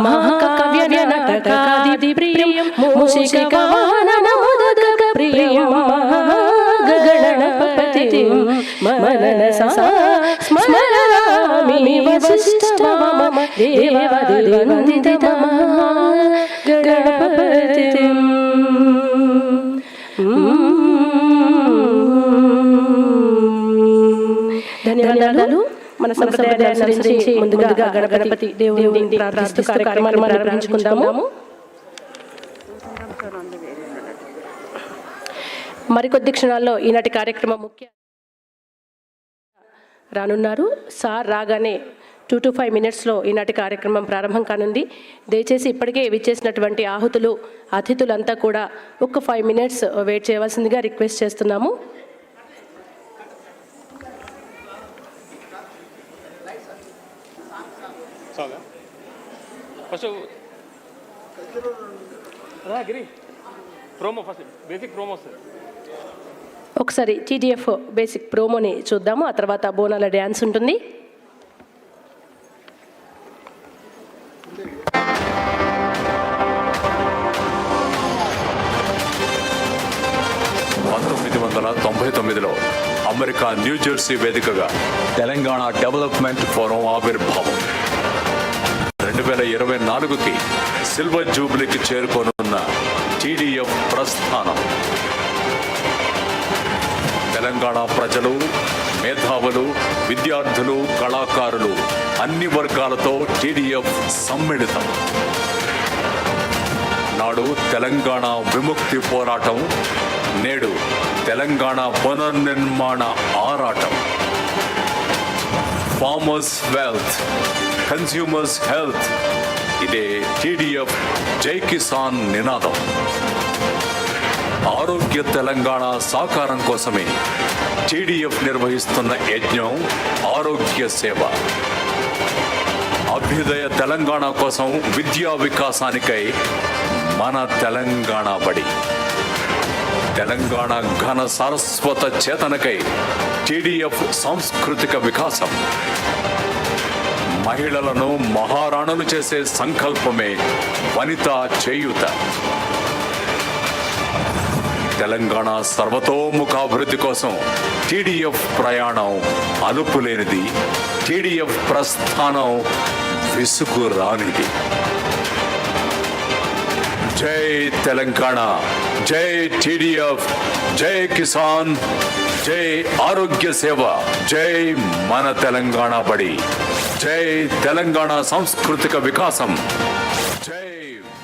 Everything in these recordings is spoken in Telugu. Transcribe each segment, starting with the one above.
महाकाव्य नाटकादि प्रियं मूषिकवाहनमोदक प्रियं गणपतिं मनसा स्मरामि वसिष्ठमम देवादिवन्दितं गणपतिं। ధన్యవాదాలు. మన సంప్రదాయాన్ని అనుసరించి ముందుగా గణపతి దేవుడిని ప్రార్థిస్తూ కార్యక్రమాన్ని ప్రారంభించుకుందాము. మరికొద్ది క్షణాల్లో ఈనాటి కార్యక్రమం ముఖ్య రానున్నారు. సార్ రాగానే 2 to 5 minutesలో ఈనాటి కార్యక్రమం ప్రారంభం కానుంది. దయచేసి ఇప్పటికే విచ్చేసినటువంటి ఆహుతులు అతిథులంతా కూడా ఒక 5 minutes వెయిట్ చేయవలసిందిగా రిక్వెస్ట్ చేస్తున్నాము. ఒకసారి TDF బేసిక్ ప్రోమోని చూద్దాము. ఆ తర్వాత బోనాల డ్యాన్స్ ఉంటుంది. అమెరికా న్యూజెర్సీ వేదికగా తెలంగాణ డెవలప్మెంట్ ఫోరం ఆవిర్భావం 2024కి సిల్వర్ జూబ్లీకి చేరుకోనున్న TDF ప్రస్థానం. తెలంగాణ ప్రజలు, మేధావులు, విద్యార్థులు, కళాకారులు అన్ని వర్గాలతో TDF సమ్మిళితం. నాడు తెలంగాణ విముక్తి పోరాటం, నేడు తెలంగాణ పునర్నిర్మాణ ఆరాటం. ఫార్మర్స్ వెల్త్, కన్స్యూమర్స్ హెల్త్, ఇదే TDF జై కిసాన్ నినాదం. ఆరోగ్య తెలంగాణ సాకారం కోసమే TDF నిర్వహిస్తున్న యజ్ఞం ఆరోగ్య సేవ. అభ్యుదయ తెలంగాణ కోసం విద్యా వికాసానికై మన తెలంగాణ బడి. తెలంగాణ ఘన సారస్వత చేతనకై TDF సాంస్కృతిక వికాసం. మహిళలను మహారాణులు చేసే సంకల్పమే వనితా చేయూత. తెలంగాణ సర్వతోముఖాభివృద్ధి కోసం TDF ప్రయాణం అలుపులేనిది. TDF ప్రస్థానం విసుగు రానిది. జై తెలంగాణ, జై TDF, జై కిసాన్, జై ఆరోగ్య సేవ, జై మన తెలంగాణ బడి, జై తెలంగాణ సాంస్కృతిక వికాసం, జై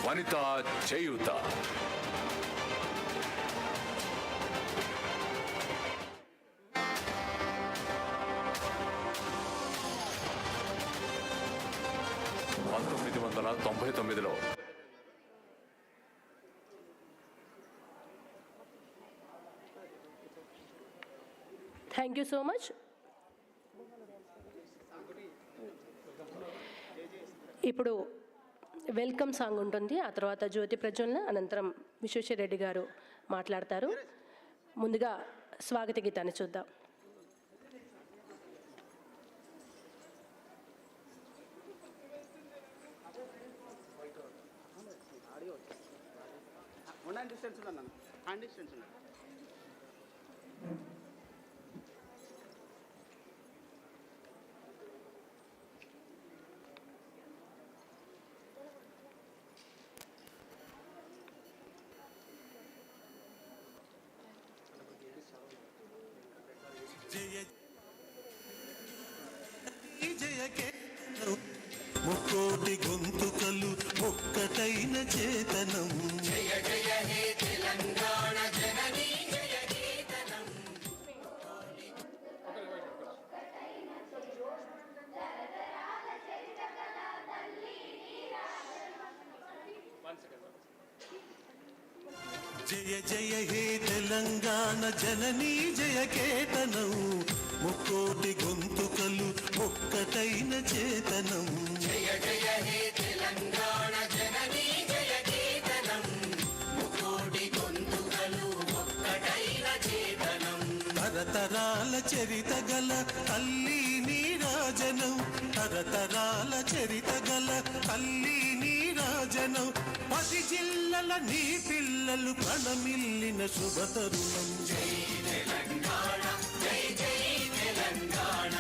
వనితా చేయూత. Thank you so much. ఇప్పుడు వెల్కమ్ సాంగ్ ఉంటుంది. ఆ తర్వాత జ్యోతి ప్రజ్వలన, అనంతరం విశ్వేశ్వర రెడ్డి గారు మాట్లాడతారు. ముందుగా స్వాగత గీతాన్ని చూద్దాం. ముక్కోటి గొంతుకలు ఒక్కటైన చేతనం. జయ జయ హే తెలంగాణ జననీ జయ కేతనం. జయ జయ హే తెలంగాణ జననీ జయ కేతనం. ముక్కోటి గొంతుకలు ఒక్కటైన చేతనం. జయ జయ హే తెలంగాణ జననీ జయ కేతనం. ముక్కోటి గొంతుకలు ఒక్కటైన చేతనం. తరతరాల చరిత గల తల్లి నీరాజనం. తరతరాల చరిత గల తల్లి నీరాజనం 10 జిల్లల నీ పిల్లలు ప్రణమిల్లిన శుభతరుణం. జై తెలంగాణ జై జై తెలంగాణ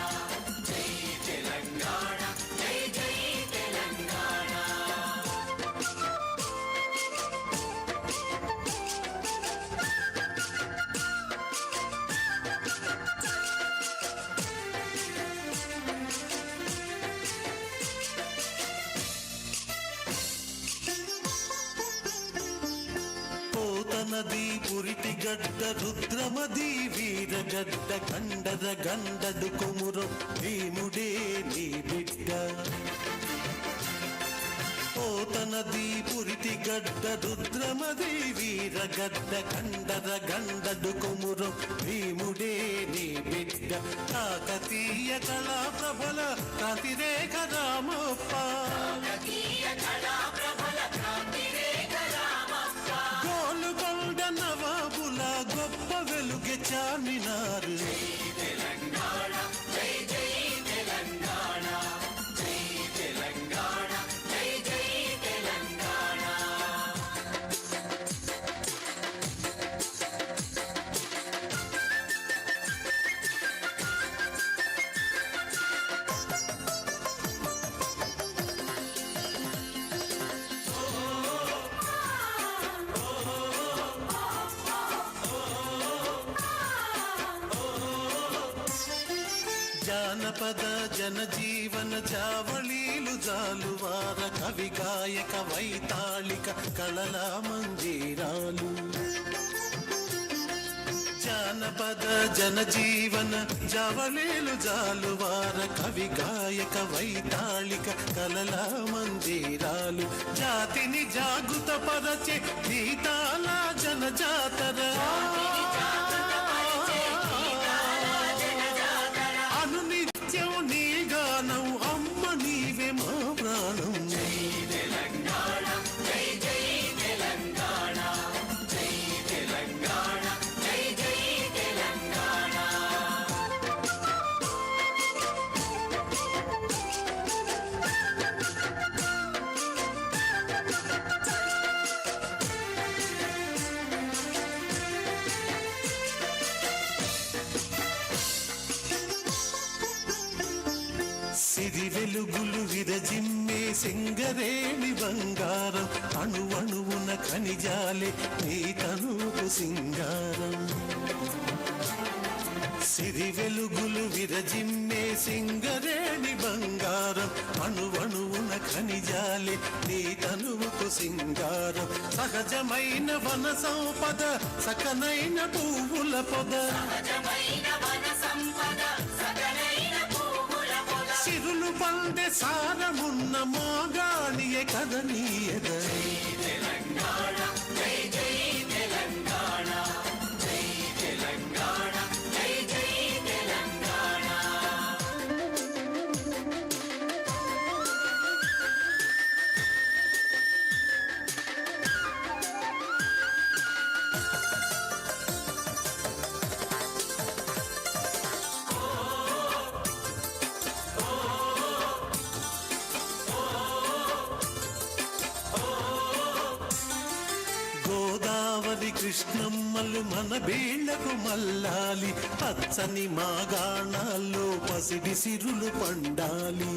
జై తెలంగాణ జై జై తెలంగాణ. నది పురిటి గడ్డ రుద్రమది వీరగడ్డ కండద గండడు కొమురం భీముడే నీ బిడ్డ. పోతనది పురిటి గడ్డ రుద్రమది వీరగడ్డ కండద గండడు కొమురం భీముడే నీ బిడ్డ. కాకతీయ కళా ప్రభల కాంతిరేఖ రామప్ప గోలుగొండ నవాబుల గొప్ప వెలుగె చార్మినారు. జై తెలంగాణ జై జై తెలంగాణ జై తెలంగాణ జై జై తెలంగాణ. జానపద జనజీవన జావళీలు జాలువార కవి గాయక వైతాళిక కళల మంజీరాలు. జానపద జనజీవన జావళీలు జాలువార కవి గాయక వైతాళిక కళల మంజీరాలు. జాతిని జాగృత పరచే గీతాల జనజాతర. సిరి వెలుగులు విరజిమ్మే సింగరేణి బంగారం అణువణువున ఖనిజాలే నీ తనుకు సింగారం. సిరి వెలుగులు విరజిమ్మే సింగరేణి బంగారం అణువణువున ఖనిజాలే నీ తనుకు సింగారం. సహజమైన వన సంపద సకనైన పువ్వుల పొద సిరులు పండే సారమున్న మోగానియే కదనీయద. జై తెలంగాణ జై జై తెలంగాణ జై తెలంగాణ జై జై తెలంగాణ. గోదావరి కృష్ణమ్మలు మన బీళ్లకు మల్లాలి పచ్చని మాగాణాల్లో పసిడి సిరులు పండాలి.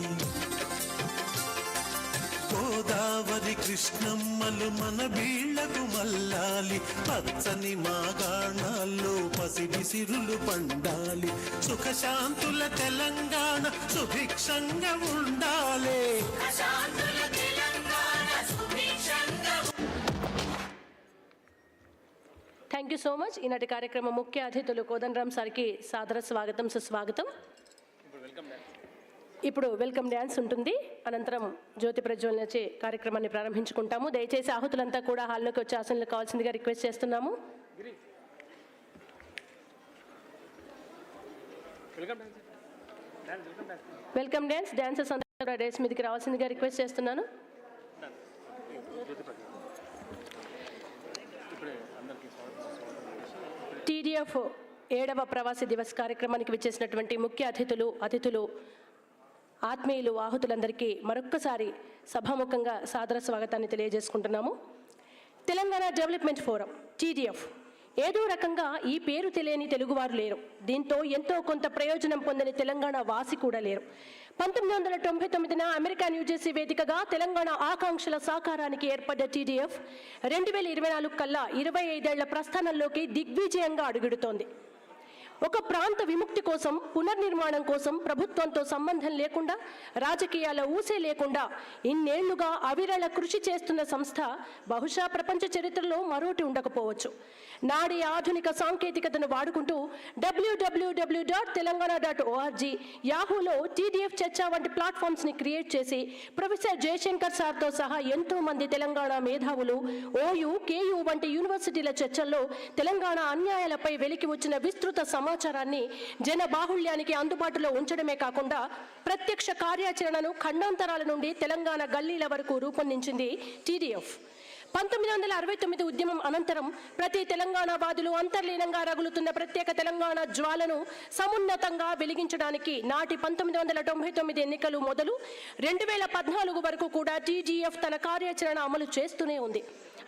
గోదావరి కృష్ణమ్మలు మన బీళ్లకు మల్లాలి పచ్చని మాగాణాల్లో పసిడి సిరులు పండాలి. సుఖశాంతుల తెలంగాణ సుభిక్షంగా ఉండాలి. Thank you so much. ఈనాటి కార్యక్రమం ముఖ్య అతిథులు కోదండరామ్ సార్కి సాదర స్వాగతం సుస్వాగతం. ఇప్పుడు వెల్కమ్ డ్యాన్స్ ఉంటుంది. అనంతరం జ్యోతి ప్రజ్వలనచే కార్యక్రమాన్ని ప్రారంభించుకుంటాము. దయచేసి ఆహుతులంతా కూడా హాల్లోకి వచ్చి ఆసనలు కావాల్సిందిగా రిక్వెస్ట్ చేస్తున్నాము. వెల్కమ్ డ్యాన్స్ డాన్సర్స్ అందరూ డేస్ మీదకి రావాల్సిందిగా రిక్వెస్ట్ చేస్తున్నాను. TDF 7వ ప్రవాసీ దివస్ కార్యక్రమానికి విచ్చేసినటువంటి ముఖ్య అతిథులు ఆత్మీయులు ఆహుతులందరికీ మరొక్కసారి సభాముఖంగా సాదర స్వాగతాన్ని తెలియజేసుకుంటున్నాము. తెలంగాణ డెవలప్మెంట్ ఫోరం TDF ఏదో రకంగా ఈ పేరు తెలియని తెలుగువారు లేరు. దీంతో ఎంతో కొంత ప్రయోజనం పొందని తెలంగాణ వాసి కూడా లేరు. 1999 అమెరికా న్యూజెర్సీ వేదికగా తెలంగాణ ఆకాంక్షల సాకారానికి ఏర్పడ్డ TDF 2024 కల్లా 25 ఏళ్ల ప్రస్థానంలోకి దిగ్విజయంగా అడుగుడుతోంది. ఒక ప్రాంత విముక్తి కోసం, పునర్నిర్మాణం కోసం ప్రభుత్వంతో సంబంధం లేకుండా, రాజకీయాల ఊసే లేకుండా ఇన్నేళ్లుగా అవిరళ కృషి చేస్తున్న సంస్థ బహుశా ప్రపంచ చరిత్రలో మరోటి ఉండకపోవచ్చు. నాడి ఆధునిక సాంకేతికతను వాడుకుంటూ www.telangana.org, యాహూలో TDF చర్చ వంటి ప్లాట్ఫామ్స్ని క్రియేట్ చేసి ప్రొఫెసర్ జయశంకర్ సార్తో సహా ఎంతో మంది తెలంగాణ మేధావులు OU, KU వంటి యూనివర్సిటీల చర్చల్లో తెలంగాణ అన్యాయాలపై వెలికి వచ్చిన విస్తృత సమాచారాన్ని జన బాహుళ్యానికి అందుబాటులో ఉంచడమే కాకుండా ప్రత్యక్ష కార్యాచరణను ఖండాంతరాల నుండి తెలంగాణ గల్లీల వరకు రూపొందించింది TDF. 1969 ఉద్యమం అనంతరం ప్రతి తెలంగాణ వాదులు అంతర్లీనంగా రగులుతున్న ప్రత్యేక తెలంగాణ జ్వాలను సమున్నతంగా వెలిగించడానికి నాటి 1999 ఎన్నికలు మొదలు 2014 వరకు కూడా TDF తన కార్యాచరణ అమలు చేస్తూనే ఉంది.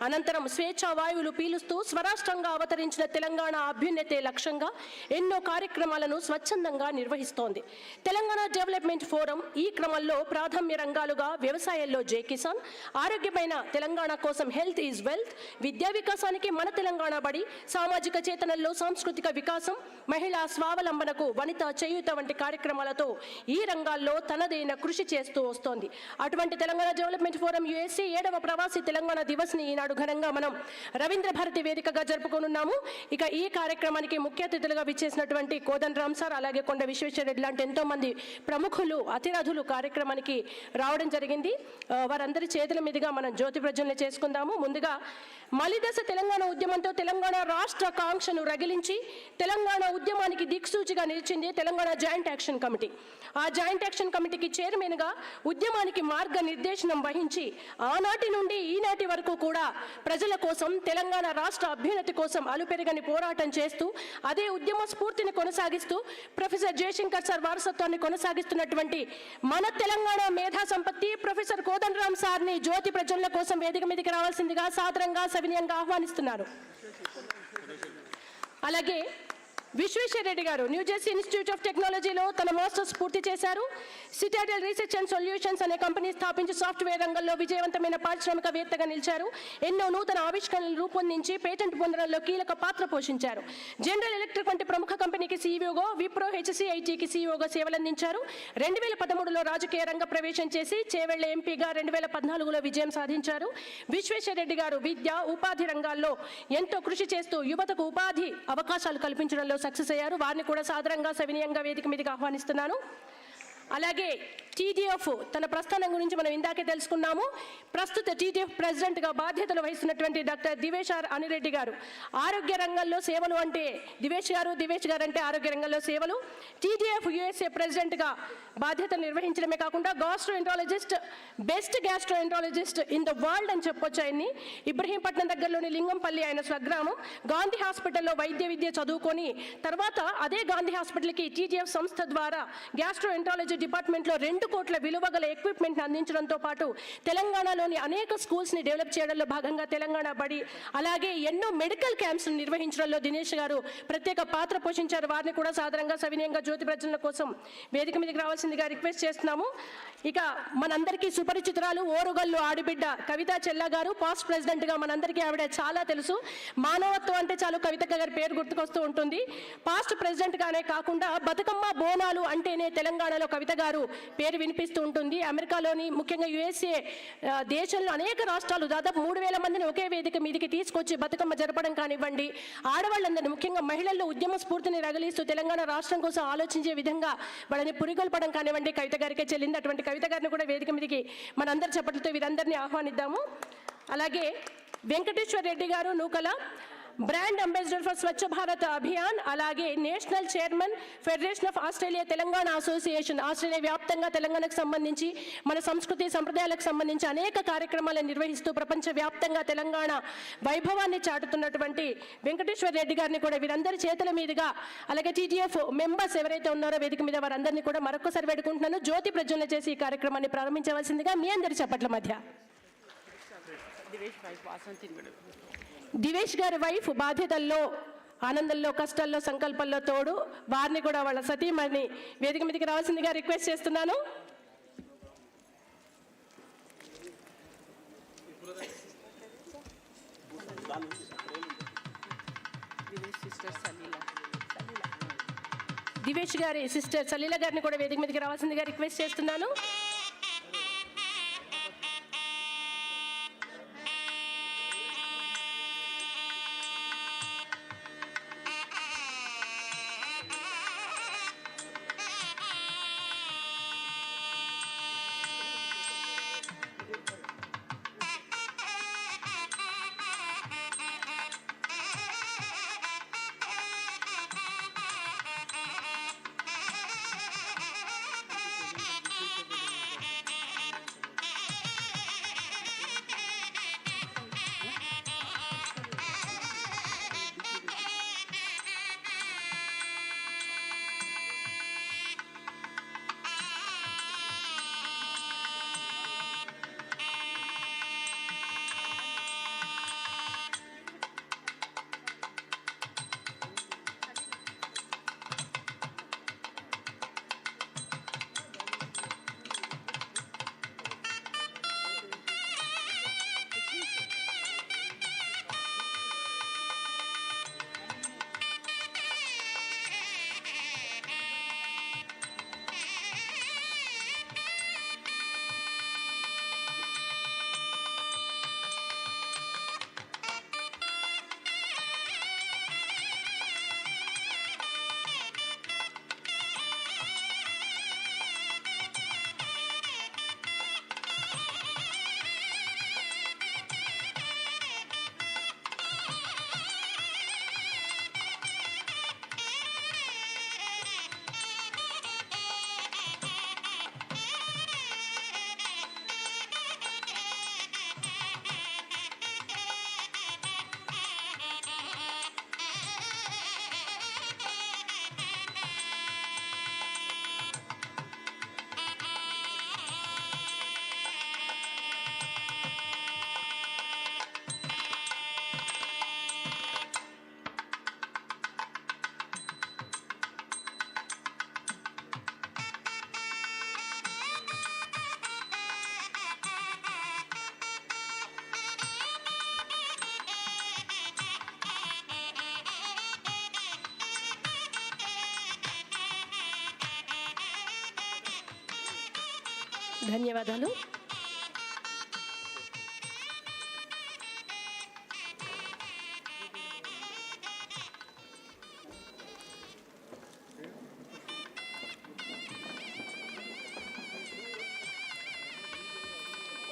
అనంతరం స్వేచ్ఛా వాయువులు పీలుస్తూ స్వరాష్ట్రంగా అవతరించిన తెలంగాణ అభ్యున్నతే లక్ష్యంగా ఎన్నో కార్యక్రమాలను స్వచ్ఛందంగా నిర్వహిస్తోంది. తెలంగాణ డెవలప్మెంట్ ఫోరం ఈ క్రమంలో ప్రాధాన్య రంగాలుగా వ్యవసాయంలో జై కిసాన్, ఆరోగ్యమైన తెలంగాణ కోసం హెల్త్ ఈజ్ వెల్త్, విద్యా వికాసానికి మన తెలంగాణ బడి, సామాజిక చేతనల్లో సాంస్కృతిక వికాసం, మహిళా స్వావలంబనకు వనితా చేయూత వంటి కార్యక్రమాలతో ఈ రంగాల్లో తనదైన కృషి చేస్తూ వస్తోంది. అటువంటి తెలంగాణ డెవలప్మెంట్ ఫోరం USA 7వ ప్రవాసీ తెలంగాణ దివస్ని ఈనాడు ఘనంగా మనం రవీంద్ర భారతి వేదికగా జరుపుకోనున్నాము. ఇక ఈ కార్యక్రమానికి ముఖ్య అతిథులుగా విచ్చేసినటువంటి కోదండరామ్ సార్, అలాగే కొండ విశ్వేశ్వరరెడ్డి లాంటి ఎంతో మంది ప్రముఖులు, అతిరథులు కార్యక్రమానికి రావడం జరిగింది. వారందరి చేతుల మీదుగా మనం జ్యోతి ప్రజ్వలన చేసుకుందాము. ముందుగా మలిదశ తెలంగాణ ఉద్యమంతో తెలంగాణ రాష్ట్ర కాంక్షను రగిలించి తెలంగాణ ఉద్యమానికి దిక్సూచిగా నిలిచింది తెలంగాణ జాయింట్ యాక్షన్ కమిటీ. ఆ జాయింట్ యాక్షన్ కమిటీకి చైర్మన్గా ఉద్యమానికి మార్గ నిర్దేశనం వహించి ఆనాటి నుండి ఈనాటి వరకు కూడా ప్రజల కోసం, తెలంగాణ రాష్ట్ర అభ్యున్నతి కోసం అలుపెరగని పోరాటం చేస్తూ అదే ఉద్యమ స్ఫూర్తిని కొనసాగిస్తూ ప్రొఫెసర్ జయశంకర్ సార్ వారసత్వాన్ని కొనసాగిస్తున్నటువంటి మన తెలంగాణ మేధా సంపత్తి ప్రొఫెసర్ కోదండరామ్ సార్ని జ్యోతి ప్రజ్వలన కోసం వేదిక మీదకి రావాల్సిందిగా సాదరంగా సవినయంగా ఆహ్వానిస్తున్నారు. అలాగే విశ్వేశ్వరరెడ్డి గారు న్యూజెర్సీ ఇన్స్టిట్యూట్ ఆఫ్ టెక్నాలజీలో తన మాస్టర్స్ పూర్తి చేశారు. సిటాడెల్ రీసెర్చ్ అండ్ సొల్యూషన్స్ అనే కంపెనీ స్థాపించి సాఫ్ట్వేర్ రంగంలో విజయవంతమైన పారిశ్రామికవేత్తగా నిలిచారు. ఎన్నో నూతన ఆవిష్కరణలు రూపొందించి పేటెంట్ పొందడంలో కీలక పాత్ర పోషించారు. జనరల్ ఎలక్ట్రిక్ వంటి ప్రముఖ కంపెనీకి CEOగా, విప్రో HCITకి CEOగా సేవలందించారు. 2013లో రాజకీయ రంగ ప్రవేశం చేసి చేవెళ్ల ఎంపీగా 2014లో విజయం సాధించారు. విశ్వేశ్వరరెడ్డి గారు విద్య, ఉపాధి రంగాల్లో ఎంతో కృషి చేస్తూ యువతకు ఉపాధి అవకాశాలు కల్పించడంలో సక్సెస్ అయ్యారు. వారిని కూడా సాదరంగా సవినయంగా వేదిక మీదకి ఆహ్వానిస్తున్నాను. అలాగే TDF తన ప్రస్థానం గురించి మనం ఇందాకే తెలుసుకున్నాము. ప్రస్తుత TDF ప్రెసిడెంట్గా బాధ్యతలు వహిస్తున్నటువంటి డాక్టర్ దివేష్ అనిరెడ్డి గారు ఆరోగ్య రంగంలో సేవలు అంటే దివేష్ గారు అంటే ఆరోగ్య రంగంలో సేవలు. TDF USA ప్రెసిడెంట్గా బాధ్యతలు నిర్వహించడమే కాకుండా gastroenterologist, best gastroenterologist in the world అని చెప్పొచ్చు ఆయన్ని. ఇబ్రహీంపట్నం దగ్గరలోని లింగంపల్లి ఆయన స్వగ్రామం. గాంధీ హాస్పిటల్లో వైద్య విద్య చదువుకొని తర్వాత అదే గాంధీ హాస్పిటల్కి TDF సంస్థ ద్వారా గ్యాస్ట్రోఎంట్రాలజీ డిపార్ట్మెంట్లో 2 కోట్ల విలువ గల ఎక్విప్మెంట్ని అందించడంతో పాటు తెలంగాణలోని అనేక స్కూల్స్ని డెవలప్ చేయడంలో భాగంగా తెలంగాణ బడి, అలాగే ఎన్నో మెడికల్ క్యాంప్స్ని నిర్వహించడంలో దినేష్ గారు ప్రత్యేక పాత్ర పోషించారు. వారిని కూడా సాధారణంగా సవినయంగా జ్యోతి ప్రజ్వలన కోసం వేదిక మీదకి రావాల్సిందిగా రిక్వెస్ట్ చేస్తున్నాము. ఇక మనందరికీ సుపరిచితురాలు, ఓరుగల్లు ఆడిబిడ్డ కవితా చెల్లా గారు పాస్ట్ ప్రెసిడెంట్గా మనందరికీ ఆవిడ చాలా తెలుసు. మానవత్వం అంటే చాలు కవిత గారి పేరు గుర్తుకొస్తూ ఉంటుంది. పాస్ట్ ప్రెసిడెంట్గానే కాకుండా బతుకమ్మ బోనాలు అంటేనే తెలంగాణలో కవిత గారు పేరు వినిపిస్తూ ఉంటుంది. అమెరికాలోని ముఖ్యంగా USA దేశంలో అనేక రాష్ట్రాలు దాదాపు 3000 మందిని ఒకే వేదిక మీదకి తీసుకొచ్చి బతుకమ్మ జరపడం కానివ్వండి, ఆడవాళ్ళందరినీ ముఖ్యంగా మహిళల్లో ఉద్యమ స్ఫూర్తిని రగిలిస్తూ తెలంగాణ రాష్ట్రం కోసం ఆలోచించే విధంగా వాళ్ళని పురిగొల్పడం కానివ్వండి కవిత గారికే చెల్లింది. అటువంటి కవిత గారిని కూడా వేదిక మీదకి మనందరి చప్పట్లతో వీరందరినీ ఆహ్వానిద్దాము. అలాగే వెంకటేశ్వర రెడ్డి గారు నూకల brand ambassador for Swachh Bharat Abhiyan, అలాగే national chairman federation of Australia Telangana association. Australia వ్యాప్తంగా తెలంగాణకు సంబంధించి మన సంస్కృతి సంప్రదాయాలకు సంబంధించి అనేక కార్యక్రమాలను నిర్వహిస్తూ ప్రపంచవ్యాప్తంగా తెలంగాణ వైభవాన్ని చాటుతున్నటువంటి వెంకటేశ్వర రెడ్డి గారిని కూడా వీరందరి చేతుల మీదుగా, అలాగే TDF మెంబర్స్ ఎవరైతే ఉన్నారో వేదిక మీద వారందరినీ కూడా మరొకసారి వేడుకుంటున్నాను. జ్యోతి ప్రజ్వలన చేసి ఈ కార్యక్రమాన్ని ప్రారంభించవలసిందిగా మీ అందరి చప్పట్ల మధ్య. దివేష్ గారి వైఫ్ బాధ్యతల్లో, ఆనందంలో, కష్టాల్లో, సంకల్పంలో తోడు. వారిని కూడా వాళ్ళ సతీమణిని వేదిక మీదకి రావాల్సిందిగా రిక్వెస్ట్ చేస్తున్నాను. దివేష్ గారి సిస్టర్ సలీల గారిని కూడా వేదిక మీదకి రావాల్సిందిగా రిక్వెస్ట్ చేస్తున్నాను. ధన్యవాదాలు.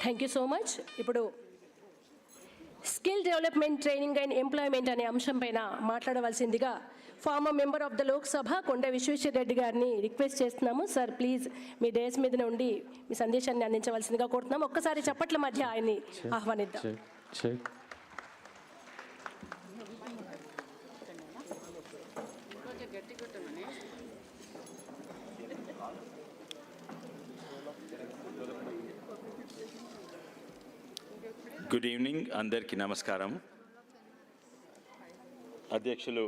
Thank you so much. ఇప్పుడు skill development, training and employment అనే అంశం పైన మాట్లాడవలసిందిగా former member of the Lok Sabha Konda Vishweshwar Reddy గారిని రిక్వెస్ట్ చేస్తున్నాము. సార్ ప్లీజ్ మీ డేస్ మీద ఉండి మీ సందేశాన్ని అందించవలసిందిగా కోరుతున్నాము. ఒక్కసారి చప్పట్ల మధ్య ఆయన్ని ఆహ్వానిద్దాం. గుడ్ ఈవినింగ్, అందరికీ నమస్కారం. అధ్యక్షులు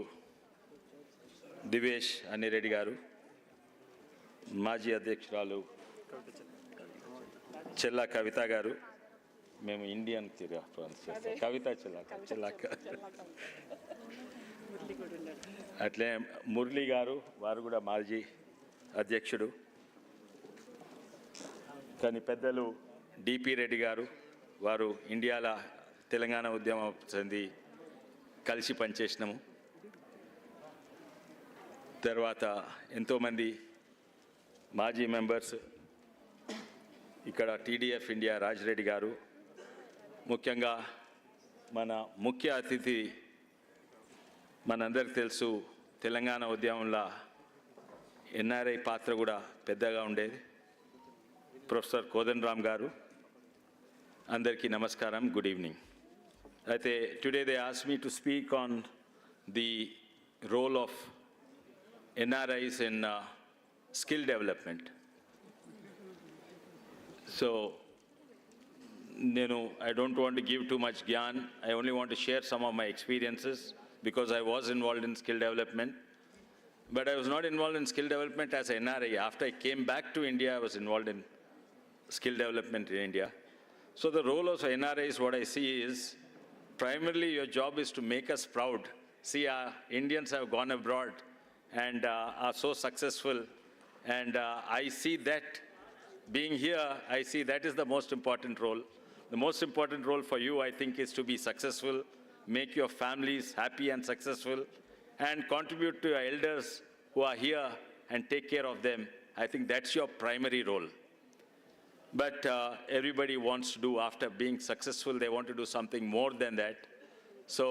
దివేష్ అన్నిరెడ్డి గారు, మాజీ అధ్యక్షురాలు చెల్లా కవిత గారు, మేము ఇండియన్ కవిత చెల్లాక, అట్లే మురళి గారు, వారు కూడా మాజీ అధ్యక్షుడు. కానీ పెద్దలు డిపి రెడ్డి గారు, వారు ఇండియాలో తెలంగాణ ఉద్యమం చెంది కలిసి పనిచేసినాము. తర్వాత ఎంతోమంది మాజీ మెంబర్స్, ఇక్కడ TDF ఇండియా రాజిరెడ్డి గారు, ముఖ్యంగా మన ముఖ్య అతిథి మనందరికీ తెలుసు తెలంగాణ ఉద్యమంలో ఎన్ఆర్ఐ పాత్ర కూడా పెద్దగా ఉండేది. ప్రొఫెసర్ కోదండరామ్ గారు, అందరికీ నమస్కారం, గుడ్ ఈవినింగ్. అయితే today they asked me to speak on the role of NRIs in skill development. So, I don't want to give too much gyan. I only want to share some of my experiences because I was involved in skill development. But I was not involved in skill development as an NRI. After I came back to India, I was involved in skill development in India. So the role of NRIs, what I see is, primarily your job is to make us proud. See, our Indians have gone abroad and are so successful. And I see that being here, I see that is the most important role. The most important role for you, I think, is to be successful, make your families happy and successful, and contribute to your elders who are here and take care of them. I think that's your primary role. But everybody wants to do, after being successful, they want to do something more than that. So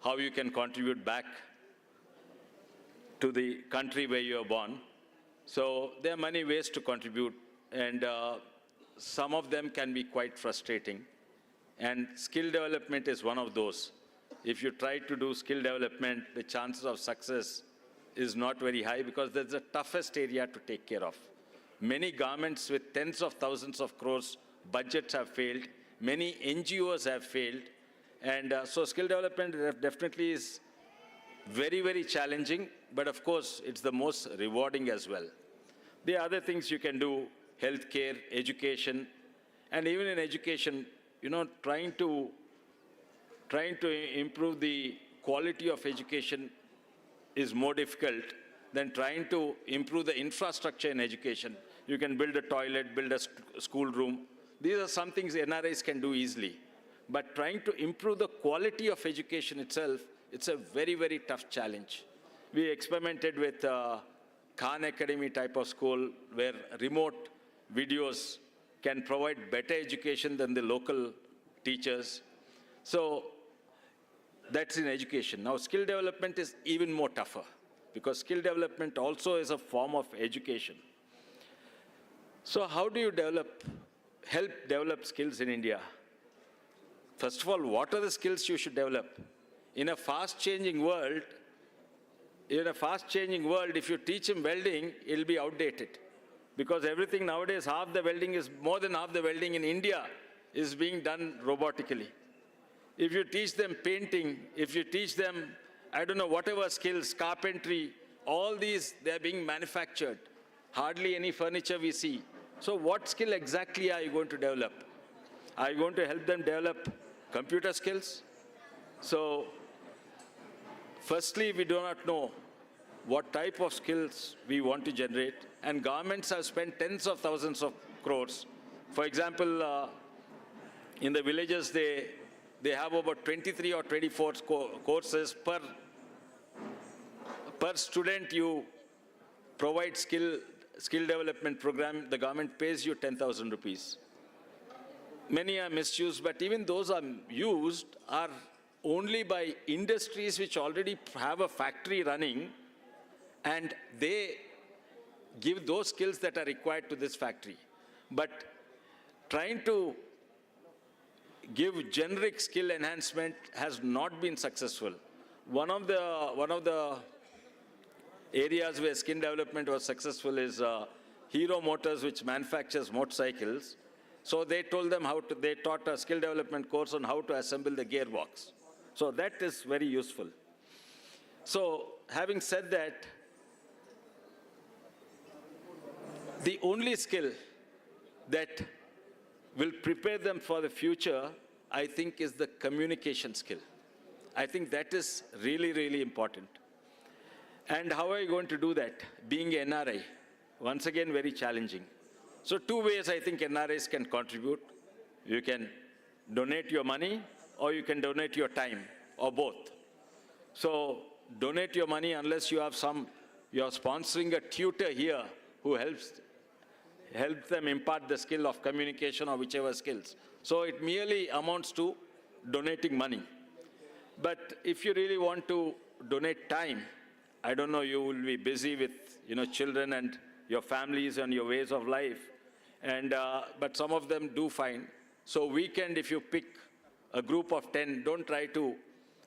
how you can contribute back to the country where you are born. So there are many ways to contribute, and some of them can be quite frustrating. And skill development is one of those. If you try to do skill development, the chances of success is not very high because that's the toughest area to take care of. Many governments with tens of thousands of crores budgets have failed. Many NGOs have failed. And so skill development definitely is very, very challenging, but of course, it's the most rewarding as well. There are other things you can do, healthcare, education, and even in education, trying to improve the quality of education is more difficult than trying to improve the infrastructure in education. You can build a toilet, build a school room. These are some things NRIs can do easily. But trying to improve the quality of education itself, it's a very, very tough challenge. We experimented with Khan Academy type of school where remote videos can provide better education than the local teachers. So that's in education. Now skill development is even more tougher because skill development also is a form of education. So how do you help develop skills in India? First of all, what are the skills you should develop? In a fast-changing world, if you teach him welding, it'll be outdated. Because everything nowadays, more than half the welding in India is being done robotically. If you teach them painting, if you teach them, whatever skills, carpentry, all these, they're being manufactured. Hardly any furniture we see. So what skill exactly are you going to develop? Are you going to help them develop computer skills? So, firstly, we do not know what type of skills we want to generate, and governments have spent tens of thousands of crores. For example, in the villages, they have about 23 or 24 courses per student. You provide skill development program, the government pays you 10,000 rupees. Many are misused, but even those are used are only by industries which already have a factory running, and they give those skills that are required to this factory. But trying to give generic skill enhancement has not been successful. One of the areas where skill development was successful is Hero Motors, which manufactures motorcycles. So they taught a skill development course on how to assemble the gearbox. So that is very useful. So having said that, the only skill that will prepare them for the future, I think, is the communication skill. I think that is really, really important. And how are you going to do that? Being an NRI, once again, very challenging. So two ways I think NRIs can contribute. You can donate your money or you can donate your time, or both. So donate your money unless you're sponsoring a tutor here who helps them impart the skill of communication or whichever skills. So it merely amounts to donating money. But if you really want to donate time. I don't know, you will be busy with, children and your families and your ways of life. And, but some of them do fine. So weekend, if you pick a group of 10, don't try to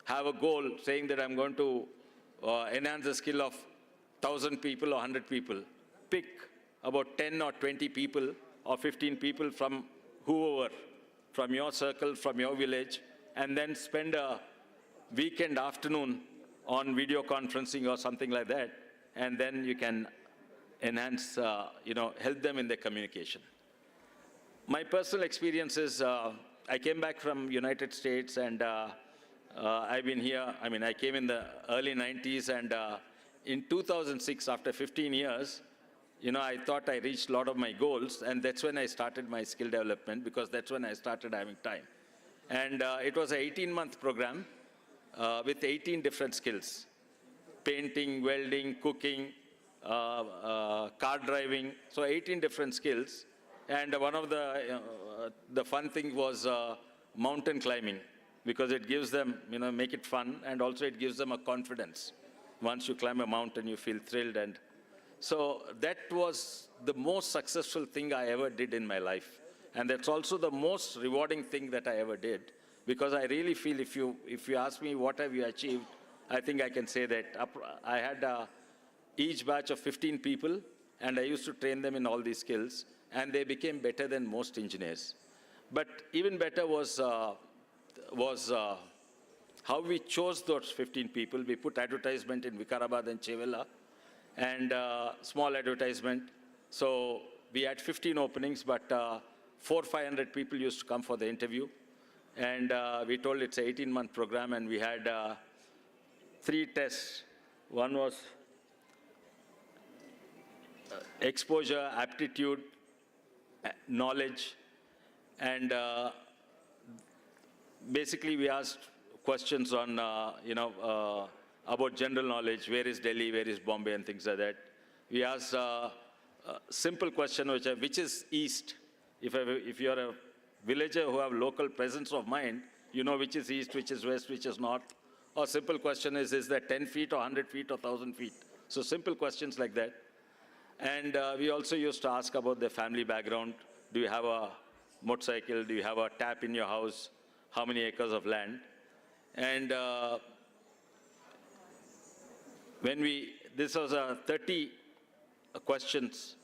have a goal saying that I'm going to enhance the skill of 1,000 people or 100 people. Pick about 10 or 20 people or 15 people from whoever, from your circle, from your village, and then spend a weekend afternoon on video conferencing or something like that, and then you can enhance, help them in their communication. My personal experience is, I came back from United States and I've been here, I came in the early 90s and in 2006, after 15 years, I thought I reached a lot of my goals, and that's when I started my skill development, because that's when I started having time. And it was an 18-month program with 18 different skills: painting, welding, cooking, car driving, so 18 different skills. And one of the fun thing was mountain climbing, because it gives them, make it fun, and also it gives them a confidence. Once you climb a mountain, you feel thrilled. And so that was the most successful thing I ever did in my life. And that's also the most rewarding thing that I ever did, because I really feel if you ask me what have you achieved, I think I can say that I had each batch of 15 people, and I used to train them in all these skills, and they became better than most engineers. But even better was how we chose those 15 people. We put advertisement in Vikarabad and Chevella, and small advertisement. So we had 15 openings, but 400-500 people used to come for the interview. And we told it's an 18-month program, and we had 3 tests. One was exposure, aptitude, knowledge, and basically we asked questions on, about general knowledge: where is Delhi, where is Bombay, and things like that. We asked a simple question, which is east. If you're a villager who have local presence of mind, you know which is east, which is west, which is north. Or simple question is that 10 feet or 100 feet or 1,000 feet? So simple questions like that. And we also used to ask about their family background. Do you have a motorcycle? Do you have a tap in your house? How many acres of land? And this was a 30 questions,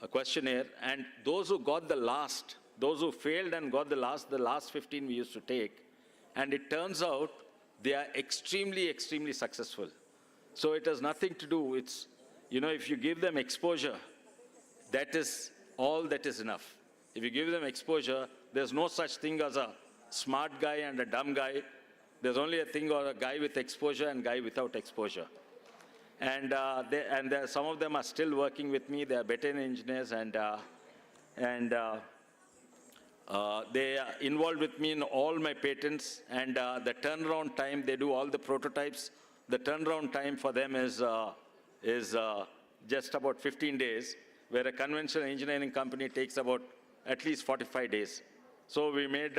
a questionnaire, and those who got the last, those who failed and got the last 15 we used to take, and it turns out they are extremely, extremely successful. So it has nothing to do, it's, if you give them exposure, that is all that is enough. If you give them exposure, there's no such thing as a smart guy and a dumb guy. There's only a thing or a guy with exposure and guy without exposure. And some of them are still working with me. They are better engineers, and they are involved with me in all my patents. And the turnaround time, they do all the prototypes. The turnaround time for them is just about 15 days, where a conventional engineering company takes about at least 45 days. So we made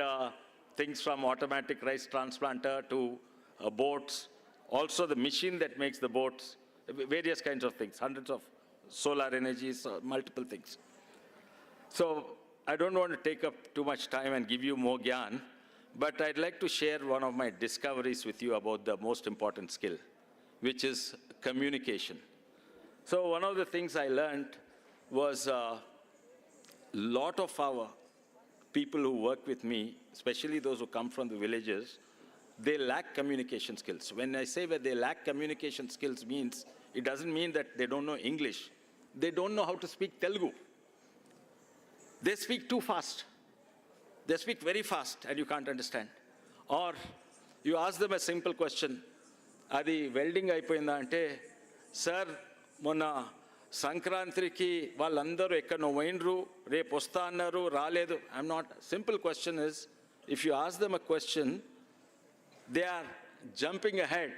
things from automatic rice transplanter to boats, also the machine that makes the boats, various kinds of things, hundreds of solar energies, multiple things. So I don't want to take up too much time and give you more gyan, but I'd like to share one of my discoveries with you about the most important skill, which is communication. So one of the things I learned was a lot of our people who work with me, especially those who come from the villages, they lack communication skills. When I say that they lack communication skills means, it doesn't mean that they don't know English. They don't know how to speak Telugu. They speak too fast. They speak very fast and you can't understand. Or you ask them a simple question, Adi welding అయిపోయిందా అంటే, sir, మొన్న సంక్రాంతికి వాళ్ళందరూ ఎక్కడో పోయినరు, రేపు వస్తా అన్నారు, రాలేదు. I'm not, simple question is, if you ask them a question, they are jumping ahead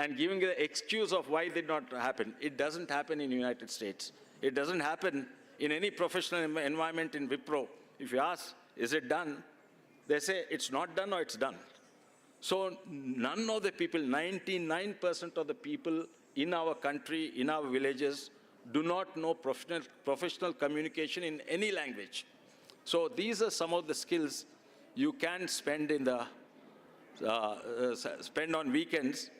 and giving the excuse of why it did not happen. It doesn't happen in the United States. It doesn't happen in any professional environment in Wipro. If you ask, is it done? They say it's not done or it's done. So none of the people, 99% of the people in our country, in our villages, do not know professional communication in any language. So these are some of the skills you can spend in the spend on weekends.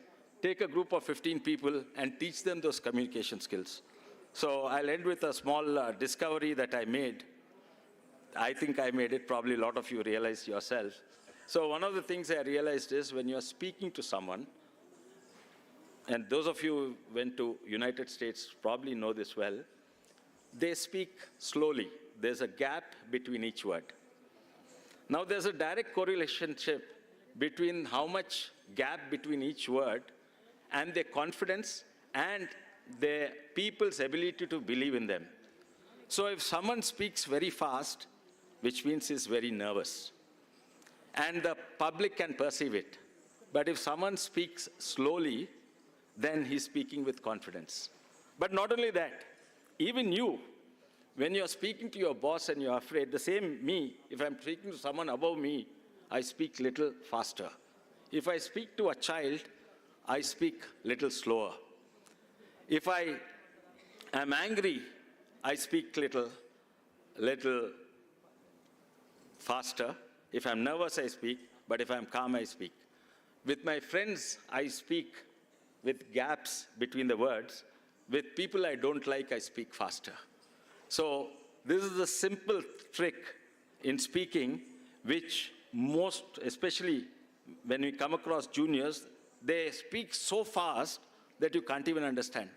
Take a group of 15 people and teach them those communication skills. So I'll end with a small discovery that I made. I think I made it, probably a lot of you realized yourself. So one of the things I realized is when you're speaking to someone, and those of you who went to United States probably know this well, they speak slowly. There's a gap between each word. Now there's a direct correlation between how much gap between each word and their confidence and their people's ability to believe in them. So if someone speaks very fast, which means he's very nervous, and the public can perceive it. But if someone speaks slowly, then he's speaking with confidence. But not only that, even you, when you're speaking to your boss and you're afraid, the same me, if I'm speaking to someone above me, I speak little faster. If I speak to a child, I speak little slower. If I am angry, I speak little faster. If I'm nervous, I speak, but if I'm calm, I speak. With my friends, I speak with gaps between the words. With people I don't like, I speak faster. So this is a simple trick in speaking, which most, especially when we come across juniors, they speak so fast that you can't even understand.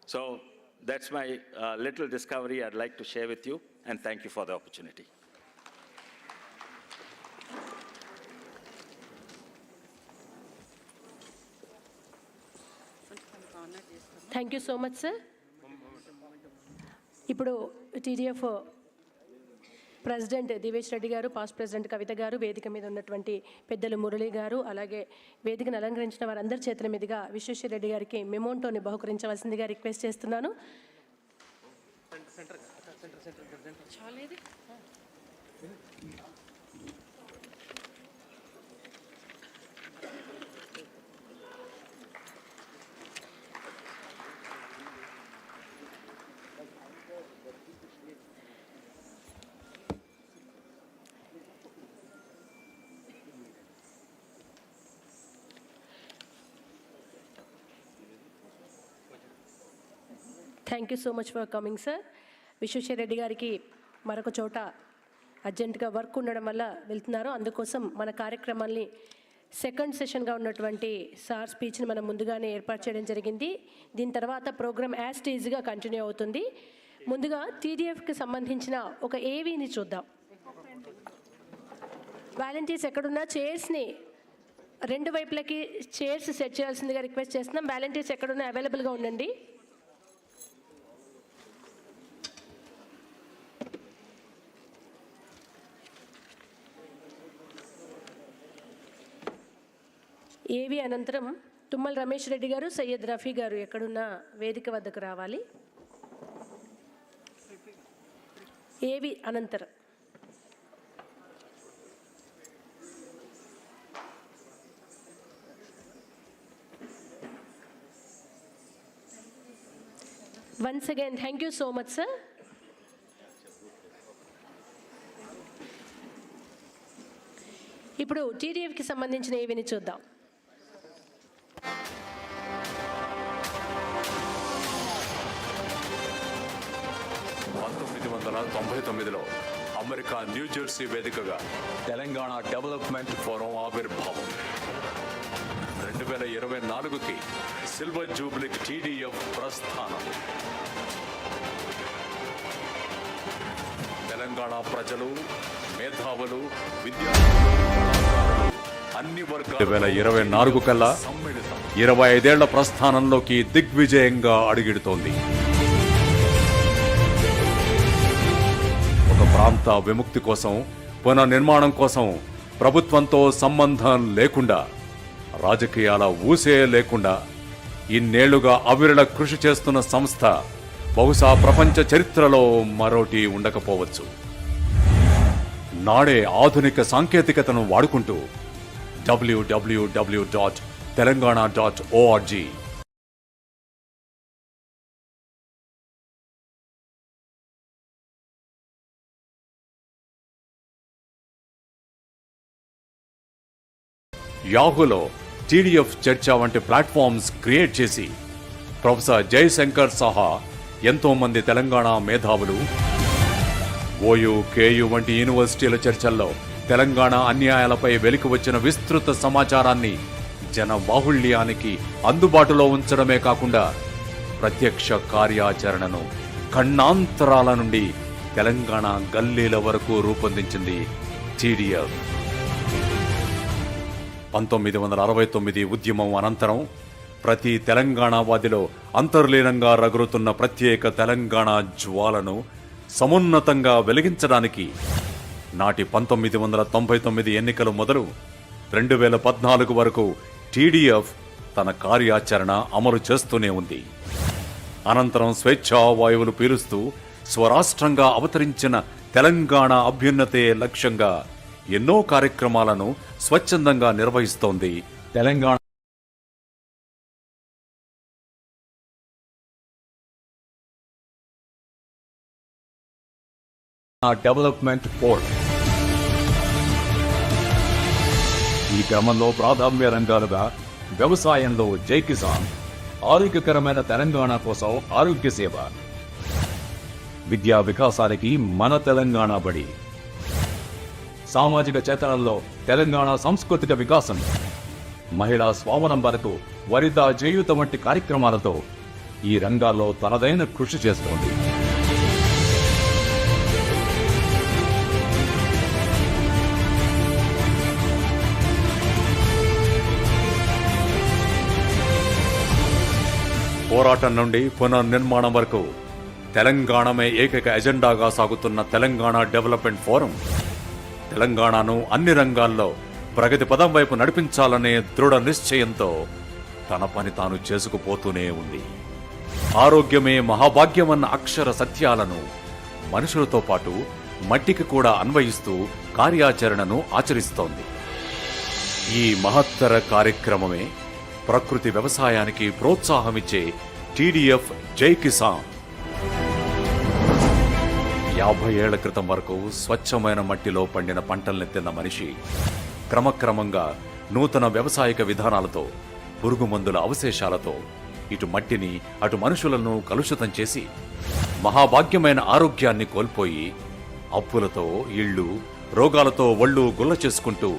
So that's my little discovery I'd like to share with you, and thank you for the opportunity. Thank you so much sir. ఇప్పుడు TDF ప్రెసిడెంట్ దివేష్ రెడ్డి గారు, పాస్ట్ ప్రెసిడెంట్ కవిత గారు, వేదిక మీద ఉన్నటువంటి పెద్దలు మురళి గారు, అలాగే వేదికను అలంకరించిన వారందరి చేతుల మీదుగా విశ్వేశ్వర రెడ్డి గారికి మెమోంటోని బహుకరించవలసిందిగా రిక్వెస్ట్ చేస్తున్నాను. Thank you so much for coming sir. Vishweshwara Reddy గారికి మరొక చోట అర్జెంటుగా వర్క్ ఉండడం వల్ల వెళ్తున్నారు. అందుకోసం మన కార్యక్రమాన్ని సెకండ్ సెషన్గా ఉన్నటువంటి సార్ స్పీచ్ని మనం ముందుగానే ఏర్పాటు చేయడం జరిగింది. దీని తర్వాత ప్రోగ్రామ్ యాజ్ టీజ్గా కంటిన్యూ అవుతుంది. ముందుగా TDFకి సంబంధించిన ఒక ఏవీని చూద్దాం. వాలంటీర్స్ ఎక్కడున్నా చైర్స్ని రెండు వైపులకి చైర్స్ సెట్ చేయాల్సిందిగా రిక్వెస్ట్ చేస్తున్నాం. వాలంటీర్స్ ఎక్కడున్నా అవైలబుల్గా ఉండండి. ఏవి అనంతరం తుమ్మల రమేష్ రెడ్డి గారు, సయ్యద్ రఫీ గారు ఎక్కడున్న వేదిక వద్దకు రావాలి. ఏవి అనంతరం once again thank you so much sir. ఇప్పుడు TDFకి సంబంధించిన ఏవిని చూద్దాం. 1999లో అమెరికా న్యూజెర్సీ వేదికగా తెలంగాణ డెవలప్మెంట్ ఫోరం ఆవిర్భావం. 2024కి సిల్వర్ జూబ్లీకి TDF ప్రస్థానం. తెలంగాణ ప్రజలు, మేధావులు, విద్యార్థులు, అన్ని వర్గాలు 2024 కల్లా 25 ఏళ్ల ప్రస్థానంలోకి దిగ్విజయంగా అడుగిడుతోంది. ప్రాంత విముక్తి కోసం, పునర్నిర్మాణం కోసం ప్రభుత్వంతో సంబంధం లేకుండా, రాజకీయాల ఊసే లేకుండా ఇన్నేళ్లుగా అవిరళ కృషి చేస్తున్న సంస్థ బహుశా ప్రపంచ చరిత్రలో మరోటి ఉండకపోవచ్చు. నాడే ఆధునిక సాంకేతికతను వాడుకుంటూ www.telangana.org. యాహూలో TDF చర్చ వంటి ప్లాట్ఫామ్స్ క్రియేట్ చేసి ప్రొఫెసర్ జయశంకర్ సహా ఎంతో మంది తెలంగాణ మేధావులు ఓయూ, కేయూ వంటి యూనివర్సిటీల చర్చల్లో తెలంగాణ అన్యాయాలపై వెలికి వచ్చిన విస్తృత సమాచారాన్ని జన బాహుళ్యానికి అందుబాటులో ఉంచడమే కాకుండా ప్రత్యక్ష కార్యాచరణను ఖండాంతరాల నుండి తెలంగాణ గల్లీల వరకు రూపొందించింది TDF. 1969 ఉద్యమం అనంతరం ప్రతి తెలంగాణవాదిలో అంతర్లీనంగా రగులుతున్న ప్రత్యేక తెలంగాణ జ్వాలను సమున్నతంగా వెలిగించడానికి నాటి 1999 ఎన్నికలు మొదలు 2014 వరకు TDF తన కార్యాచరణ అమలు చేస్తూనే ఉంది. అనంతరం స్వేచ్ఛా వాయువులు పీలుస్తూ స్వరాష్ట్రంగా అవతరించిన తెలంగాణ అభ్యున్నతే లక్ష్యంగా ఎన్నో కార్యక్రమాలను స్వచ్ఛందంగా నిర్వహిస్తోంది తెలంగాణ డెవలప్మెంట్ బోర్డ్. ఈ క్రమంలో ప్రాధాన్య రంగాలుగా వ్యవసాయంలో జై కిసాన్, ఆరోగ్యకరమైన తెలంగాణ కోసం ఆరోగ్య సేవ, విద్యా వికాసానికి మన తెలంగాణ బడి, సామాజిక చేతనంలో తెలంగాణ సాంస్కృతిక వికాసం, మహిళా స్వావలంబనకు వనితా చేయూత వంటి కార్యక్రమాలతో ఈ రంగాల్లో తనదైన కృషి చేస్తోంది. పోరాటం నుండి పునర్నిర్మాణం వరకు తెలంగాణమే ఏకైక ఎజెండాగా సాగుతున్న తెలంగాణ డెవలప్మెంట్ ఫోరం తెలంగాణను అన్ని రంగాల్లో ప్రగతి పదం వైపు నడిపించాలనే దృఢ నిశ్చయంతో తన పని తాను చేసుకుపోతూనే ఉంది. ఆరోగ్యమే మహాభాగ్యమన్న అక్షర సత్యాలను మనుషులతో పాటు మట్టికి కూడా అన్వయిస్తూ కార్యాచరణను ఆచరిస్తోంది. ఈ మహత్తర కార్యక్రమమే ప్రకృతి వ్యవసాయానికి ప్రోత్సాహమిచ్చే TDF జై కిసాన్. 50 ఏళ్ల క్రితం వరకు స్వచ్ఛమైన మట్టిలో పండిన పంటల్ని తిన్న మనిషి క్రమక్రమంగా నూతన వ్యవసాయక విధానాలతో, పురుగు మందుల అవశేషాలతో ఇటు మట్టిని అటు మనుషులను కలుషితం చేసి మహాభాగ్యమైన ఆరోగ్యాన్ని కోల్పోయి అప్పులతో, ఇళ్ళు, రోగాలతో ఒళ్ళు గుల్ల చేసుకుంటూ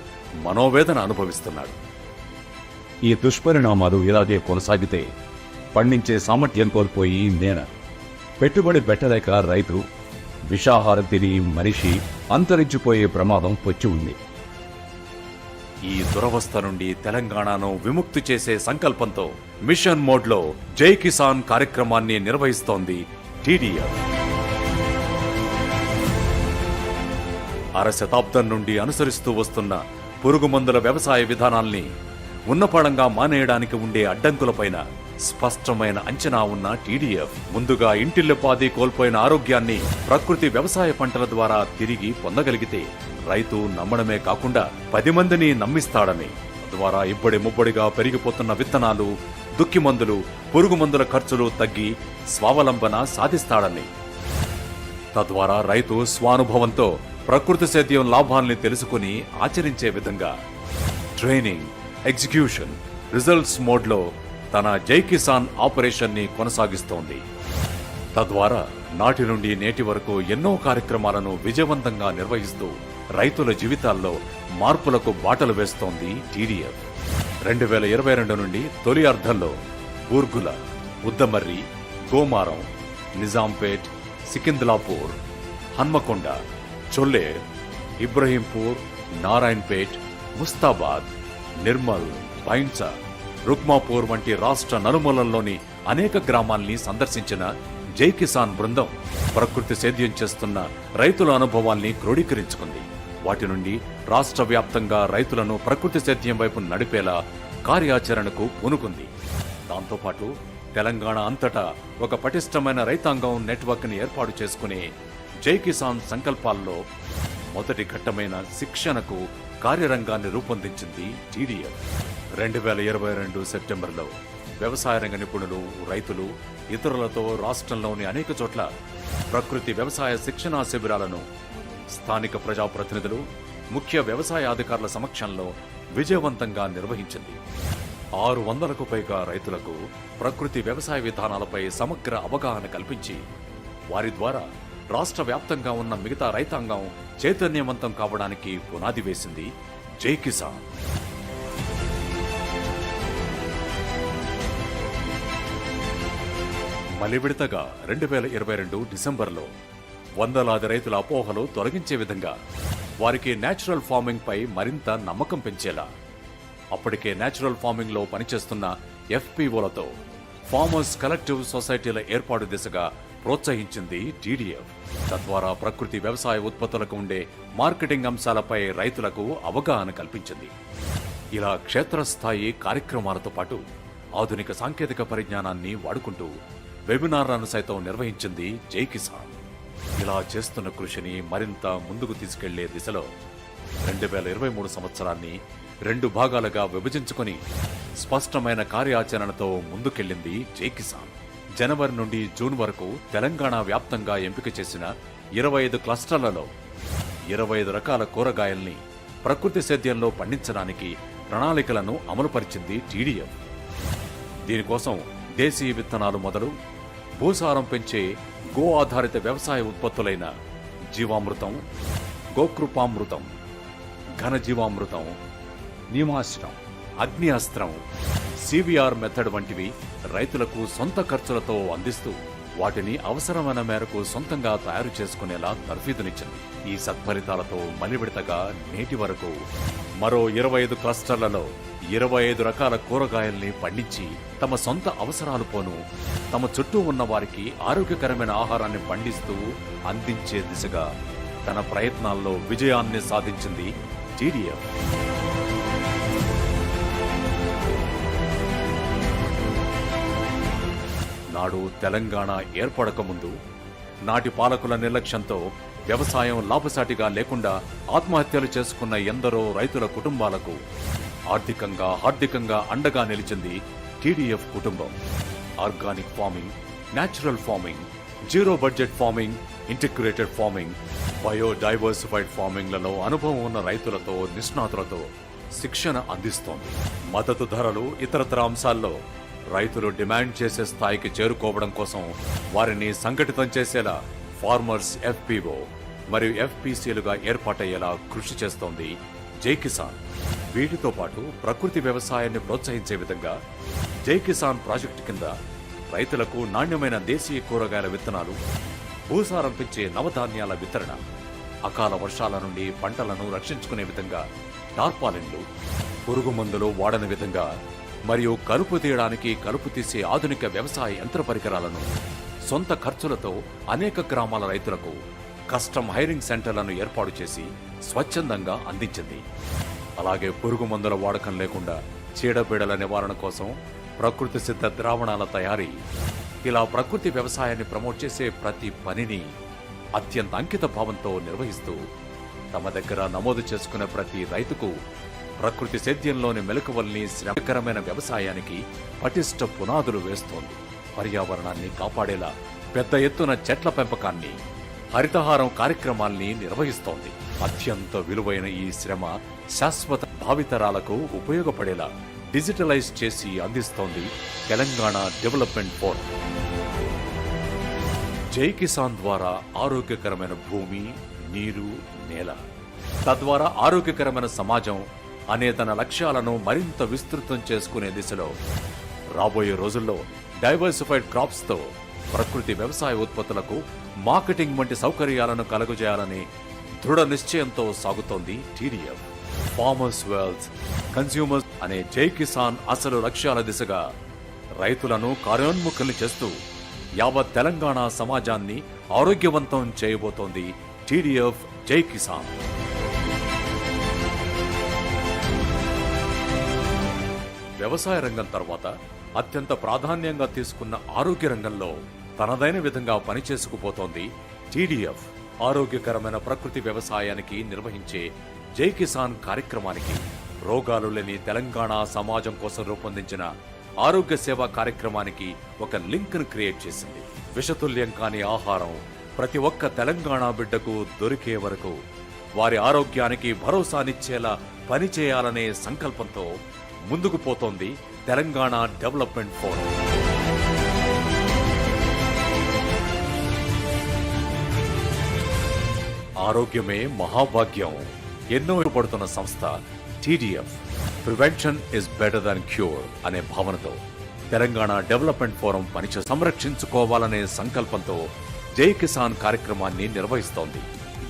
మనోవేదన అనుభవిస్తున్నాడు. ఈ దుష్పరిణామాలు ఇలాగే కొనసాగితే పండించే సామర్థ్యం కోల్పోయి పెట్టుబడి పెట్టలేక రైతు, విషాహారం తిని మనిషి అంతరించిపోయే ప్రమాదం పొంచి ఉంది. ఈ దురవస్థ నుండి తెలంగాణను విముక్తి చేసే సంకల్పంతో మిషన్ మోడ్లో జై కిసాన్ కార్యక్రమాన్ని నిర్వహిస్తోంది TDF. అరశతాబ్దం నుండి అనుసరిస్తూ వస్తున్న పురుగు మందుల వ్యవసాయ విధానాల్ని ఉన్నపళంగా మానేయడానికి ఉండే అడ్డంకులపైన స్పష్టమైన అంచనా ఉన్న TDF ముందుగా ఇంటిల్లిపాది కోల్పోయిన ఆరోగ్యాన్ని ప్రకృతి వ్యవసాయ పంటల ద్వారా తిరిగి పొందగలిగితే రైతు నమ్మడమే కాకుండా 10 మందిని నమ్మిస్తాడని, తద్వారా ఇబ్బడి ముబ్బడిగా పెరిగిపోతున్న విత్తనాలు, దుక్కి మందులు, పురుగు మందుల ఖర్చులు తగ్గి స్వావలంబన సాధిస్తాడని, తద్వారా రైతు స్వానుభవంతో ప్రకృతి సేద్యం లాభాల్ని తెలుసుకుని ఆచరించే విధంగా ట్రైనింగ్, ఎగ్జిక్యూషన్, రిజల్ట్స్ మోడ్లో తన జై కిసాన్ ఆపరేషన్ని కొనసాగిస్తోంది. తద్వారా నాటి నుండి నేటి వరకు ఎన్నో కార్యక్రమాలను విజయవంతంగా నిర్వహిస్తూ రైతుల జీవితాల్లో మార్పులకు బాటలు వేస్తోంది TDF. 2022 నుండి తొలి అర్ధంలో బూర్గుల, ఉద్దమర్రి, గోమారం, నిజాంపేట్, సికింద్లాపూర్, హన్మకొండ, చొల్లే, ఇబ్రహీంపూర్, నారాయణపేట్, ముస్తాబాద్, నిర్మల్, బైంసా, రుక్మాపూర్ వంటి రాష్ట్ర నలుమూలల్లోని అనేక గ్రామాల్ని సందర్శించిన జై కిసాన్ బృందం ప్రకృతి సేద్యం చేస్తున్న రైతుల అనుభవాల్ని క్రోడీకరించుకుంది. వాటి నుండి రాష్ట్ర వ్యాప్తంగా రైతులను ప్రకృతి సేద్యం వైపు నడిపేలా కార్యాచరణకు పూనుకుంది. దాంతోపాటు తెలంగాణ అంతటా ఒక పటిష్టమైన రైతాంగం నెట్వర్క్ని ఏర్పాటు చేసుకునే జై కిసాన్ సంకల్పాల్లో మొదటి ఘట్టమైన శిక్షణకు కార్యరంగాన్ని రూపొందించింది TDF. 2022 సెప్టెంబర్లో వ్యవసాయ రంగ నిపుణులు, రైతులు, ఇతరులతో రాష్ట్రంలోని అనేక చోట్ల ప్రకృతి వ్యవసాయ శిక్షణా శిబిరాలను స్థానిక ప్రజాప్రతినిధులు, ముఖ్య వ్యవసాయ అధికారుల సమక్షంలో విజయవంతంగా నిర్వహించింది. 600కు పైగా రైతులకు ప్రకృతి వ్యవసాయ విధానాలపై సమగ్ర అవగాహన కల్పించి వారి ద్వారా రాష్ట్ర వ్యాప్తంగా ఉన్న మిగతా రైతాంగం చైతన్యవంతం కావడానికి పునాది వేసింది జై కిసాన్. మలివిడతగా 2022 డిసెంబర్లో వందలాది రైతుల అపోహలు తొలగించే విధంగా వారికి నేచురల్ ఫార్మింగ్ పై మరింత నమ్మకం పెంచేలా అప్పటికే నేచురల్ ఫార్మింగ్ లో పనిచేస్తున్న FPOలతో ఫార్మర్స్ కలెక్టివ్ సొసైటీల ఏర్పాటు దిశగా ప్రోత్సహించింది TDF. తద్వారా ప్రకృతి వ్యవసాయ ఉత్పత్తులకు ఉండే మార్కెటింగ్ అంశాలపై రైతులకు అవగాహన కల్పించింది. ఇలా క్షేత్రస్థాయి కార్యక్రమాలతో పాటు ఆధునిక సాంకేతిక పరిజ్ఞానాన్ని వాడుకుంటూ వెబినార్లను సైతం నిర్వహించింది జై కిసాన్. ఇలా చేస్తున్న కృషిని మరింత ముందుకు తీసుకెళ్లే దిశలో 2023 సంవత్సరాన్ని 2 భాగాలుగా విభజించుకుని స్పష్టమైన కార్యాచరణతో ముందుకెళ్లింది జై కిసాన్. జనవరి నుండి జూన్ వరకు తెలంగాణ వ్యాప్తంగా ఎంపిక చేసిన 25 క్లస్టర్లలో 25 రకాల కూరగాయల్ని ప్రకృతి సేద్యంలో పండించడానికి ప్రణాళికలను అమలుపరిచింది TDF. దీనికోసం దేశీయ విత్తనాలు మొదలు భూసారం పెంచే గో ఆధారిత వ్యవసాయ ఉత్పత్తులైన జీవామృతం, గోకృపామృతం, ఘనజీవామృతం, నీమాశ్రం, అగ్ని అస్త్రం, CVR మెథడ్ వంటివి రైతులకు సొంత ఖర్చులతో అందిస్తూ వాటిని అవసరమైన మేరకు సొంతంగా తయారు చేసుకునేలా తర్ఫీదునిచ్చింది. ఈ సత్ఫలితాలతో మలివిడతగా నేటి వరకు మరో 25 క్లస్టర్లలో 25 రకాల కూరగాయల్ని పండించి తమ సొంత అవసరాలు పోను తమ చుట్టూ ఉన్న వారికి ఆరోగ్యకరమైన ఆహారాన్ని పండిస్తూ అందించే దిశగా తన ప్రయత్నాల్లో విజయాన్ని సాధించింది TDF. నాడు తెలంగాణ ఏర్పడక ముందు నాటి పాలకుల నిర్లక్ష్యంతో వ్యవసాయం లాభసాటిగా లేకుండా ఆత్మహత్యలు చేసుకున్న ఎందరో రైతుల కుటుంబాలకు ఆర్థికంగా అండగా నిలిచింది TDF కుటుంబం. Organic farming, natural farming, zero budget farming, integrated farming, biodiversified ఫార్మింగ్లలో అనుభవం ఉన్న రైతులతో, నిష్ణాతులతో శిక్షణ అందిస్తోంది. మద్దతు ధరలు, ఇతరత్ర అంశాల్లో రైతులు డిమాండ్ చేసే స్థాయికి చేరుకోవడం కోసం వారిని సంఘటితం చేసేలా ఫార్మర్స్ FPO మరియు FPCలుగా ఏర్పాటయ్యేలా కృషి చేస్తోంది జై కిసాన్. వీటితో పాటు ప్రకృతి వ్యవసాయాన్ని ప్రోత్సహించే విధంగా జై కిసాన్ ప్రాజెక్టు కింద రైతులకు నాణ్యమైన దేశీయ కూరగాయల విత్తనాలు, భూసారం పెంచే నవధాన్యాల వితరణ, అకాల వర్షాల నుండి పంటలను రక్షించుకునే విధంగా టార్పాలిన్లు, పురుగు మందులు వాడని విధంగా మరియు కలుపు తీయడానికి కలుపు తీసే ఆధునిక వ్యవసాయ యంత్ర పరికరాలను సొంత ఖర్చులతో అనేక గ్రామాల రైతులకు కస్టమ్ హైరింగ్ సెంటర్లను ఏర్పాటు చేసి స్వచ్ఛందంగా అందించింది. అలాగే పురుగు మందుల వాడకం లేకుండా చీడపీడల నివారణ కోసం ప్రకృతి సిద్ధ ద్రావణాల తయారీ, ఇలా ప్రకృతి వ్యవసాయాన్ని ప్రమోట్ చేసే ప్రతి పనిని అత్యంత అంకిత భావంతో నిర్వహిస్తూ తమ దగ్గర నమోదు చేసుకున్న ప్రతి రైతుకు ప్రకృతి సేద్యంలోని మెలకువల్ని శ్రమకరమైన వ్యవసాయానికి పటిష్ట పునాదులు వేస్తోంది. పర్యావరణాన్ని కాపాడేలా పెద్ద ఎత్తున చెట్ల పెంపకాన్ని, హరితహారం కార్యక్రమాల్ని నిర్వహిస్తోంది. అత్యంత విలువైన ఈ శ్రమ శాశ్వత భావితరాలకు ఉపయోగపడేలా డిజిటలైజ్ చేసి అందిస్తోంది తెలంగాణ డెవలప్మెంట్ ఫోరం. జై కిసాన్ ద్వారా ఆరోగ్యకరమైన భూమి, నీరు, నేల, తద్వారా ఆరోగ్యకరమైన సమాజం అనే తన లక్ష్యాలను మరింత విస్తృతం చేసుకునే దిశలో రాబోయే రోజుల్లో డైవర్సిఫైడ్ క్రాప్స్తో ప్రకృతి వ్యవసాయ ఉత్పత్తులకు మార్కెటింగ్ వంటి సౌకర్యాలను కలుగజేయాలని దృఢ నిశ్చయంతో సాగుతోంది TDF. ఫార్మర్స్ వెల్త్, కన్స్యూమర్స్ అనే జై కిసాన్ అసలు లక్ష్యాల దిశగా రైతులను కార్యోన్ముఖుల్ని చేస్తూ యావత్ తెలంగాణ సమాజాన్ని ఆరోగ్యవంతం చేయబోతోంది TDF జై కిసాన్. వ్యవసాయ రంగం తర్వాత అత్యంత ప్రాధాన్యంగా తీసుకున్న ఆరోగ్య రంగంలో తనదైన విధంగా పనిచేసుకుపోతోంది TDF. ఆరోగ్యకరమైన ప్రకృతి వ్యవసాయానికి నిర్వహించే జై కిసాన్ కార్యక్రమానికి, రోగాలు లేని తెలంగాణ సమాజం కోసం రూపొందించిన ఆరోగ్య సేవా కార్యక్రమానికి ఒక లింక్ను క్రియేట్ చేసింది. విషతుల్యం కాని ఆహారం ప్రతి ఒక్క తెలంగాణ బిడ్డకు దొరికే వరకు వారి ఆరోగ్యానికి భరోసానిచ్చేలా పనిచేయాలనే సంకల్పంతో ముందుకు పోతోంది తెలంగాణ డెవలప్మెంట్ ఫోరం. ఆరోగ్యమే మహాభాగ్యం ఎన్నో పడుతున్న సంస్థ TDF, prevention is better than cure అనే భావనతో తెలంగాణ డెవలప్మెంట్ ఫోరం సంరక్షించుకోవాలనే సంకల్పంతో జై కిసాన్ కార్యక్రమాన్ని నిర్వహిస్తోంది.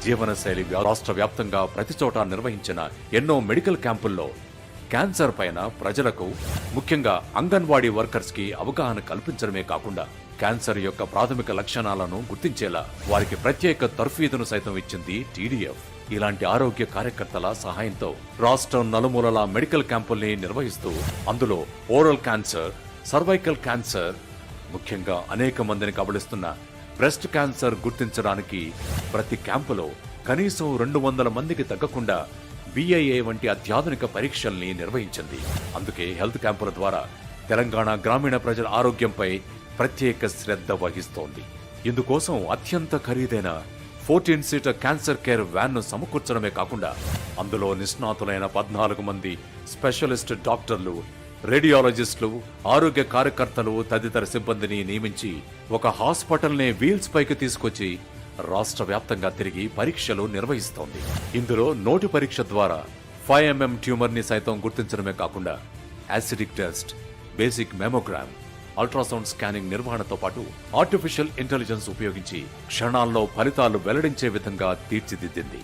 జీవనశైలి రాష్ట్ర వ్యాప్తంగా ప్రతి చోట నిర్వహించిన ఎన్నో మెడికల్ క్యాంపుల్లో క్యాన్సర్ పైన ప్రజలకు, ముఖ్యంగా అంగన్వాడీ వర్కర్స్ కి అవగాహన కల్పించడమే కాకుండా క్యాన్సర్ యొక్క ప్రాథమిక లక్షణాలను గుర్తించేలా వారికి ప్రత్యేక తర్ఫీదును సైతం ఇచ్చింది TDF. ఇలాంటి ఆరోగ్య కార్యకర్తల సహాయంతో రాష్ట్రం నలుమూలలా మెడికల్ క్యాంపుల్ని నిర్వహిస్తూ అందులో ఓరల్ క్యాన్సర్, సర్వైకల్ క్యాన్సర్, ముఖ్యంగా అనేక మందిని కబళిస్తున్న బ్రెస్ట్ క్యాన్సర్ గుర్తించడానికి ప్రతి క్యాంపులో కనీసం 200 మందికి తగ్గకుండా BIA వంటి అత్యాధునిక పరీక్షల్ని నిర్వహించింది. అందుకే హెల్త్ క్యాంపుల ద్వారా తెలంగాణ గ్రామీణ ప్రజల ఆరోగ్యంపై ప్రత్యేక శ్రద్ధ వహిస్తోంది. ఇందుకోసం అత్యంత ఖరీదైన 14 సీటర్ క్యాన్సర్ కేర్ వ్యాన్ను సమకూర్చడమే కాకుండా అందులో నిష్ణాతులైన 14 మంది స్పెషలిస్ట్ డాక్టర్లు, రేడియాలజిస్టులు, ఆరోగ్య కార్యకర్తలు తదితర సిబ్బందిని నియమించి ఒక హాస్పిటల్నే వీల్స్ పైకి తీసుకొచ్చి రాష్ట్ర వ్యాప్తంగా తిరిగి పరీక్షలు నిర్వహిస్తోంది. ఇందులో నోటి పరీక్ష ద్వారా 5 mm ట్యూమర్ ని సైతం గుర్తించడమే కాకుండా acidic test, basic mammogram, ultrasound scanning నిర్వహణతో పాటు ఆర్టిఫిషియల్ ఇంటెలిజెన్స్ ఉపయోగించి క్షణాల్లో ఫలితాలు వెల్లడించే విధంగా తీర్చిదిద్దింది.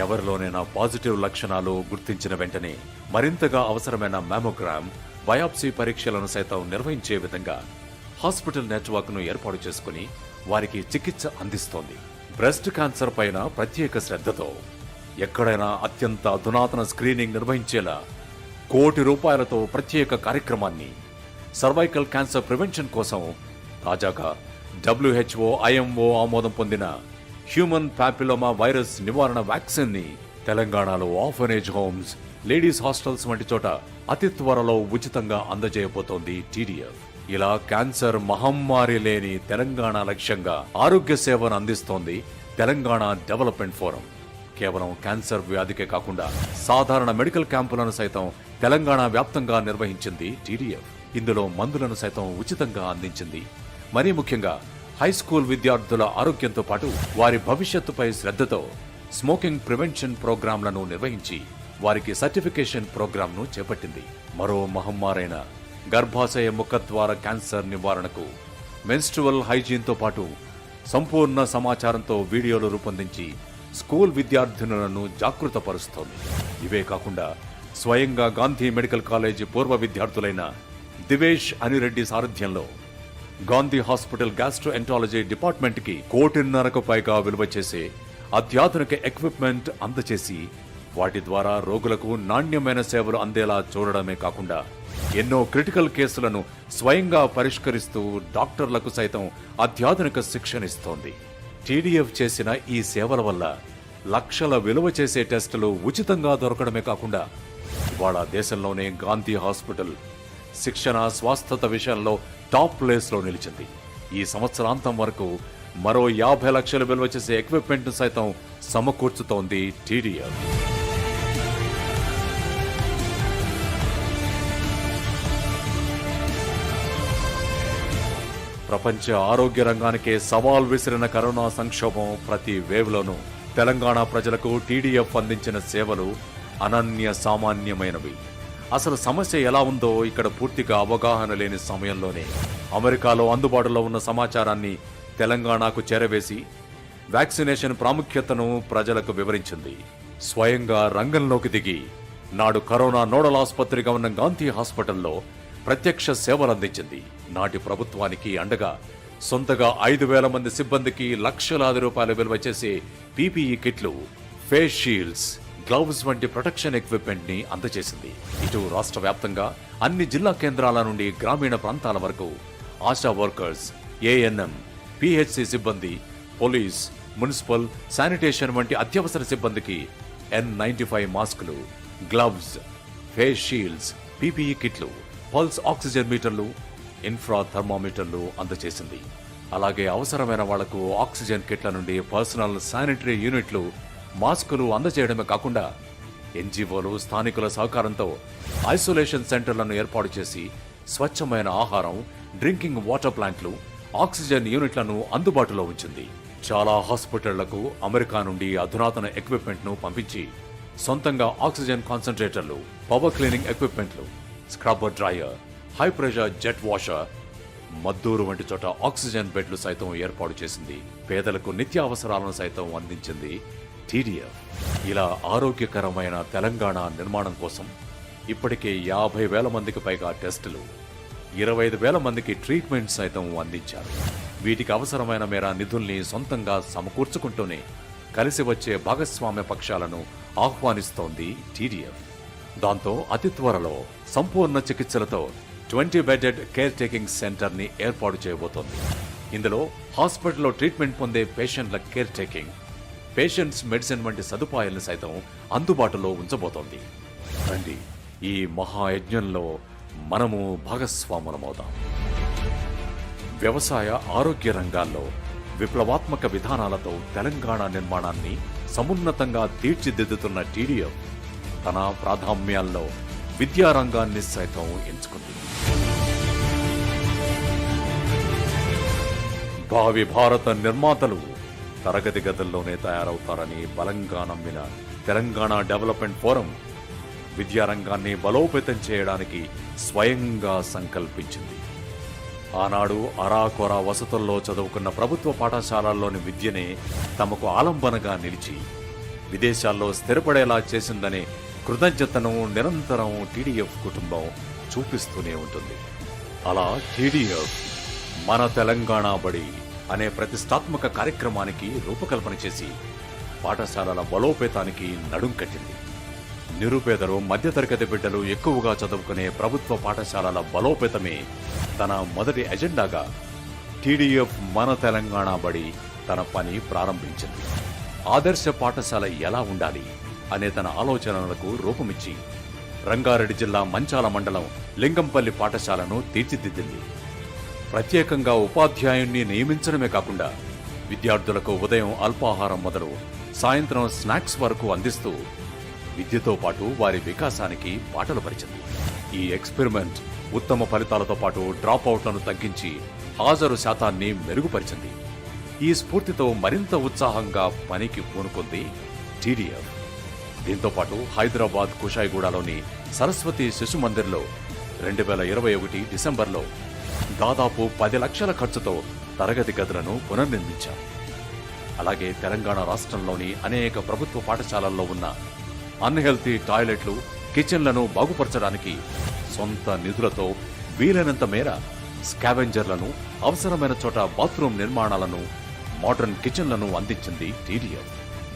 ఎవరిలోనైనా పాజిటివ్ లక్షణాలు గుర్తించిన వెంటనే మరింతగా అవసరమైన మెమోగ్రామ్, బయాప్సీ పరీక్షలను సైతం నిర్వహించే విధంగా హాస్పిటల్ నెట్వర్క్ ను ఏర్పాటు చేసుకుని వారికి చికిత్స అందిస్తోంది. బ్రెస్ట్ క్యాన్సర్ పైన ప్రత్యేక శ్రద్ధతో ఎక్కడైనా అత్యంత అధునాతన స్క్రీనింగ్ నిర్వహించేలా ₹1 కోటి ప్రత్యేక కార్యక్రమాన్ని, సర్వైకల్ క్యాన్సర్ ప్రివెన్షన్ కోసం తాజాగా WHO, IMO ఆమోదం పొందిన హ్యూమన్ పాపిలోమా వైరస్ నివారణ వ్యాక్సిన్ ని తెలంగాణలో ఆర్ఫనేజ్ హోమ్స్, లేడీస్ హాస్టల్స్ వంటి చోట అతి త్వరలో ఉచితంగా అందజేయబోతోంది TDF. ఇలా క్యాన్సర్ మహమ్మారి లేని తెలంగాణ లక్ష్యంగా ఆరోగ్య సేవను అందిస్తోంది తెలంగాణ డెవలప్మెంట్ ఫోరం. కేవలం క్యాన్సర్ వ్యాధికే కాకుండా సాధారణ మెడికల్ క్యాంపులను సైతం తెలంగాణ వ్యాప్తంగా నిర్వహించింది TDF. ఇందులో మందులను సైతం ఉచితంగా అందించింది. మరీ ముఖ్యంగా హై స్కూల్ విద్యార్థుల ఆరోగ్యంతో పాటు వారి భవిష్యత్తుపై శ్రద్ధతో స్మోకింగ్ ప్రివెన్షన్ ప్రోగ్రాంలను నిర్వహించి వారికి సర్టిఫికేషన్ ప్రోగ్రాంను చేపట్టింది. మరో మహమ్మారైన గర్భాశయ ముఖద్వార క్యాన్సర్ నివారణకు మెన్స్ట్రువల్ హైజీన్తో పాటు సంపూర్ణ సమాచారంతో వీడియోలు రూపొందించి స్కూల్ విద్యార్థినులను జాగృతపరుస్తోంది. ఇవే కాకుండా స్వయంగా గాంధీ మెడికల్ కాలేజీ పూర్వ విద్యార్థులైన దివేష్ అనిరెడ్డి సారథ్యంలో గాంధీ హాస్పిటల్ గ్యాస్ట్రోఎంటాలజీ డిపార్ట్మెంట్ కి ₹1.5 కోటి పైగా విలువ చేసే అత్యాధునిక ఎక్విప్మెంట్ అందచేసి వాటి ద్వారా రోగులకు నాణ్యమైన సేవలు అందేలా చూడడమే కాకుండా ఎన్నో క్రిటికల్ కేసులను స్వయంగా పరిష్కరిస్తూ డాక్టర్లకు సైతం అత్యాధునిక శిక్షణ ఇస్తోంది. TDF చేసిన ఈ సేవల వల్ల లక్షల విలువ చేసే టెస్టులు ఉచితంగా దొరకడమే కాకుండా ఇవాళ దేశంలోనే గాంధీ హాస్పిటల్ శిక్షణ, స్వాస్థ్యత విషయంలో టాప్ ప్లేస్ లో నిలిచింది. ఈ సంవత్సరాంతం వరకు మరో 50 లక్షల విలువ చేసే ఎక్విప్మెంట్ ను సైతం సమకూర్చుతోంది TDF. ప్రపంచ ఆరోగ్య రంగానికే సవాల్ విసిరిన కరోనా సంక్షోభం ప్రతి వేవ్లోనూ తెలంగాణ ప్రజలకు TDF అందించిన సేవలు అనన్య సామాన్యమైనవి. అసలు సమస్య ఎలా ఉందో ఇక్కడ పూర్తిగా అవగాహన లేని సమయంలోనే అమెరికాలో అందుబాటులో ఉన్న సమాచారాన్ని తెలంగాణకు చేరవేసి వ్యాక్సినేషన్ ప్రాముఖ్యతను ప్రజలకు వివరించింది. స్వయంగా రంగంలోకి దిగి నాడు కరోనా నోడల్ ఆసుపత్రిగా ఉన్న గాంధీ హాస్పిటల్లో ప్రత్యక్ష సేవలందించింది. నాటి ప్రభుత్వానికి అండగా సొంతగా 5,000 మంది సిబ్బందికి లక్షలాది రూపాయలు విలువ చేసే PPE కిట్లు, ఫేస్ షీల్డ్స్, గ్లౌస్ వంటి ప్రొటెక్షన్ ఎక్విప్మెంట్ ని అందజేసింది. ఇటు రాష్ట్ర వ్యాప్తంగా అన్ని జిల్లా కేంద్రాల నుండి గ్రామీణ ప్రాంతాల వరకు ఆశా వర్కర్స్, ANM, PHC సిబ్బంది, పోలీస్, మున్సిపల్, శానిటేషన్ వంటి అత్యవసర సిబ్బందికి N95 మాస్కులు, గ్లవ్స్, ఫేస్ షీల్డ్స్, PPE కిట్లు, పల్స్ ఆక్సిజన్ మీటర్లు, ఇన్ఫ్రా థర్మామీటర్లు అందజేసింది. అలాగే అవసరమైన వాళ్లకు ఆక్సిజన్ కిట్ల నుండి పర్సనల్ శానిటరీ యూనిట్లు, మాస్కులు అందజేయడమే కాకుండా NGOలు స్థానికుల సహకారంతో ఐసోలేషన్ సెంటర్లను ఏర్పాటు చేసి స్వచ్ఛమైన ఆహారం, డ్రింకింగ్ వాటర్ ప్లాంట్లు, ఆక్సిజన్ యూనిట్లను అందుబాటులో ఉంచింది. చాలా హాస్పిటళ్లకు అమెరికా నుండి అధునాతన ఎక్విప్మెంట్ను పంపించి సొంతంగా ఆక్సిజన్ కాన్సంట్రేటర్లు, పవర్ క్లీనింగ్ ఎక్విప్మెంట్లు, scrubber dryer, high pressure jet washer, Maddur వంటి చోట ఆక్సిజన్ బెడ్లు సైతం ఏర్పాటు చేసింది. పేదలకు నిత్యావసరాలను సైతం అందించింది TDF. ఇలా ఆరోగ్యకరమైన తెలంగాణ నిర్మాణం కోసం ఇప్పటికే 50,000 మందికి పైగా టెస్టులు, 25,000 మందికి ట్రీట్మెంట్ సైతం అందించారు. వీటికి అవసరమైన మేర నిధుల్ని సొంతంగా సమకూర్చుకుంటూనే కలిసి వచ్చే భాగస్వామ్య పక్షాలను ఆహ్వానిస్తోంది TDF. దాంతో అతి త్వరలో సంపూర్ణ చికిత్సలతో 20-బెడెడ్ కేర్ టేకింగ్ సెంటర్ ని ఏర్పాటు చేయబోతోంది. ఇందులో హాస్పిటల్లో ట్రీట్మెంట్ పొందే పేషెంట్ల కేర్ టేకింగ్, పేషెంట్స్ మెడిసిన్ వంటి సదుపాయాలను సైతం అందుబాటులో ఉంచబోతోంది. రండి, ఈ మహాయజ్ఞంలో మనము భాగస్వాములమవుతాం. వ్యవసాయ, ఆరోగ్య రంగాల్లో విప్లవాత్మక విధానాలతో తెలంగాణ నిర్మాణాన్ని సమున్నతంగా తీర్చిదిద్దుతున్న TDF తన ప్రాధాన్యాల్లో విద్యారంగాన్ని సైతం ఎంచుకుంది. భావి భారత నిర్మాతలు తరగతి గదుల్లోనే తయారవుతారని బలంగా నమ్మిన తెలంగాణ డెవలప్మెంట్ ఫోరం విద్యారంగాన్ని బలోపేతం చేయడానికి స్వయంగా సంకల్పించింది. ఆనాడు అరాకొర వసతుల్లో చదువుకున్న ప్రభుత్వ పాఠశాలల్లోని విద్యనే తమకు ఆలంబనగా నిలిచి విదేశాల్లో స్థిరపడేలా చేసిందనే కృతజ్ఞతను నిరంతరం TDF కుటుంబం చూపిస్తూనే ఉంటుంది. అలా TDF మన తెలంగాణ బడి అనే ప్రతిష్టాత్మక కార్యక్రమానికి రూపకల్పన చేసి పాఠశాలల బలోపేతానికి నడుం కట్టింది. నిరుపేదలు, మధ్యతరగతి బిడ్డలు ఎక్కువగా చదువుకునే ప్రభుత్వ పాఠశాలల బలోపేతమే తన మొదటి ఎజెండాగా TDF మన తెలంగాణ బడి తన పని ప్రారంభించింది. ఆదర్శ పాఠశాల ఎలా ఉండాలి అనే తన ఆలోచనలకు రూపమిచ్చి రంగారెడ్డి జిల్లా మంచాల మండలం లింగంపల్లి పాఠశాలను తీర్చిదిద్దింది. ప్రత్యేకంగా ఉపాధ్యాయుణ్ణి నియమించడమే కాకుండా విద్యార్థులకు ఉదయం అల్పాహారం మొదలు సాయంత్రం స్నాక్స్ వరకు అందిస్తూ విద్యతో పాటు వారి వికాసానికి బాటలు పరిచింది. ఈ ఎక్స్పెరిమెంట్ ఉత్తమ ఫలితాలతో పాటు డ్రాప్ అవుట్లను తగ్గించి హాజరు శాతాన్ని మెరుగుపరిచింది. ఈ స్ఫూర్తితో మరింత ఉత్సాహంగా పనికి పూనుకుంది TDF. దీంతో పాటు హైదరాబాద్ కుషాయిగూడలోని సరస్వతి శిశు మందిర్లో 2021 డిసెంబర్లో దాదాపు 10 లక్షల ఖర్చుతో తరగతి గదులను పునర్నిర్మించారు. అలాగే తెలంగాణ రాష్ట్రంలోని అనేక ప్రభుత్వ పాఠశాలల్లో ఉన్న అన్హెల్తీ టాయిలెట్లు, కిచెన్లను బాగుపరచడానికి సొంత నిధులతో వీలైనంత మేర స్కావెంజర్లను, అవసరమైన చోట బాత్రూమ్ నిర్మాణాలను, మోడర్న్ కిచెన్లను అందించింది TDF.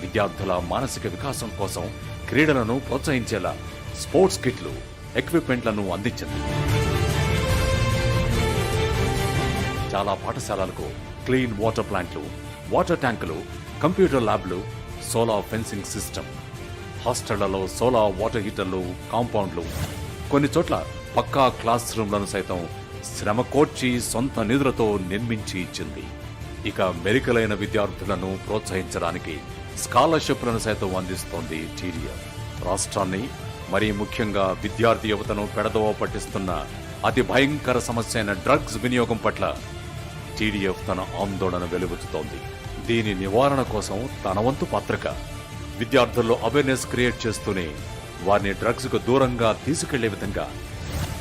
విద్యార్థుల మానసిక వికాసం కోసం క్రీడలను ప్రోత్సహించేలా స్పోర్ట్స్ కిట్లు, ఎక్విప్మెంట్లను అందించింది. చాలా పాఠశాలలకు క్లీన్ వాటర్ ప్లాంట్లు, వాటర్ ట్యాంకులు, కంప్యూటర్ ల్యాబ్లు, సోలార్ ఫెన్సింగ్ సిస్టమ్, హాస్టళ్లలో సోలార్ వాటర్ హీటర్లు, కాంపౌండ్లు, కొన్ని చోట్ల పక్కా క్లాస్ రూమ్లను సైతం శ్రమ కోర్చి సొంత నిధులతో నిర్మించి ఇచ్చింది. ఇక మెరికలైన విద్యార్థులను ప్రోత్సహించడానికి స్కాలర్షిప్లను సైతం అందిస్తోంది TDF. రాష్ట్రాన్ని, మరీ ముఖ్యంగా విద్యార్థి యువతను పెడదోవ పట్టిస్తున్న అతి భయంకర సమస్య అయిన డ్రగ్స్ వినియోగం పట్ల TDF తన ఆందోళన వెలువెత్తుతోంది. దీని నివారణ కోసం తన వంతు పాత్రగా విద్యార్థుల్లో అవేర్నెస్ క్రియేట్ చేస్తూనే వారిని డ్రగ్స్ కు దూరంగా తీసుకెళ్లే విధంగా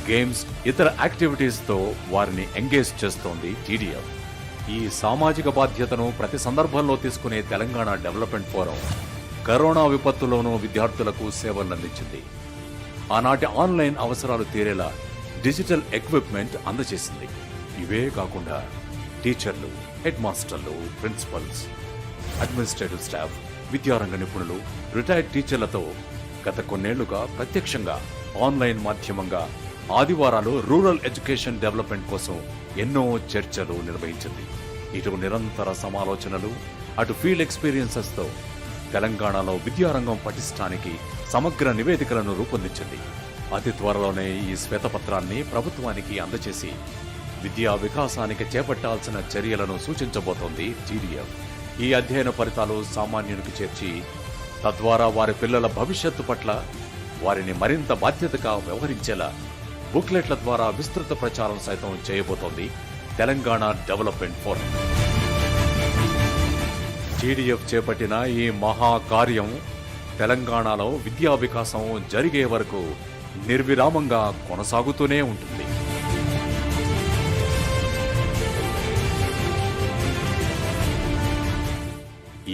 గేమ్స్, ఇతర యాక్టివిటీస్తో వారిని ఎంగేజ్ చేస్తోంది TDF. ఈ సామాజిక బాధ్యతను ప్రతి సందర్భంలో తీసుకునే తెలంగాణ డెవలప్మెంట్ ఫోరం కరోనా విపత్తులోనూ విద్యార్థులకు సేవలందించింది. ఆనాటి ఆన్లైన్ అవసరాలు తీరేలా డిజిటల్ ఎక్విప్మెంట్ అందజేసింది. ఇవే కాకుండా టీచర్లు, హెడ్ మాస్టర్లు, ప్రిన్సిపల్స్, అడ్మినిస్ట్రేటివ్ స్టాఫ్, విద్యారంగ నిపుణులు, రిటైర్డ్ టీచర్లతో గత కొన్నేళ్లుగా ప్రత్యక్షంగా, ఆన్లైన్ మాధ్యమంగా ఆదివారాలు రూరల్ ఎడ్యుకేషన్ డెవలప్మెంట్ కోసం ఎన్నో చర్చలు నిర్వహించింది. ఇటు నిరంతర సమాలోచనలు, అటు ఫీల్డ్ ఎక్స్పీరియన్సెస్తో తెలంగాణలో విద్యారంగం పటిష్టానికి సమగ్ర నివేదికలను రూపొందించింది. అతి త్వరలోనే ఈ శ్వేతపత్రాన్ని ప్రభుత్వానికి అందజేసి విద్యా వికాసానికి చేపట్టాల్సిన చర్యలను సూచించబోతోంది TDF. ఈ అధ్యయన ఫలితాలు సామాన్యునికి చేర్చి తద్వారా వారి పిల్లల భవిష్యత్తు పట్ల వారిని మరింత బాధ్యతగా వ్యవహరించేలా బుక్లెట్ల ద్వారా విస్తృత ప్రచారం సైతం చేయబోతోంది తెలంగాణ డెవలప్మెంట్ ఫోరం. TDF చేపట్టిన ఈ మహాకార్యం తెలంగాణలో విద్యా వికాసం జరిగే వరకు నిర్విరామంగా కొనసాగుతూనే ఉంటుంది.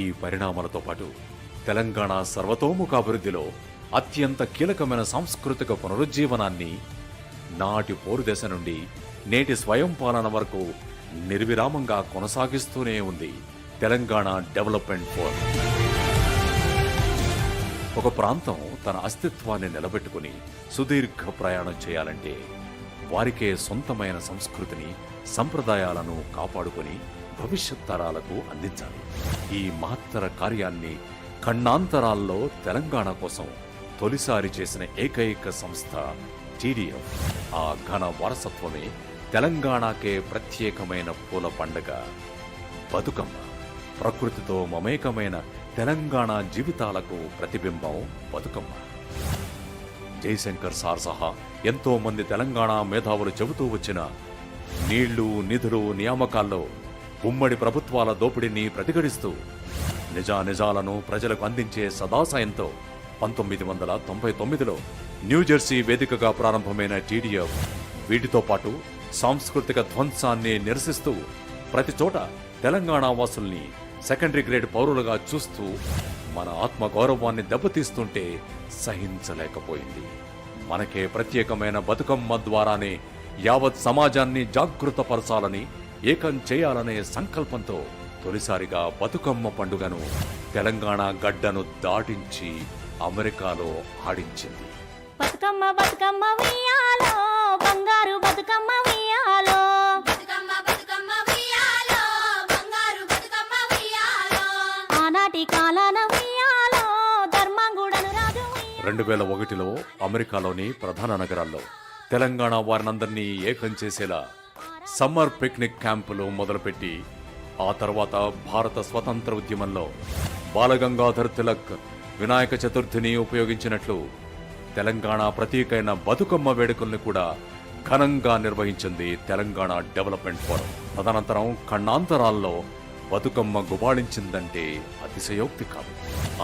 ఈ పరిణామాలతో పాటు తెలంగాణ సర్వతోముఖాభివృద్ధిలో అత్యంత కీలకమైన సాంస్కృతిక పునరుజ్జీవనాన్ని నాటి పోరుదశ నుండి నేటి స్వయం పాలన వరకు నిర్విరామంగా కొనసాగిస్తూనే ఉంది తెలంగాణ డెవలప్మెంట్ ఫోరం. ఒక ప్రాంతం తన అస్తిత్వాన్ని నిలబెట్టుకుని సుదీర్ఘ ప్రయాణం చేయాలంటే వారికే సొంతమైన సంస్కృతిని, సంప్రదాయాలను కాపాడుకొని భవిష్యత్ తరాలకు అందించాలి. ఈ మహత్తర కార్యాన్ని ఖండాంతరాల్లో తెలంగాణ కోసం తొలిసారి చేసిన ఏకైక సంస్థ TDF. ఆ ఘన వారసత్వమే తెలంగాణకే ప్రత్యేకమైన పూల పండగ బతుకమ్మ. ప్రకృతితో మమేకమైన తెలంగాణ జీవితాలకు ప్రతిబింబం బతుకమ్మ. జయశంకర్ సార్ సహా ఎంతో మంది తెలంగాణ మేధావులు చెబుతూ వచ్చిన నీళ్లు, నిధులు, నియామకాల్లో ఉమ్మడి ప్రభుత్వాల దోపిడీని ప్రతిఘటిస్తూ నిజానిజాలను ప్రజలకు అందించే సదాశయంతో 1999లో న్యూజెర్సీ వేదికగా ప్రారంభమైన TDF వీటితో పాటు సాంస్కృతిక ధ్వంసాన్ని నిరసిస్తూ ప్రతి చోట తెలంగాణ వాసుల్ని సెకండరీ గ్రేడ్ పౌరులుగా చూస్తూ మన ఆత్మగౌరవాన్ని దెబ్బతీస్తుంటే సహించలేకపోయింది. మనకే ప్రత్యేకమైన బతుకమ్మ ద్వారానే యావత్ సమాజాన్ని జాగృతపరచాలని, ఏకం చేయాలనే సంకల్పంతో తొలిసారిగా బతుకమ్మ పండుగను తెలంగాణ గడ్డను దాటించి అమెరికాలో ఆడించింది. బతుకమ్మ బతుకమ్మ ఉయ్యాలో, బంగారు బతుకమ్మ ఉయ్యాలో, బతుకమ్మ బతుకమ్మ ఉయ్యాలో, బంగారు బతుకమ్మ ఉయ్యాలో, ఆనాటి కాలాన ఉయ్యాలో, ధర్మంగుడను రాజు. 2001లో అమెరికాలోని ప్రధాన నగరాల్లో తెలంగాణ వారినందరినీ ఏకం చేసేలా సమ్మర్ పిక్నిక్ క్యాంపులు మొదలుపెట్టి ఆ తర్వాత భారత స్వతంత్ర ఉద్యమంలో బాలగంగాధర్ తిలక్ వినాయక చతుర్థిని ఉపయోగించినట్లు తెలంగాణ ప్రతీకైన బతుకమ్మ వేడుకల్ని కూడా ఘనంగా నిర్వహించింది తెలంగాణ డెవలప్మెంట్ ఫోరం. తదనంతరం ఖండాంతరాల్లో బతుకమ్మ గుబాళించిందంటే అతిశయోక్తి కాదు.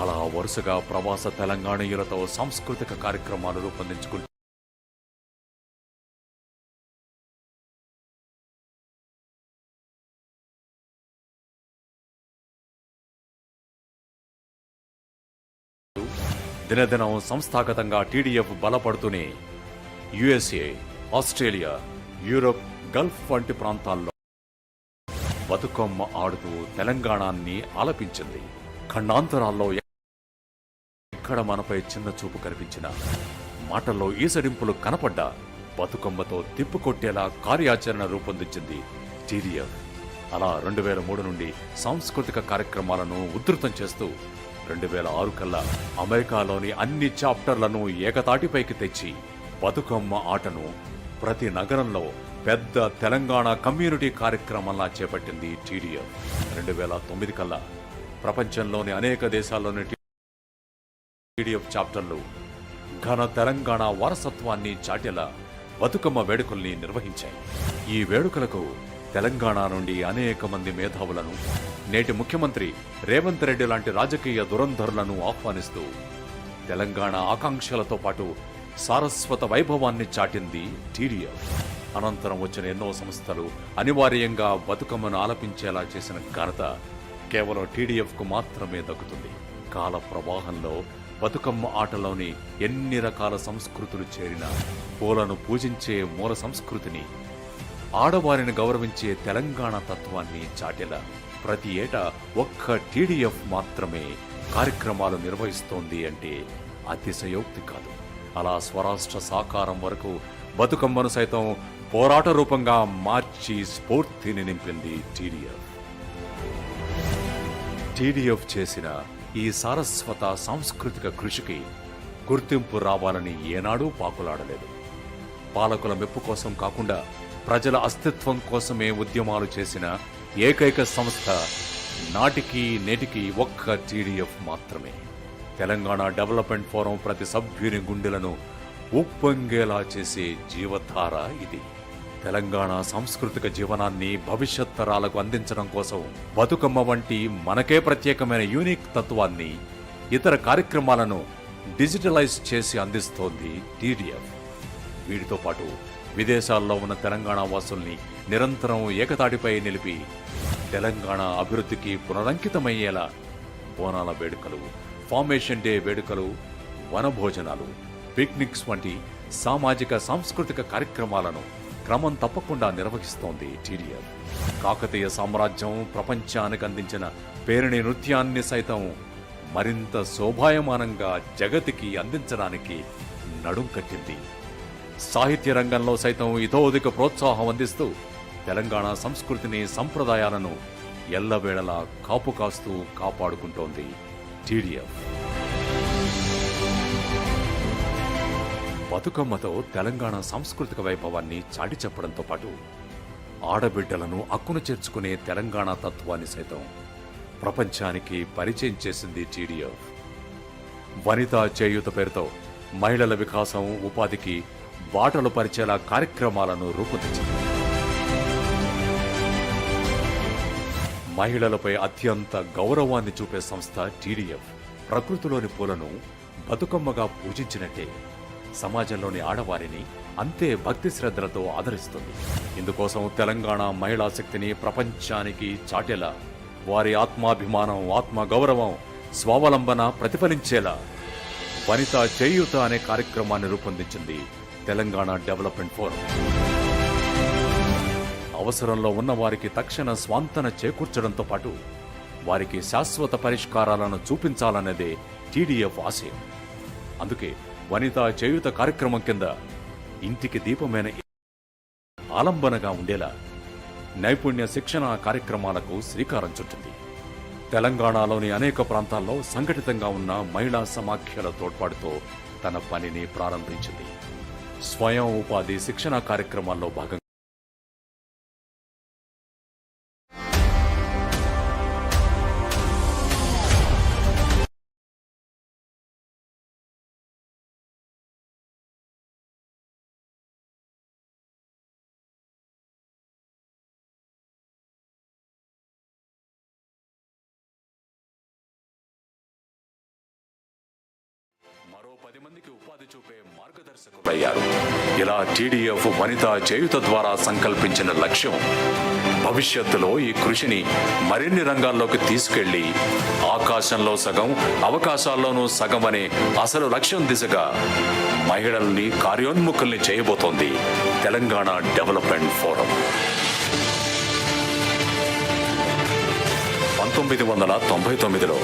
అలా వరుసగా ప్రవాస తెలంగాణీయులతో సాంస్కృతిక కార్యక్రమాలు రూపొందించుకుంటూ దినదినం సంస్థాగతంగా TDF బలపడుతూనే USA, Australia, Europe, Gulf వంటి ప్రాంతాల్లో బతుకమ్మ ఆడుతూ తెలంగాణాన్ని ఆలపించింది. ఖండాంతరాల్లో ఎక్కడ మనపై చిన్న చూపు కనిపించినా, మాటల్లో ఈసడింపులు కనపడ్డా బతుకమ్మతో తిప్పుకొట్టేలా కార్యాచరణ రూపొందించింది TDF. అలా 2003 నుండి సాంస్కృతిక కార్యక్రమాలను ఉధృతం చేస్తూ 2006 కల్లా అమెరికాలోని అన్ని చాప్టర్లను ఏకతాటిపైకి తెచ్చి బతుకమ్మ ఆటను ప్రతి నగరంలో పెద్ద తెలంగాణ కమ్యూనిటీ కార్యక్రమంలా చేపట్టింది TDF. 2009 కల్లా ప్రపంచంలోని అనేక దేశాల్లోని TDF చాప్టర్లు ఘన తెలంగాణ వారసత్వాన్ని చాటేలా బతుకమ్మ వేడుకల్ని నిర్వహించాయి. ఈ వేడుకలకు తెలంగాణ నుండి అనేక మంది మేధావులను, నేటి ముఖ్యమంత్రి రేవంత్ రెడ్డి లాంటి రాజకీయ దురంధరులను ఆహ్వానిస్తూ తెలంగాణ ఆకాంక్షలతో పాటు సారస్వత వైభవాన్ని చాటింది TDF. అనంతరం వచ్చిన ఎన్నో సంస్థలు అనివార్యంగా బతుకమ్మను ఆలపించేలా చేసిన ఘనత కేవలం TDFకు మాత్రమే దక్కుతుంది. కాల ప్రవాహంలో బతుకమ్మ ఆటలోని ఎన్ని రకాల సంస్కృతులు చేరినా పూలను పూజించే మూల సంస్కృతిని, ఆడవారిని గౌరవించే తెలంగాణ తత్వాన్ని చాటేలా ప్రతి ఏటా ఒక్క TDF మాత్రమే కార్యక్రమాలు నిర్వహిస్తోంది అంటే అతిశయోక్తి కాదు. అలా స్వరాష్ట్ర సాకారం వరకు బతుకమ్మను సైతం పోరాట రూపంగా మార్చి స్ఫూర్తిని నింపింది TDF. టీడీఎఫ్ చేసిన ఈ సారస్వత సాంస్కృతిక కృషికి గుర్తింపు రావాలని ఏనాడూ పాకులాడలేదు. పాలకుల మెప్పు కోసం కాకుండా ప్రజల అస్తిత్వం కోసమే ఉద్యమాలు చేసిన ఏకైక సంస్థ నాటికి నేటికి ఒక్క టీడీఎఫ్ మాత్రమే. తెలంగాణ డెవలప్మెంట్ ఫోరం ప్రతి సభ్యుని గుండెలను ఉప్పొంగేలా చేసే జీవధార ఇది. తెలంగాణ సాంస్కృతిక జీవనాన్ని భవిష్యత్ తరాలకు అందించడం కోసం బతుకమ్మ వంటి మనకే ప్రత్యేకమైన యూనిక్ తత్వాన్ని, ఇతర కార్యక్రమాలను డిజిటలైజ్ చేసి అందిస్తోంది టీడీఎఫ్. వీటితో పాటు విదేశాల్లో ఉన్న తెలంగాణ వాసుల్ని నిరంతరం ఏకతాటిపై నిలిపి తెలంగాణ అభివృద్ధికి పునరంకితమయ్యేలా బోనాల వేడుకలు, ఫార్మేషన్ డే వేడుకలు, వనభోజనాలు, పిక్నిక్స్ వంటి సామాజిక సాంస్కృతిక కార్యక్రమాలను క్రమం తప్పకుండా నిర్వహిస్తోంది టీడీఎఫ్. కాకతీయ సామ్రాజ్యం ప్రపంచానికి అందించిన పేరిణి నృత్యాన్ని సైతం మరింత శోభాయమానంగా జగతికి అందించడానికి నడుం కట్టింది. సాహిత్య రంగంలో సైతం ఇతోధిక ప్రోత్సాహం అందిస్తూ తెలంగాణ సంస్కృతిని, సంప్రదాయాలను ఎల్లవేళలా కాపు కాస్తూ కాపాడుకుంటోంది టీడీఎఫ్. బతుకమ్మతో తెలంగాణ సాంస్కృతిక వైభవాన్ని చాటి చెప్పడంతో పాటు ఆడబిడ్డలను అక్కున చేర్చుకునే తెలంగాణ తత్వాన్ని సైతం ప్రపంచానికి పరిచయం చేసింది టీడీఎఫ్. వనితా చేయూత పేరుతో మహిళల వికాసం, ఉపాధికి బాటలు పరిచేలా కార్యక్రమాలను రూపొందించింది. మహిళలపై అత్యంత గౌరవాన్ని చూపే సంస్థ టీడీఎఫ్. ప్రకృతిలోని పూలను బతుకమ్మగా పూజించినట్టే సమాజంలోని ఆడవారిని అంతే భక్తి శ్రద్ధలతో ఆదరిస్తుంది. ఇందుకోసం తెలంగాణ మహిళా శక్తిని ప్రపంచానికి చాటేలా, వారి ఆత్మాభిమానం, ఆత్మగౌరవం, స్వావలంబన ప్రతిఫలించేలా వనితా చేయూత అనే కార్యక్రమాన్ని రూపొందించింది తెలంగాణ డెవలప్మెంట్ ఫోరం. అవసరంలో ఉన్న వారికి తక్షణ స్వాంతన చేకూర్చడంతో పాటు వారికి శాశ్వత పరిష్కారాలను చూపించాలన్నదే టీడీఎఫ్ ఆశయం. అందుకే వనితా చేయూత కార్యక్రమం కింద ఇంటికి దీపమైన ఆలంబనగా ఉండేలా నైపుణ్య శిక్షణ కార్యక్రమాలకు శ్రీకారం చుట్టింది. తెలంగాణలోని అనేక ప్రాంతాల్లో సంఘటితంగా ఉన్న మహిళా సమాఖ్యల తోడ్పాటుతో తన పనిని ప్రారంభించింది. స్వయం ఉపాధి శిక్షణ కార్యక్రమాల్లో భాగంగా మరో 10 మందికి ఉపాధి చూపే మార్గదర్శకులయ్యారు. ఇలా టీడీఎఫ్ వనితా చేయూత ద్వారా సంకల్పించిన లక్ష్యం భవిష్యత్తులో ఈ కృషిని మరిన్ని రంగాల్లోకి తీసుకెళ్లి ఆకాశంలో సగం, అవకాశాల్లోనూ సగం అనే అసలు లక్ష్యం దిశగా మహిళల్ని కార్యోన్ముఖుల్ని చేయబోతోంది తెలంగాణ డెవలప్మెంట్ ఫోరం. 1999లో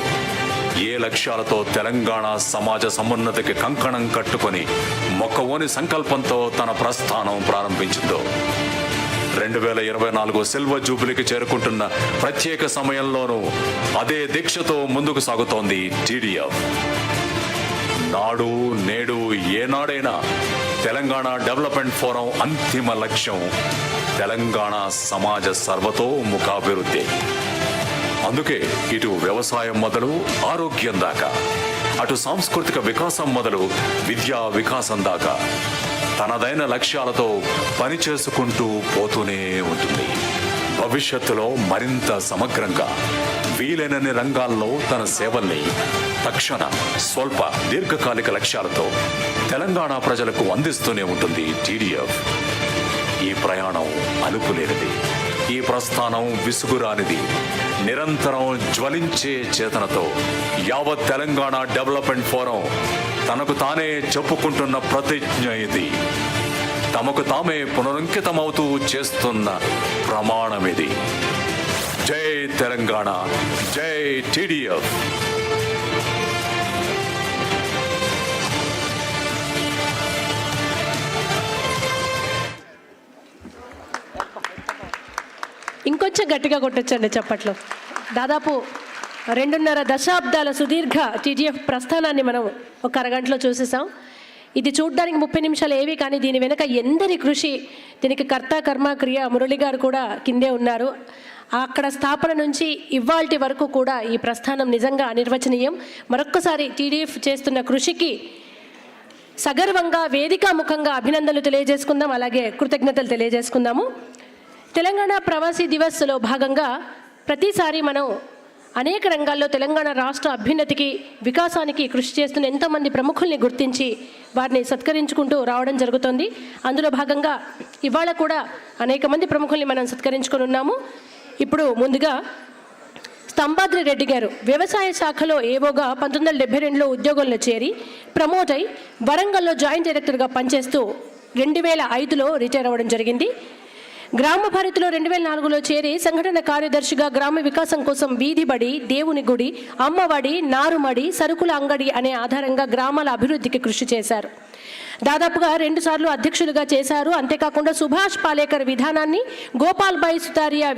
ఏ లక్ష్యాలతో తెలంగాణ సమాజ సమున్నతికి కంకణం కట్టుకొని మొక్కవోని సంకల్పంతో తన ప్రస్థానం ప్రారంభించిందో 2024 సిల్వర్ జూబిలీకి చేరుకుంటున్న ప్రత్యేక సమయంలోనూ అదే దీక్షతో ముందుకు సాగుతోంది టీడీఎఫ్. నాడు నేడు ఏనాడైనా తెలంగాణ డెవలప్మెంట్ ఫోరం అంతిమ లక్ష్యం తెలంగాణ సమాజ సర్వతోముఖాభివృద్ధి. అందుకే ఇటు వ్యవసాయం మొదలు ఆరోగ్యం దాకా, అటు సాంస్కృతిక వికాసం మొదలు విద్యా వికాసం దాకా తనదైన లక్ష్యాలతో పనిచేసుకుంటూ పోతూనే ఉంటుంది. భవిష్యత్తులో మరింత సమగ్రంగా వీలైనన్ని రంగాల్లో తన సేవల్ని తక్షణ, స్వల్ప, దీర్ఘకాలిక లక్ష్యాలతో తెలంగాణ ప్రజలకు అందిస్తూనే ఉంటుంది టీడీఎఫ్. ఈ ప్రయాణం అలుపులేనిది, ఈ ప్రస్థానం విసుగురానిది. నిరంతరం జ్వలించే చేతనతో యావత్ తెలంగాణ డెవలప్మెంట్ ఫోరం తనకు తానే చెప్పుకుంటున్న ప్రతిజ్ఞ ఇది. తమకు తామే పునరంకితమవుతూ చేస్తున్న ప్రమాణమిది. జై తెలంగాణ, జై టీడీఎఫ్. ఇంకొంచెం గట్టిగా కొట్టొచ్చండి చప్పట్లో. దాదాపు 2.5 దశాబ్దాల సుదీర్ఘ టీడీఎఫ్ ప్రస్థానాన్ని మనం ఒక అరగంటలో చూసేసాం. ఇది చూడడానికి 30 నిమిషాలు ఏవి, కానీ దీని వెనుక ఎందరి కృషి, దీనికి కర్త కర్మ క్రియ. మురళి గారు కూడా కిందే ఉన్నారు. అక్కడ స్థాపన నుంచి ఇవాల్టి వరకు కూడా ఈ ప్రస్థానం నిజంగా అనిర్వచనీయం. మరొక్కసారి టీడీఎఫ్ చేస్తున్న కృషికి సగర్వంగా వేదికాముఖంగా అభినందనలు తెలియజేసుకుందాం, అలాగే కృతజ్ఞతలు తెలియజేసుకుందాము. తెలంగాణ ప్రవాసీ దివస్లో భాగంగా ప్రతిసారి మనం అనేక రంగాల్లో తెలంగాణ రాష్ట్ర అభ్యున్నతికి వికాసానికి కృషి చేస్తున్న ఎంతోమంది ప్రముఖుల్ని గుర్తించి వారిని సత్కరించుకుంటూ రావడం జరుగుతుంది. అందులో భాగంగా ఇవాళ కూడా అనేక మంది ప్రముఖుల్ని మనం సత్కరించుకొని ఉన్నాము. ఇప్పుడు ముందుగా సంబాద్రి రెడ్డి గారు వ్యవసాయ శాఖలో ఏవోగా 1972లో ఉద్యోగంలో చేరి ప్రమోట్ అయి వరంగల్లో జాయింట్ డైరెక్టర్గా పనిచేస్తూ 2005లో రిటైర్ అవ్వడం జరిగింది. గ్రామ భారతిలో 2004లో చేరి సంఘటన కార్యదర్శిగా గ్రామ వికాసం కోసం వీధి బడి, దేవుని గుడి, అమ్మఒడి, నారుమడి, సరుకుల అంగడి అనే ఆధారంగా గ్రామాల అభివృద్ధికి కృషి చేశారు. దాదాపుగా 2 సార్లు అధ్యక్షులుగా చేశారు. అంతేకాకుండా సుభాష్ పాలేకర్ విధానాన్ని, గోపాల్ బాయ్ సుతారియా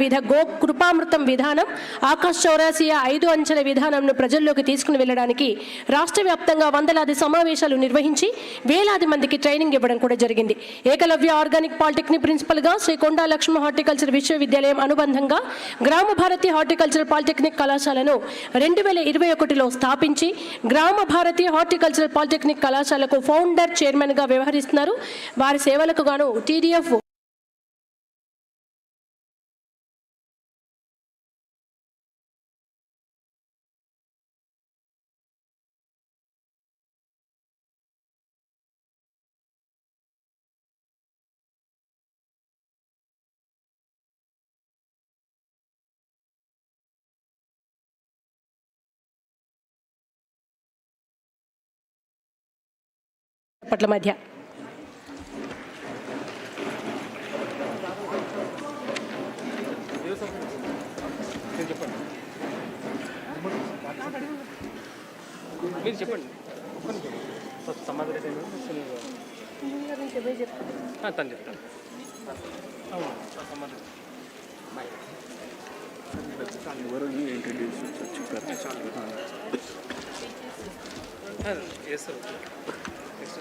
కృపామృతం విధానం, ఆకాశ్ చౌరాసియా 5 అంచెల విధానంను ప్రజల్లోకి తీసుకుని వెళ్ళడానికి రాష్ట్ర వ్యాప్తంగా వందలాది సమావేశాలు నిర్వహించి వేలాది మందికి ట్రైనింగ్ ఇవ్వడం కూడా జరిగింది. ఏకలవ్య ఆర్గానిక్ పాలిటెక్నిక్ ప్రిన్సిపల్గా శ్రీ కొండా లక్ష్మ హార్టికల్చర్ విశ్వవిద్యాలయం అనుబంధంగా గ్రామ భారతి హార్టికల్చర్ పాలిటెక్నిక్ కళాశాలను 2021లో స్థాపించి గ్రామ భారతి హార్టికల్చర్ పాలిటెక్నిక్ కళాశాలకు ఫౌండర్ చైర్మన్ గా వ్యవహరిస్తున్నారు. వారి సేవలకు గాను టీడీఎఫ్ పట్ల మధ్య మీరు చెప్పండి. సమాధానం తను చెప్తాను.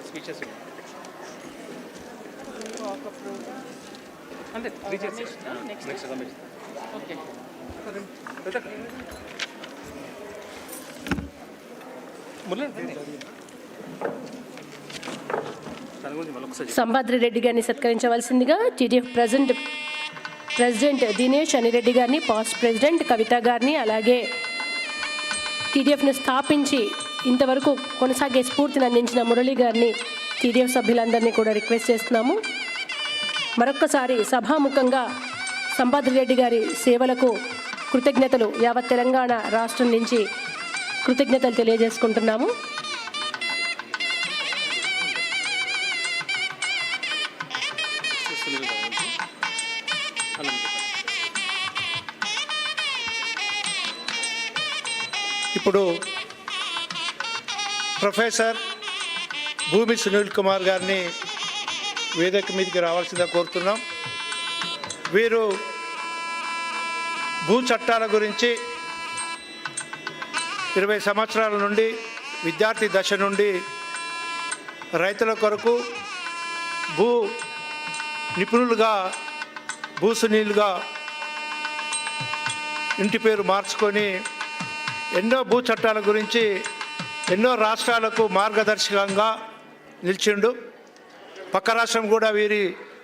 స్పీచెస్ అంటే నెక్స్ట్ ఓకే. సంబాద్రి రెడ్డి గారిని సత్కరించవలసిందిగా టీడీఎఫ్ ప్రెసిడెంట్ దినేష్ అనిరెడ్డి గారిని, పాస్ట్ ప్రెసిడెంట్ కవిత గారిని, అలాగే టీడీఎఫ్ను స్థాపించి ఇంతవరకు కొనసాగే స్ఫూర్తిని అందించిన మురళి గారిని, టీడీఎఫ్ సభ్యులందరినీ కూడా రిక్వెస్ట్ చేస్తున్నాము. మరొక్కసారి సభాముఖంగా సంబాద్రి రెడ్డి గారి సేవలకు కృతజ్ఞతలు యావత్ తెలంగాణ రాష్ట్రం నుంచి కృతజ్ఞతలు తెలియజేసుకుంటున్నాము. ఇప్పుడు ప్రొఫెసర్ భూమి సునీల్ కుమార్ గారిని వేదిక మీదకి రావాల్సిందిగా కోరుతున్నాం. వీరు భూ చట్టాల గురించి 20 సంవత్సరాల నుండి విద్యార్థి దశ నుండి రైతుల కొరకు భూ నిపుణులుగా, భూసునీలుగా ఇంటి పేరు మార్చుకొని ఎన్నో భూ చట్టాల గురించి ఎన్నో రాష్ట్రాలకు మార్గదర్శకంగా నిలిచిండు. పక్క రాష్ట్రం కూడా వీరి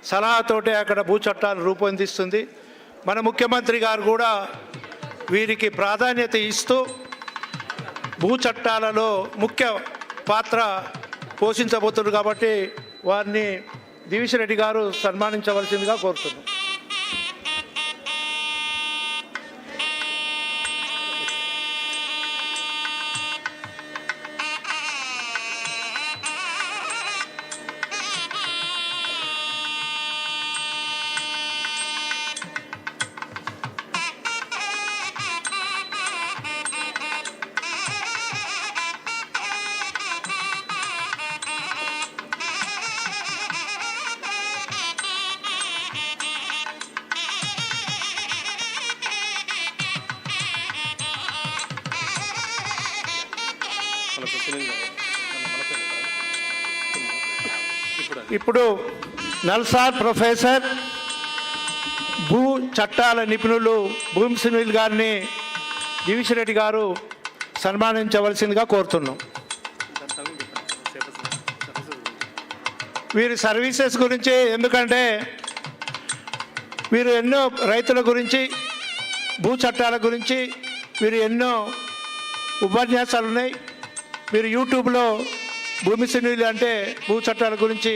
సలహాతోటే అక్కడ భూ చట్టాలు రూపొందిస్తుంది. మన ముఖ్యమంత్రి గారు కూడా వీరికి ప్రాధాన్యత ఇస్తూ భూ చట్టాలలో ముఖ్య పాత్ర పోషించబోతున్నారు కాబట్టి వారిని దివిష్ రెడ్డి గారు సన్మానించవలసిందిగా కోరుతున్నాం. ఇప్పుడు నల్సార్ ప్రొఫెసర్ భూ చట్టాల నిపుణులు భూమి సునీల్ గారిని దివిష్ రెడ్డి గారు సన్మానించవలసిందిగా కోరుతున్నాం. వీరి సర్వీసెస్ గురించి, ఎందుకంటే వీరు ఎన్నో రైతుల గురించి, భూ చట్టాల గురించి వీరు ఎన్నో ఉపన్యాసాలు ఉన్నాయి. మీరు యూట్యూబ్లో భూమి సునీల్ అంటే భూ చట్టాల గురించి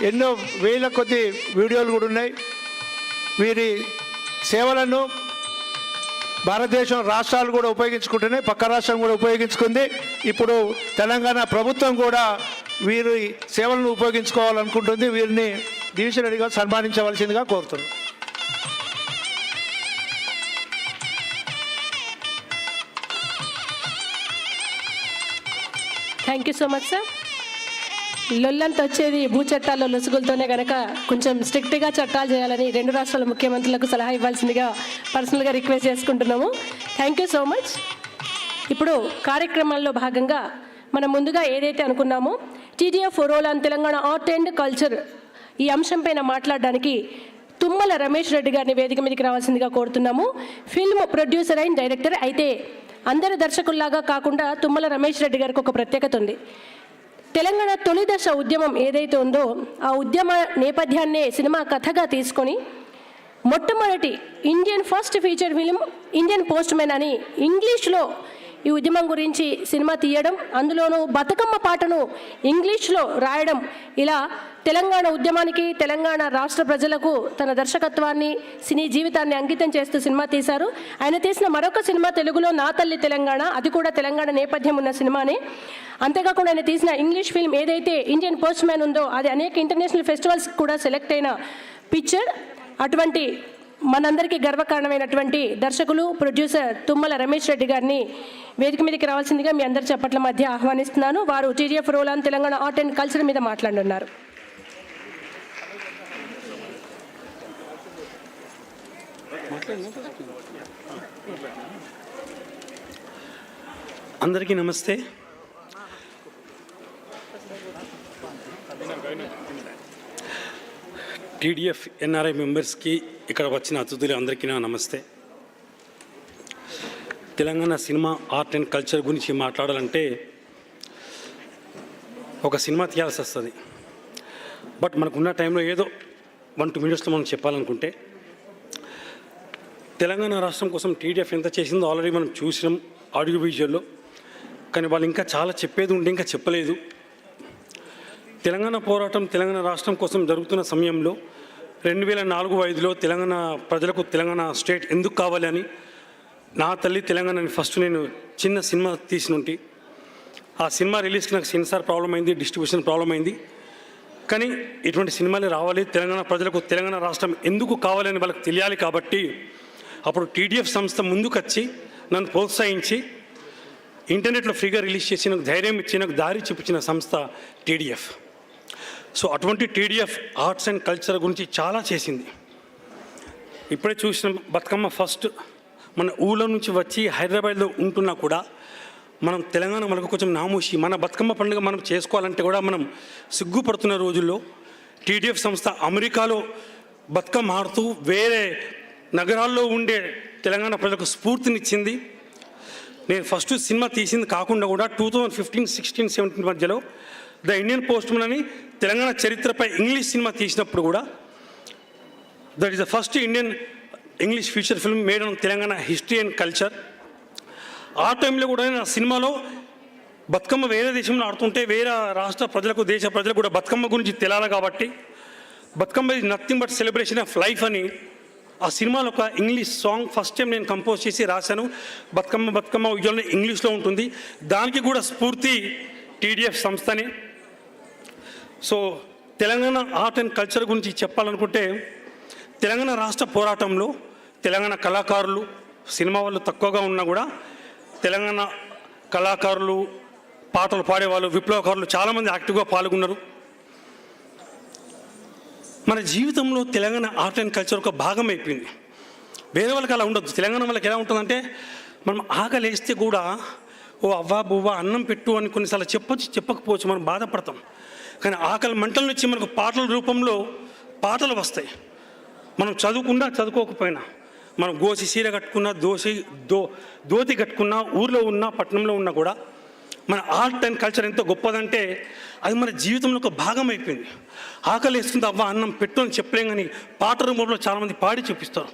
ఎన్నో వేల కొద్ది వీడియోలు కూడా ఉన్నాయి. వీరి సేవలను భారతదేశం రాష్ట్రాలు కూడా ఉపయోగించుకుంటున్నాయి, పక్క రాష్ట్రం కూడా ఉపయోగించుకుంది. ఇప్పుడు తెలంగాణ ప్రభుత్వం కూడా వీరి సేవలను ఉపయోగించుకోవాలనుకుంటుంది. వీరిని దివిష్ రెడ్డి గారు సన్మానించవలసిందిగా కోరుతున్నాం. Thank you so much sir. లొల్లంత వచ్చేది భూ చట్టాల్లో లొసుగులతోనే కనుక కొంచెం స్ట్రిక్ట్గా చట్టాలు చేయాలని రెండు రాష్ట్రాల ముఖ్యమంత్రులకు సలహా ఇవ్వాల్సిందిగా పర్సనల్గా రిక్వెస్ట్ చేసుకుంటున్నాము. Thank you so much. ఇప్పుడు కార్యక్రమాల్లో భాగంగా మనం ముందుగా ఏదైతే అనుకున్నామో TDF roll on Telangana art and culture, ఈ అంశంపైన మాట్లాడడానికి తుమ్మల రమేష్ రెడ్డి గారిని వేదిక మీదకి రావాల్సిందిగా కోరుతున్నాము. Film producer and director. అయితే అందరి దర్శకుల్లాగా కాకుండా తుమ్మల రమేష్ రెడ్డి గారికి ఒక ప్రత్యేకత ఉంది. తెలంగాణ తొలి దశ ఉద్యమం ఏదైతే ఉందో ఆ ఉద్యమ నేపథ్యాన్నే సినిమా కథగా తీసుకొని మొట్టమొదటి Indian first feature film Indian post man అని ఇంగ్లీష్లో ఈ ఉద్యమం గురించి సినిమా తీయడం, అందులోనూ బతుకమ్మ పాటను ఇంగ్లీష్లో రాయడం, ఇలా తెలంగాణ ఉద్యమానికి, తెలంగాణ రాష్ట్ర ప్రజలకు తన దర్శకత్వాన్ని, సినీ జీవితాన్ని అంకితం చేస్తూ సినిమా తీశారు. ఆయన తీసిన మరొక సినిమా తెలుగులో నా తల్లి తెలంగాణ, అది కూడా తెలంగాణ నేపథ్యం ఉన్న సినిమానే. అంతేకాకుండా ఆయన తీసిన ఇంగ్లీష్ ఫిల్మ్ ఏదైతే ఇండియన్ పోస్ట్ మ్యాన్ ఉందో అది అనేక ఇంటర్నేషనల్ ఫెస్టివల్స్ కూడా సెలెక్ట్ అయిన పిక్చర్. అటువంటి మనందరికీ గర్వకారణమైనటువంటి దర్శకులు, ప్రొడ్యూసర్ తుమ్మల రమేష్ రెడ్డి గారిని వేదిక మీదకి రావాల్సిందిగా మీ అందరి చప్పట్ల మధ్య ఆహ్వానిస్తున్నాను. వారు TDF roll on Telangana art and culture మీద మాట్లాడుతున్నారు. అందరికీ నమస్తే. TDF NRI మెంబర్స్కి, ఇక్కడ వచ్చిన అతిథులు అందరికీ నా నమస్తే. Telangana cinema art and culture గురించి మాట్లాడాలంటే ఒక సినిమా తీయాల్సి వస్తుంది. బట్ మనకున్న టైంలో ఏదో 1-2 మినిట్స్లో మనం చెప్పాలనుకుంటే, తెలంగాణ రాష్ట్రం కోసం TDF ఎంత చేసిందో ఆల్రెడీ మనం చూసినాం ఆడియో విజువల్లో. కానీ వాళ్ళు ఇంకా చాలా చెప్పేది ఉండి ఇంకా చెప్పలేదు. తెలంగాణ పోరాటం తెలంగాణ రాష్ట్రం కోసం జరుగుతున్న సమయంలో 2004-05లో తెలంగాణ ప్రజలకు తెలంగాణ స్టేట్ ఎందుకు కావాలి అని నా తల్లి తెలంగాణని ఫస్ట్ నేను చిన్న సినిమా తీసినుంటి. ఆ సినిమా రిలీజ్కి నాకు సెన్సార్ ప్రాబ్లం అయింది, డిస్ట్రిబ్యూషన్ ప్రాబ్లం అయింది. కానీ ఇటువంటి సినిమాలే రావాలి, తెలంగాణ ప్రజలకు తెలంగాణ రాష్ట్రం ఎందుకు కావాలని వాళ్ళకి తెలియాలి. కాబట్టి అప్పుడు TDF సంస్థ ముందుకు వచ్చి నన్ను ప్రోత్సహించి ఇంటర్నెట్లో ఫ్రీగా రిలీజ్ చేసి నాకు ధైర్యం ఇచ్చి నాకు దారి చూపించిన సంస్థ TDF. సో అటువంటి TDF ఆర్ట్స్ అండ్ కల్చర్ గురించి చాలా చేసింది. ఇప్పుడే చూసిన బతుకమ్మ ఫస్ట్ మన ఊళ్ళో నుంచి వచ్చి హైదరాబాద్లో ఉంటున్నా కూడా మనం తెలంగాణ మనకు కొంచెం నామూషి, మన బతుకమ్మ పండుగ మనం చేసుకోవాలంటే కూడా మనం సిగ్గుపడుతున్న రోజుల్లో TDF సంస్థ అమెరికాలో బతుకమ్మ ఆడుతూ వేరే నగరాల్లో ఉండే తెలంగాణ ప్రజలకు స్ఫూర్తినిచ్చింది. నేను ఫస్ట్ సినిమా తీసింది కాకుండా కూడా 2015, 16, 17 మధ్యలో ద ఇండియన్ పోస్ట్ మ్యాన్ అని తెలంగాణ చరిత్రపై ఇంగ్లీష్ సినిమా తీసినప్పుడు కూడా that is the first Indian English feature film made on Telangana history and culture. ఆ టైంలో కూడా నేను ఆ సినిమాలో బతుకమ్మ వేరే దేశంలో ఆడుతుంటే వేరే రాష్ట్ర ప్రజలకు, దేశ ప్రజలకు కూడా బతుకమ్మ గురించి తెలియాలి. కాబట్టి Bathukamma is nothing but celebration of life అని ఆ సినిమాలో ఒక ఇంగ్లీష్ సాంగ్ ఫస్ట్ టైం నేను కంపోజ్ చేసి రాశాను. బతుకమ్మ బతుకమ్మ ఉయ్యాలని ఇంగ్లీష్లో ఉంటుంది. దానికి కూడా స్ఫూర్తి TDF సంస్థనే. సో తెలంగాణ ఆర్ట్ అండ్ కల్చర్ గురించి చెప్పాలనుకుంటే, తెలంగాణ రాష్ట్ర పోరాటంలో తెలంగాణ కళాకారులు, సినిమా వాళ్ళు తక్కువగా ఉన్నా కూడా తెలంగాణ కళాకారులు, పాటలు పాడేవాళ్ళు, విప్లవకారులు చాలామంది యాక్టివ్గా పాల్గొన్నారు. మన జీవితంలో తెలంగాణ ఆర్ట్ అండ్ కల్చర్ ఒక భాగం అయిపోయింది. వేరే వాళ్ళకి అలా ఉండదు. తెలంగాణ వాళ్ళకి ఎలా ఉంటుందంటే, మనం ఆకలి వేస్తే కూడా ఓ అవ్వా బువ్వా అన్నం పెట్టు అని కొన్నిసార్లు చెప్పకపోవచ్చు, మనం బాధపడతాం. కానీ ఆకలి మంటల నుంచి మనకు పాటల రూపంలో పాటలు వస్తాయి. మనం చదువుకున్నా చదువుకోకపోయినా, మనం గోసి సీర కట్టుకున్నా ధోతి కట్టుకున్నా, ఊర్లో ఉన్నా పట్టణంలో ఉన్నా కూడా మన ఆర్ట్ అండ్ కల్చర్ ఎంతో గొప్పదంటే అది మన జీవితంలో ఒక భాగం అయిపోయింది. ఆకలి వేస్తుంది అవ్వ అన్నం పెట్టు అని చెప్పలేం, కానీ పాట రూపంలో చాలామంది పాడి చూపిస్తారు.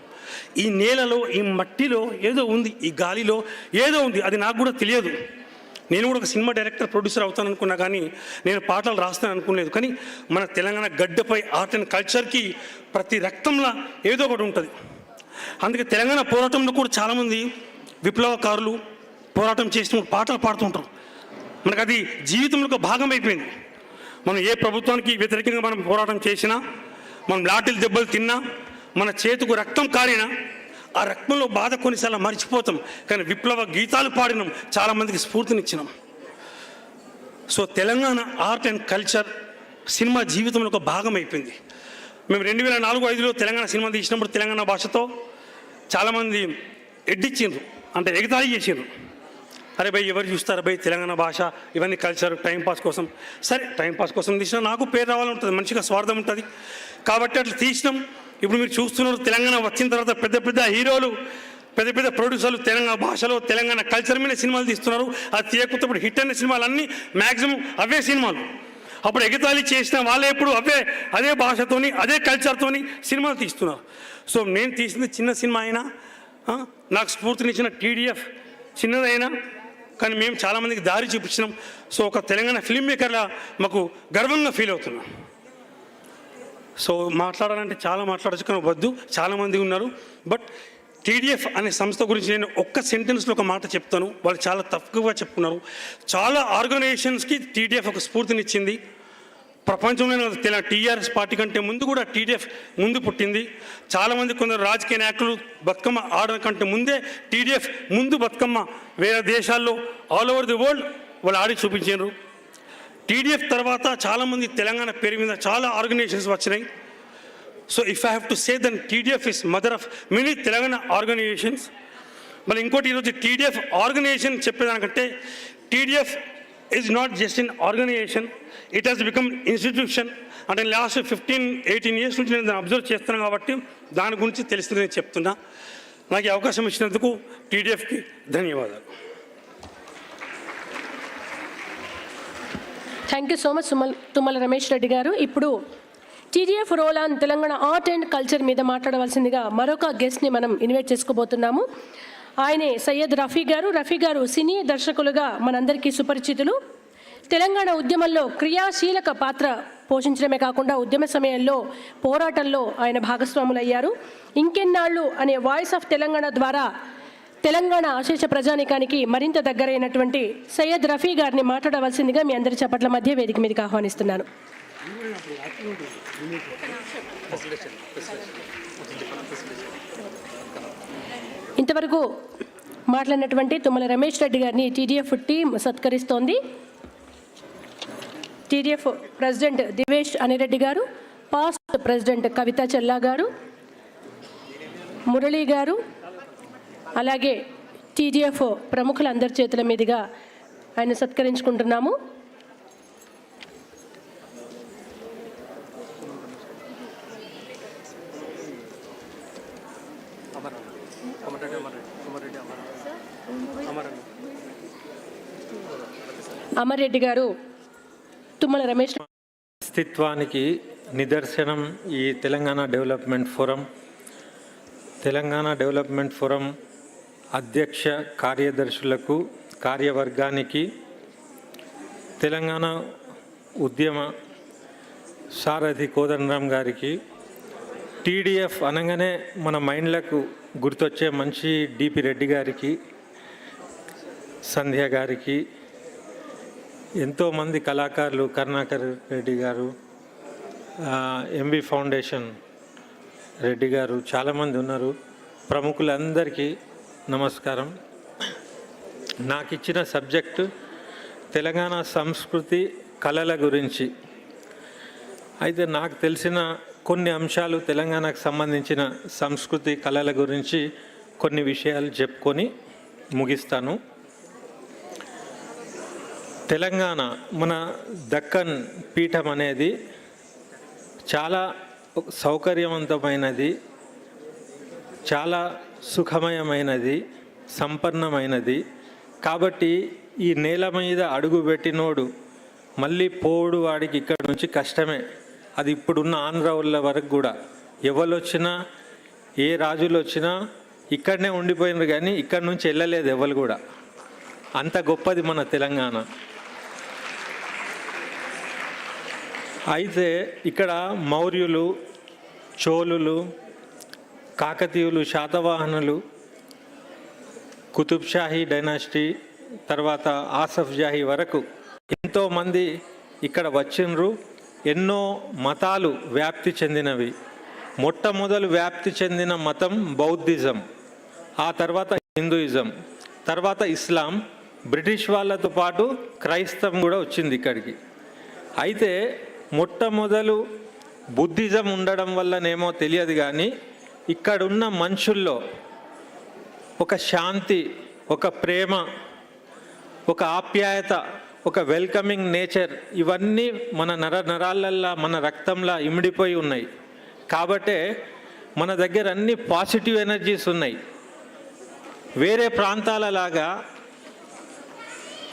ఈ నేలలో, ఈ మట్టిలో ఏదో ఉంది, ఈ గాలిలో ఏదో ఉంది, అది నాకు కూడా తెలియదు. నేను కూడా ఒక సినిమా డైరెక్టర్, ప్రొడ్యూసర్ అవుతాను అనుకున్నా, కానీ నేను పాటలు రాస్తాను అనుకోలేదు. కానీ మన తెలంగాణ గడ్డపై ఆర్ట్ అండ్ కల్చర్కి ప్రతి రక్తంలో ఏదో ఒకటి ఉంటుంది. అందుకే తెలంగాణ పోరాటంలో కూడా చాలామంది విప్లవకారులు పోరాటం చేసిన పాటలు పాడుతుంటారు. మనకు అది జీవితంలో ఒక భాగం అయిపోయింది. మనం ఏ ప్రభుత్వానికి వ్యతిరేకంగా మనం పోరాటం చేసినా, మనం లాఠీలు దెబ్బలు తిన్నా, మన చేతికి రక్తం కారినా ఆ రక్తంలో బాధ కొన్నిసార్లు మర్చిపోతాం, కానీ విప్లవ గీతాలు పాడినాం, చాలామందికి స్ఫూర్తినిచ్చినాం. సో Telangana art and culture cinema జీవితంలో ఒక భాగం అయిపోయింది. మేము 2004-05లో తెలంగాణ సినిమా తీసినప్పుడు తెలంగాణ భాషతో చాలామంది ఎడ్డిచ్చిండ్రు, అంటే ఎగతాళి చేసిండ్రు. అరే భయ్ ఎవరు చూస్తారు భయ్ తెలంగాణ భాష, ఇవన్నీ కల్చర్ టైంపాస్ కోసం. సరే టైంపాస్ కోసం తీసినా నాకు పేరు రావాలంటుంది, మంచిగా స్వార్థం ఉంటుంది కాబట్టి అట్లా తీసినాం. ఇప్పుడు మీరు చూస్తున్నారు తెలంగాణ వచ్చిన తర్వాత పెద్ద పెద్ద హీరోలు, పెద్ద పెద్ద ప్రొడ్యూసర్లు తెలంగాణ భాషలో తెలంగాణ కల్చర్ మీద సినిమాలు తీస్తున్నారు. అది తీయకపోతే ఇప్పుడు హిట్ అయిన సినిమాలు అన్నీ మ్యాక్సిమం అవే సినిమాలు. అప్పుడు ఎగతాళి చేసిన వాళ్ళే ఇప్పుడు అదే భాషతోని అదే కల్చర్తోని సినిమాలు తీస్తున్నారు. సో నేను తీసింది చిన్న సినిమా అయినా, నాకు స్ఫూర్తినిచ్చిన TDF చిన్నదైనా, కానీ మేము చాలామందికి దారి చూపించినాం. సో ఒక తెలంగాణ ఫిల్మ్ మేకర్లా మాకు గర్వంగా ఫీల్ అవుతున్నాం. సో మాట్లాడాలంటే చాలా మాట్లాడచ్చు, కానీ వద్దు, చాలామంది ఉన్నారు. బట్ TDF అనే సంస్థ గురించి నేను ఒక్క సెంటెన్స్లో ఒక మాట చెప్తాను. వాళ్ళు చాలా తక్కువగా చెప్పుకున్నారు. చాలా ఆర్గనైజేషన్స్కి TDF ఒక స్ఫూర్తినిచ్చింది. ప్రపంచంలో TRS పార్టీ కంటే ముందు కూడా TDF ముందు పుట్టింది. చాలామంది కొందరు రాజకీయ నాయకులు బతుకమ్మ ఆడడం కంటే ముందే TDF ముందు బతుకమ్మ వేరే దేశాల్లో ఆల్ ఓవర్ ది వరల్డ్ వాళ్ళు ఆడి చూపించారు. TDF తర్వాత చాలామంది తెలంగాణ పేరు మీద చాలా ఆర్గనైజేషన్స్ వచ్చినాయి. So if I have to say then TDF is mother of many Telangana organisations. మళ్ళీ ఇంకోటి ఈరోజు TDF ఆర్గనైజేషన్ చెప్పేదానికంటే TDF is not just in organisation, it has become institution. అంటే లాస్ట్ 15-18 ఇయర్స్ నుంచి నేను దాన్ని అబ్జర్వ్ చేస్తున్నాను కాబట్టి దాని గురించి తెలిసింది నేను చెప్తున్నా. నాకు ఈ అవకాశం ఇచ్చినందుకు TDFకి ధన్యవాదాలు. Thank you so much Tummala Ramesh Reddy గారు. ఇప్పుడు TDF roll on Telangana art and culture మీద మాట్లాడవలసిందిగా మరొక గెస్ట్ని మనం ఇన్వైట్ చేసుకోబోతున్నాము. ఆయనే సయ్యద్ రఫీ గారు. రఫీ గారు సినీ దర్శకులుగా మనందరికీ సుపరిచితులు. తెలంగాణ ఉద్యమంలో క్రియాశీలక పాత్ర పోషించడమే కాకుండా ఉద్యమ సమయంలో పోరాటంలో ఆయన భాగస్వాములయ్యారు. ఇంకెన్నాళ్ళు అనే వాయిస్ ఆఫ్ తెలంగాణ ద్వారా తెలంగాణ అశేష ప్రజానికానికి మరింత దగ్గరైనటువంటి సయ్యద్ రఫీ గారిని మాట్లాడవలసిందిగా మీ అందరి చప్పట్ల మధ్య వేదిక మీదకి ఆహ్వానిస్తున్నాను. ఇంతవరకు మాట్లాడినటువంటి తుమ్మల రమేష్ రెడ్డి గారిని TDF టీం సత్కరిస్తోంది. TDF ప్రెసిడెంట్ దివేష్ అనిరెడ్డి గారు, పాస్ట్ ప్రెసిడెంట్ కవితా చెల్లా గారు, మురళీ గారు, అలాగే TDF ప్రముఖులందరి చేతుల మీదుగా ఆయన సత్కరించుకుంటున్నాము. అమర్రెడ్డి గారు తుమ్మల రమేష్ అస్తిత్వానికి నిదర్శనం ఈ తెలంగాణ డెవలప్మెంట్ ఫోరం అధ్యక్ష కార్యదర్శులకు, కార్యవర్గానికి, తెలంగాణ ఉద్యమ సారథి కోదండరామ్ గారికి, TDF అనగానే మన మైండ్లకు గుర్తొచ్చే మంచి DP రెడ్డి గారికి, సంధ్య గారికి, ఎంతోమంది కళాకారులు, కరుణాకర్ రెడ్డి గారు, MB ఫౌండేషన్ రెడ్డి గారు, చాలామంది ఉన్నారు. ప్రముఖులందరికీ నమస్కారం. నాకు ఇచ్చిన సబ్జెక్టు తెలంగాణ సంస్కృతి కళల గురించి. అయితే నాకు తెలిసిన కొన్ని అంశాలు తెలంగాణకు సంబంధించిన సంస్కృతి కళల గురించి కొన్ని విషయాలు చెప్పుకొని ముగిస్తాను. తెలంగాణ మన దక్కన్ పీఠం అనేది చాలా సౌకర్యవంతమైనది, చాలా సుఖమయమైనది, సంపన్నమైనది. కాబట్టి ఈ నేల మీద అడుగు పెట్టినోడు మళ్ళీ పోడు వాడికి ఇక్కడ నుంచి కష్టమే. అది ఇప్పుడున్న ఆంధ్ర వాళ్ళ వరకు కూడా ఎవరు వచ్చినా, ఏ రాజులు వచ్చినా ఇక్కడనే ఉండిపోయినారు, కానీ ఇక్కడ నుంచి వెళ్ళలేదు ఎవరు కూడా. అంత గొప్పది మన తెలంగాణ. అయితే ఇక్కడ మౌర్యులు, చోళులు, కాకతీయులు, శాతవాహనులు, కుతుబ్షాహీ డైనాసిటీ, తర్వాత ఆసఫ్ జాహీ వరకు ఎంతోమంది ఇక్కడ వచ్చిండ్రు. ఎన్నో మతాలు వ్యాప్తి చెందినవి. మొట్టమొదలు వ్యాప్తి చెందిన మతం బౌద్ధిజం, ఆ తర్వాత హిందూయిజం, తర్వాత ఇస్లాం, బ్రిటిష్ వాళ్ళతో పాటు క్రైస్తవం కూడా వచ్చింది ఇక్కడికి. అయితే మొట్టమొదలు బుద్ధిజం ఉండడం వల్లనేమో తెలియదు, కానీ ఇక్కడున్న మనుషుల్లో ఒక శాంతి, ఒక ప్రేమ, ఒక ఆప్యాయత, ఒక వెల్కమింగ్ నేచర్, ఇవన్నీ మన నరాలల్లా, మన రక్తంలా ఇమిడిపోయి ఉన్నాయి. కాబట్టే మన దగ్గర అన్ని పాజిటివ్ ఎనర్జీస్ ఉన్నాయి. వేరే ప్రాంతాలలాగా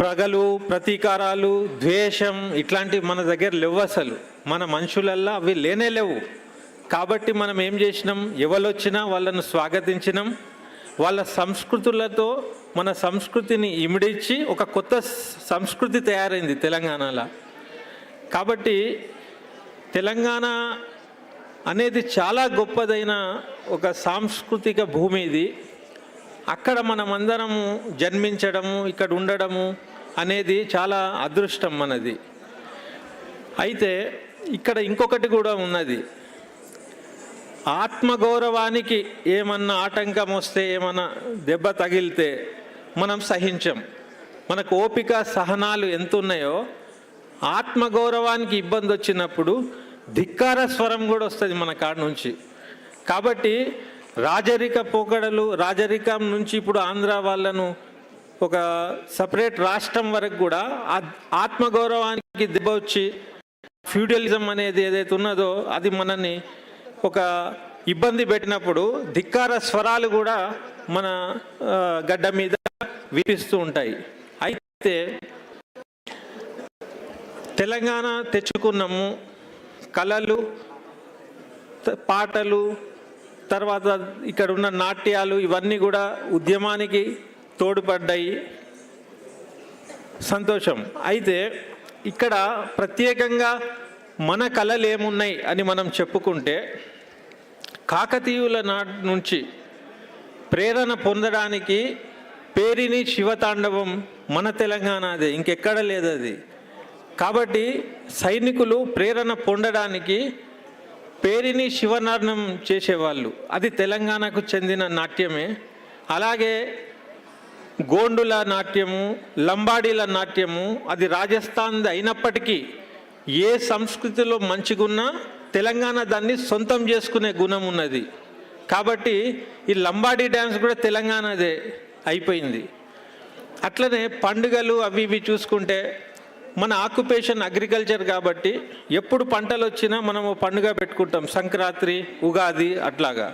ప్రగలు, ప్రతీకారాలు, ద్వేషం ఇట్లాంటివి మన దగ్గర లేవు. అసలు మన మనుషులల్లా అవి లేనే లేవు. కాబట్టి మనం ఏం చేసినాం, ఎవరొచ్చినా వాళ్ళను స్వాగతించినాం. వాళ్ళ సంస్కృతులతో మన సంస్కృతిని ఇమిడించి ఒక కొత్త సంస్కృతి తయారైంది తెలంగాణలో. కాబట్టి తెలంగాణ అనేది చాలా గొప్పదైన ఒక సాంస్కృతిక భూమి ఇది. అక్కడ మనమందరము జన్మించడము, ఇక్కడ ఉండడము అనేది చాలా అదృష్టం మనది. అయితే ఇక్కడ ఇంకొకటి కూడా ఉన్నది. ఆత్మగౌరవానికి ఏమన్నా ఆటంకం వస్తే, ఏమన్నా దెబ్బ తగిలితే మనం సహించం. మనకు ఓపిక, సహనాలు ఎంత ఉన్నాయో, ఆత్మగౌరవానికి ఇబ్బంది వచ్చినప్పుడు ధిక్కార స్వరం కూడా వస్తుంది మన కాడ నుంచి. కాబట్టి రాజరిక పోకడలు, రాజరికం నుంచి ఇప్పుడు ఆంధ్ర వాళ్ళను ఒక సపరేట్ రాష్ట్రం వరకు కూడా ఆత్మగౌరవానికి దెబ్బ వచ్చి ఫ్యూడలిజం అనేది ఏదైతే ఉన్నదో అది మనల్ని ఒక ఇబ్బంది పెట్టినప్పుడు ధిక్కార స్వరాలు కూడా మన గడ్డ మీద వినిపిస్తూ ఉంటాయి. అయితే తెలంగాణ తెచ్చుకున్నాము. కళలు, పాటలు, తర్వాత ఇక్కడ ఉన్న నాట్యాలు ఇవన్నీ కూడా ఉద్యమానికి తోడ్పడ్డాయి. సంతోషం. అయితే ఇక్కడ ప్రత్యేకంగా మన కళలు ఏమున్నాయి అని మనం చెప్పుకుంటే, కాకతీయుల నాటి నుంచి ప్రేరణ పొందడానికి పేరిని శివతాండవం మన తెలంగాణదే, ఇంకెక్కడ లేదు అది. కాబట్టి సైనికులు ప్రేరణ పొందడానికి పేరిని శివనాట్యం చేసేవాళ్ళు. అది తెలంగాణకు చెందిన నాట్యమే. అలాగే గోండుల నాట్యము, లంబాడీల నాట్యము అది రాజస్థాన్ది అయినప్పటికీ ఏ సంస్కృతిలో మంచిగున్నా తెలంగాణ దాన్ని సొంతం చేసుకునే గుణం ఉన్నది. కాబట్టి ఈ లంబాడీ డ్యాన్స్ కూడా తెలంగాణదే అయిపోయింది. అట్లనే పండుగలు అవి ఇవి చూసుకుంటే మన ఆక్యుపేషన్ అగ్రికల్చర్ కాబట్టి ఎప్పుడు పంటలు వచ్చినా మనము పండుగ పెట్టుకుంటాం, సంక్రాంతి, ఉగాది అట్లాగా.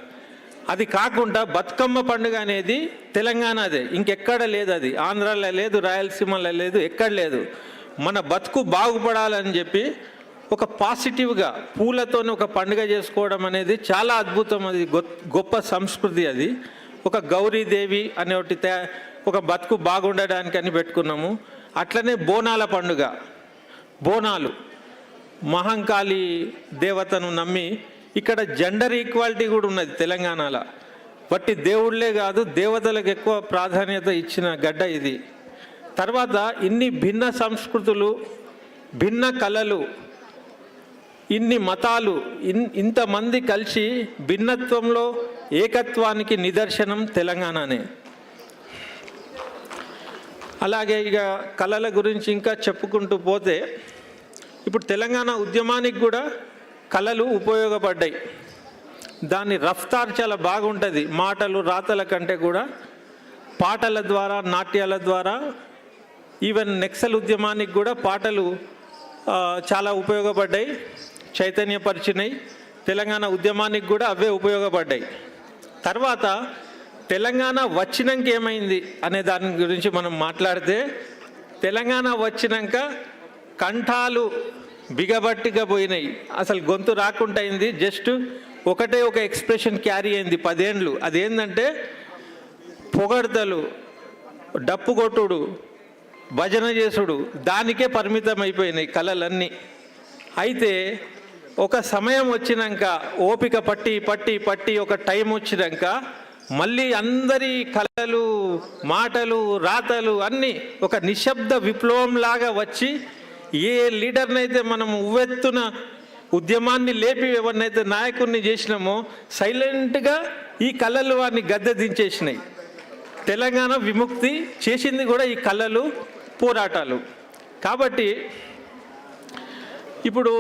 అది కాకుండా బతుకమ్మ పండుగ అనేది తెలంగాణదే, ఇంకెక్కడ లేదు. అది ఆంధ్రాలో లేదు, రాయలసీమలో లేదు, ఎక్కడ లేదు. మన బతుకు బాగుపడాలని చెప్పి ఒక పాజిటివ్గా పూలతో ఒక పండుగ చేసుకోవడం అనేది చాలా అద్భుతం. అది గొప్ప సంస్కృతి. అది ఒక గౌరీదేవి అనే ఒక బతుకు బాగుండడానికి అని పెట్టుకున్నాము. అట్లనే బోనాల పండుగ, బోనాలు మహంకాళి దేవతను నమ్మి ఇక్కడ జెండర్ ఈక్వాలిటీ కూడా ఉన్నది తెలంగాణలో. బట్టి దేవుళ్ళే కాదు, దేవతలకు ఎక్కువ ప్రాధాన్యత ఇచ్చిన గడ్డ ఇది. తర్వాత ఇన్ని భిన్న సంస్కృతులు, భిన్న కళలు, ఇన్ని మతాలు, ఇంతమంది కలిసి భిన్నత్వంలో ఏకత్వానికి నిదర్శనం తెలంగాణనే. అలాగే ఇక కళల గురించి ఇంకా చెప్పుకుంటూ పోతే, ఇప్పుడు తెలంగాణ ఉద్యమానికి కూడా కళలు ఉపయోగపడ్డాయి. దాని రఫ్తార్ చాలా బాగుంటుంది. మాటలు రాతల కంటే కూడా పాటల ద్వారా, నాట్యాల ద్వారా ఈవెన్ నెక్సల్ ఉద్యమానికి కూడా పాటలు చాలా ఉపయోగపడ్డాయి, చైతన్యపరిచినాయి. తెలంగాణ ఉద్యమానికి కూడా అవే ఉపయోగపడ్డాయి. తర్వాత తెలంగాణ వచ్చినాక ఏమైంది అనే దాని గురించి మనం మాట్లాడితే, తెలంగాణ వచ్చినాక కంఠాలు బిగబట్టిగా పోయినాయి, అసలు గొంతు రాకుండా అయింది. జస్ట్ ఒకటే ఒక ఎక్స్ప్రెషన్ క్యారీ అయింది 10 ఏళ్ళు. అదేంటంటే పొగడ్తలు, డప్పు కొట్టుడు, భజన చేసుడు, దానికే పరిమితం అయిపోయినాయి కళలన్నీ. అయితే ఒక సమయం వచ్చినాక, ఓపిక పట్టి పట్టి పట్టి ఒక టైం వచ్చినాక మళ్ళీ అందరి కళలు, మాటలు, రాతలు అన్నీ ఒక నిశ్శబ్ద విప్లవంలాగా వచ్చి, ఏ లీడర్నైతే మనం ఉవ్వెత్తున ఉద్యమాన్ని లేపి ఎవరినైతే నాయకుడిని చేసినామో సైలెంట్గా ఈ కళలు వారిని గద్దె దించేసినాయి. తెలంగాణ విముక్తి చేసింది కూడా ఈ కళలు, పోరాటాలు. కాబట్టి ఇప్పుడు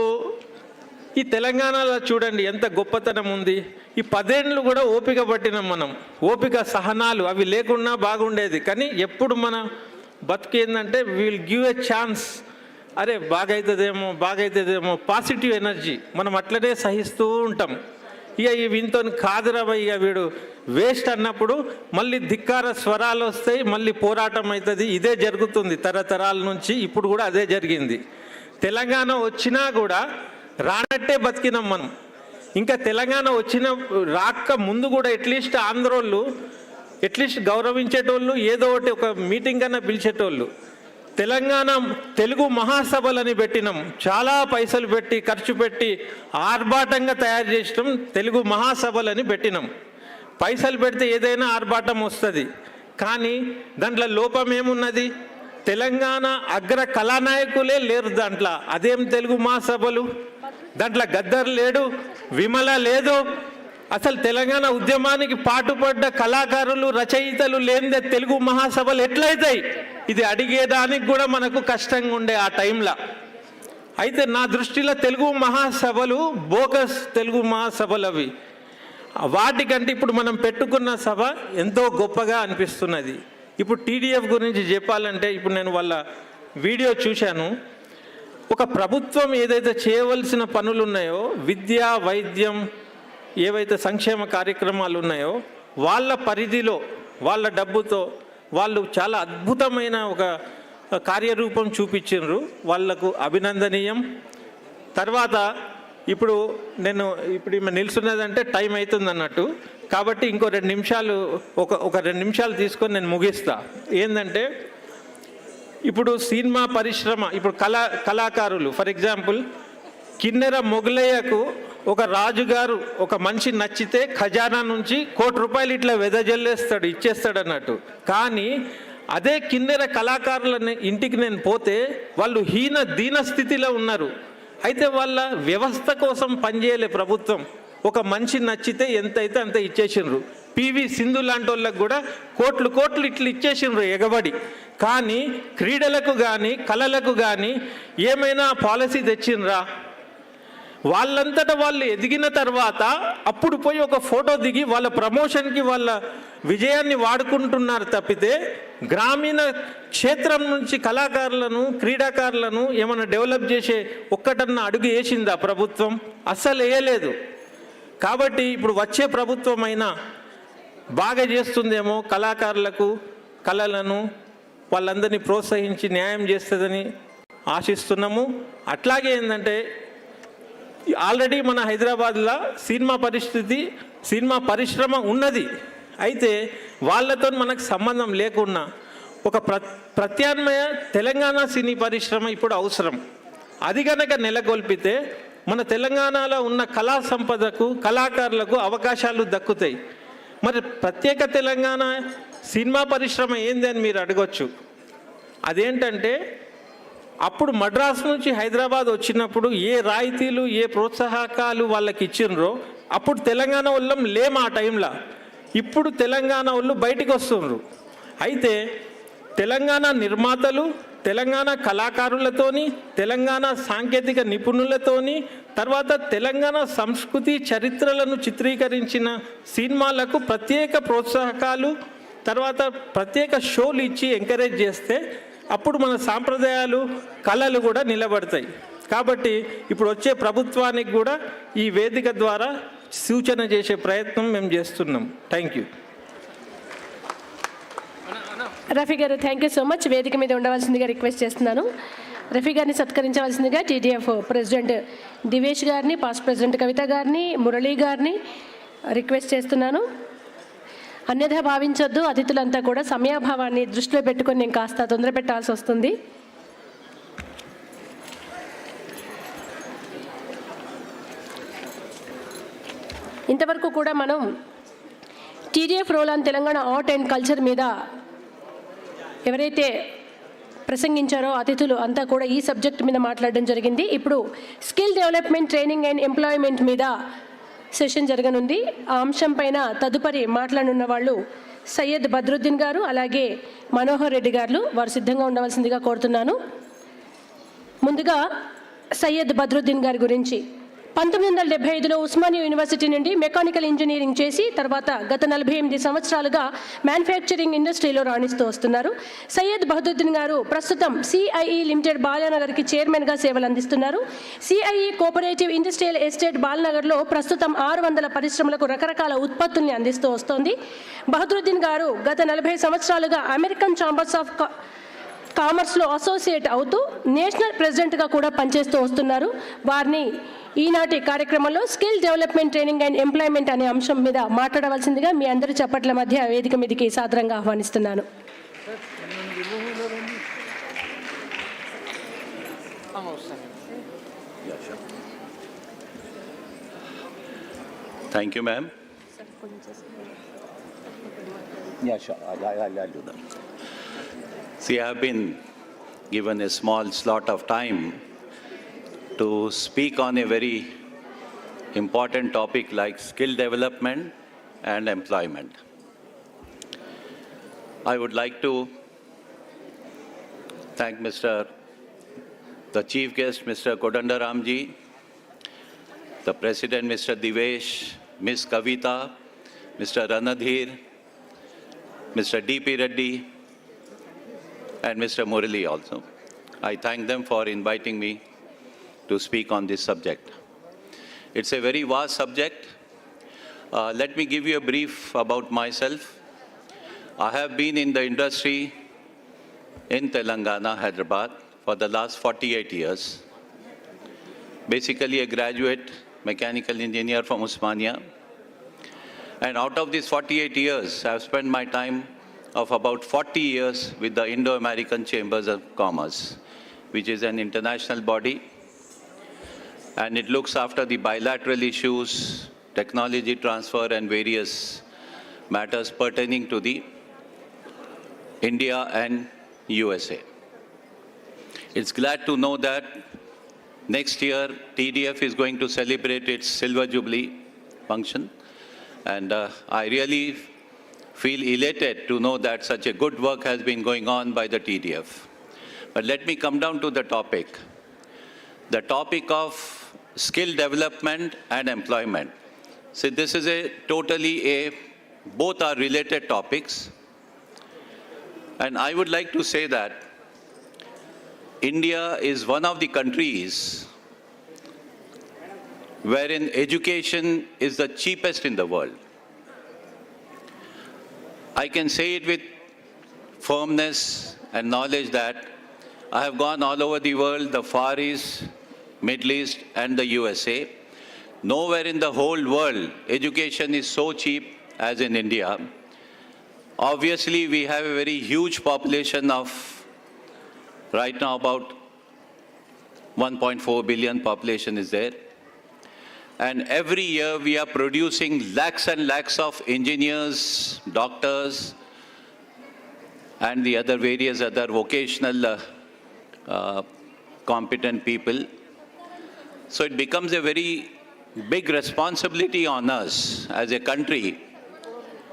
ఈ తెలంగాణలో చూడండి ఎంత గొప్పతనం ఉంది. ఈ 10 ఏళ్ళు కూడా ఓపిక పట్టినాం మనం, ఓపిక సహనాలు అవి లేకున్నా బాగుండేది. కానీ ఎప్పుడు మన బతికేందంటే విల్ గివ్ ఎ ఛాన్స్, అరే బాగైతుందేమో పాజిటివ్ ఎనర్జీ, మనం అట్లనే సహిస్తూ ఉంటాం. ఇక వీనితో కాదురా ఇక వీడు వేస్ట్ అన్నప్పుడు మళ్ళీ ధిక్కార స్వరాలు వస్తాయి, మళ్ళీ పోరాటం అవుతుంది. ఇదే జరుగుతుంది తరతరాల నుంచి, ఇప్పుడు కూడా అదే జరిగింది. తెలంగాణ వచ్చినా కూడా రానట్టే బతికినాం మనం. ఇంకా తెలంగాణ రాక ముందు కూడా అట్లీస్ట్ ఆంధ్రోళ్ళు అట్లీస్ట్ గౌరవించేటోళ్ళు, ఏదో ఒకటి ఒక మీటింగ్ అన్నా పిలిచేటోళ్ళు. తెలంగాణ తెలుగు మహాసభలని పెట్టినాం, చాలా పైసలు పెట్టి ఖర్చు పెట్టి ఆర్భాటంగా తయారు చేసినాం. తెలుగు మహాసభలని పెట్టినాం. పైసలు పెడితే ఏదైనా ఆర్భాటం వస్తుంది, కానీ దాంట్లో లోపం ఏమున్నది? తెలంగాణ అగ్ర కళానాయకులే లేరు దాంట్లో. అదేం తెలుగు మహాసభలు? దాంట్లో గద్దర్ లేడు, విమల లేదు. అసలు తెలంగాణ ఉద్యమానికి పాటుపడ్డ కళాకారులు, రచయితలు లేనిదే తెలుగు మహాసభలు ఎట్లయితాయి? ఇది అడిగేదానికి కూడా మనకు కష్టంగా ఉండే ఆ టైంలో. అయితే నా దృష్టిలో తెలుగు మహాసభలు బోగస్ తెలుగు మహాసభలు అవి. వాటికంటే ఇప్పుడు మనం పెట్టుకున్న సభ ఎంతో గొప్పగా అనిపిస్తున్నది. ఇప్పుడు TDF గురించి చెప్పాలంటే, ఇప్పుడు నేను వాళ్ళ వీడియో చూశాను. ఒక ప్రభుత్వం ఏదైతే చేయవలసిన పనులు ఉన్నాయో, విద్య, వైద్యం, ఏవైతే సంక్షేమ కార్యక్రమాలు ఉన్నాయో వాళ్ళ పరిధిలో, వాళ్ళ డబ్బుతో వాళ్ళు చాలా అద్భుతమైన ఒక కార్యరూపం చూపించారు. వాళ్లకు అభినందనీయం. తర్వాత ఇప్పుడు నిల్చున్నదంటే టైం అవుతుంది అన్నట్టు, కాబట్టి ఇంకో 2 నిమిషాలు ఒక 2 నిమిషాలు తీసుకొని నేను ముగిస్తా. ఏంటంటే ఇప్పుడు సినిమా పరిశ్రమ, ఇప్పుడు కళాకారులు, ఫర్ ఎగ్జాంపుల్ కిన్నెర మొగలయ్యకు ఒక రాజుగారు ఒక మనిషి నచ్చితే ఖజానా నుంచి ₹1,00,00,000 ఇట్లా వెదజల్లేస్తాడు, ఇచ్చేస్తాడు అన్నట్టు. కానీ అదే కిన్నెర కళాకారులని ఇంటికి నేను పోతే వాళ్ళు దీన స్థితిలో ఉన్నారు. అయితే వాళ్ళ వ్యవస్థ కోసం పనిచేయలే ప్రభుత్వం. ఒక మనిషి నచ్చితే ఎంతైతే అంత ఇచ్చేసిండ్రు. PV సింధు లాంటి వాళ్ళకు కూడా కోట్లు ఇట్లా ఇచ్చేసిండ్రు ఎగబడి. కానీ క్రీడలకు కానీ కళలకు కానీ ఏమైనా పాలసీ తెచ్చిండ్రా? వాళ్ళంతటా వాళ్ళు ఎదిగిన తర్వాత అప్పుడు పోయి ఒక ఫోటో దిగి వాళ్ళ ప్రమోషన్కి వాళ్ళ విజయాన్ని వాడుకుంటున్నారు తప్పితే, గ్రామీణ క్షేత్రం నుంచి కళాకారులను, క్రీడాకారులను ఏమైనా డెవలప్ చేసే ఒక్కటన్నా అడుగు వేసిందా ప్రభుత్వం? అస్సలు వేయలేదు. కాబట్టి ఇప్పుడు వచ్చే ప్రభుత్వం అయినా బాగా చేస్తుందేమో, కళాకారులకు, కళలను వాళ్ళందరినీ ప్రోత్సహించి న్యాయం చేస్తుందని ఆశిస్తున్నాము. అట్లాగే ఏంటంటే ఆల్రెడీ మన హైదరాబాద్లో సినిమా పరిశ్రమ ఉన్నది. అయితే వాళ్ళతో మనకు సంబంధం లేకున్నా ఒక ప్రత్యామ్నాయ తెలంగాణ సినీ పరిశ్రమ ఇప్పుడు అవసరం. అది కనుక నెలకొల్పితే మన తెలంగాణలో ఉన్న కళా సంపదకు, కళాకారులకు అవకాశాలు దక్కుతాయి. మరి ప్రత్యేక తెలంగాణ సినిమా పరిశ్రమ ఏంది అని మీరు అడగొచ్చు. అదేంటంటే అప్పుడు మద్రాసు నుంచి హైదరాబాద్ వచ్చినప్పుడు ఏ రాయితీలు, ఏ ప్రోత్సాహకాలు వాళ్ళకి ఇచ్చిండ్రో అప్పుడు తెలంగాణ వాళ్ళం లేము ఆ టైంలో. ఇప్పుడు తెలంగాణ వాళ్ళు బయటికి వస్తున్నారు. అయితే తెలంగాణ నిర్మాతలు, తెలంగాణ కళాకారులతోని, తెలంగాణ సాంకేతిక నిపుణులతోని, తర్వాత తెలంగాణ సంస్కృతి చరిత్రలను చిత్రీకరించిన సినిమాలకు ప్రత్యేక ప్రోత్సాహకాలు, తర్వాత ప్రత్యేక షోలు ఇచ్చి ఎంకరేజ్ చేస్తే అప్పుడు మన సాంప్రదాయాలు కళలు కూడా నిలబడతాయి. కాబట్టి ఇప్పుడు వచ్చే ప్రభుత్వానికి కూడా ఈ వేదిక ద్వారా సూచన చేసే ప్రయత్నం మేము చేస్తున్నాం. Thank you. రఫీ గారు, థ్యాంక్ యూ సో మచ్. వేదిక మీద ఉండవలసిందిగా రిక్వెస్ట్ చేస్తున్నాను. రఫీ గారిని సత్కరించవలసిందిగా TDF ప్రెసిడెంట్ దివేష్ గారిని, పాస్ట్ ప్రెసిడెంట్ కవిత గారిని, మురళీ గారిని రిక్వెస్ట్ చేస్తున్నాను. అన్యథా భావించొద్దు, అతిథులంతా కూడా సమయాభావాన్ని దృష్టిలో పెట్టుకొని నేను కాస్త తొందర పెట్టాల్సి వస్తుంది. ఇంతవరకు కూడా మనం TDF roll on Telangana art and culture మీద ఎవరైతే ప్రసంగించారో అతిథులు అంతా కూడా ఈ సబ్జెక్ట్ మీద మాట్లాడడం జరిగింది. ఇప్పుడు skill development, training and employment మీద సెషన్ జరగనుంది. ఆ అంశం పైన తదుపరి మాట్లాడనున్న వాళ్ళు సయ్యద్ బద్రుద్దీన్ గారు, అలాగే మనోహర్ రెడ్డి గారు. వారు సిద్ధంగా ఉండవలసిందిగా కోరుతున్నాను. ముందుగా సయ్యద్ బద్రుద్దీన్ గారి గురించి 1975లో ఉస్మానియా యూనివర్సిటీ నుండి మెకానికల్ ఇంజనీరింగ్ చేసి తర్వాత గత 48 సంవత్సరాలుగా మ్యానుఫ్యాక్చరింగ్ ఇండస్ట్రీలో రాణిస్తూ వస్తున్నారు. సయ్యద్ బహదూద్దీన్ గారు ప్రస్తుతం CIE లిమిటెడ్ బాలానగర్కి చైర్మన్గా సేవలు అందిస్తున్నారు. CIE కోఆపరేటివ్ ఇండస్ట్రియల్ ఎస్టేట్ బాలనగర్లో ప్రస్తుతం 600 పరిశ్రమలకు రకరకాల ఉత్పత్తుల్ని అందిస్తూ వస్తోంది. బహదూద్దీన్ గారు గత 40 సంవత్సరాలుగా అమెరికన్ ఛాంబర్స్ ఆఫ్ కామర్స్లో అసోసియేట్ అవుతూ నేషనల్ ప్రెసిడెంట్గా కూడా పనిచేస్తూ వస్తున్నారు. వారిని ఈనాటి కార్యక్రమంలో skill development, training and employment అనే అంశం మీద మాట్లాడవలసిందిగా మీ అందరి చప్పట్ల మధ్య వేదిక మీదకి సాదరంగా ఆహ్వానిస్తున్నాను. Thank you, ma'am. Yeah, sure. I'll do that. See, I have been given a small slot of time to speak on a very important topic like skill development and employment. I would like to thank the Chief Guest, Mr. Kodandaramji, the President, Mr. Divesh, Ms. Kavita, Mr. Ranadhir, Mr. D.P. Reddy, and Mr. Murali also. I thank them for inviting me to speak on this subject. It's a very vast subject. Let me give you a brief about myself. I have been in the industry in Telangana, Hyderabad for the last 48 years. Basically a graduate mechanical engineer from Usmania. And out of these 48 years, I have spent my time of about 40 years with the Indo-American Chambers of Commerce, which is an international body, and it looks after the bilateral issues, technology transfer, and various matters pertaining to the India and USA. It's glad to know that next year TDF is going to celebrate its Silver Jubilee function, and I really feel elated to know that such a good work has been going on by the TDF. But let me come down to the topic. The topic of skill development and employment. So this is both are related topics. And I would like to say that India is one of the countries wherein education is the cheapest in the world. I can say it with firmness and knowledge that I have gone all over the world, the Far East, Middle East, and the USA. Nowhere in the whole world education is so cheap as in India. Obviously, we have a very huge population of, right now about 1.4 billion population is there. And every year we are producing lakhs and lakhs of engineers, doctors, and the other various other vocational competent people. So it becomes a very big responsibility on us as a country.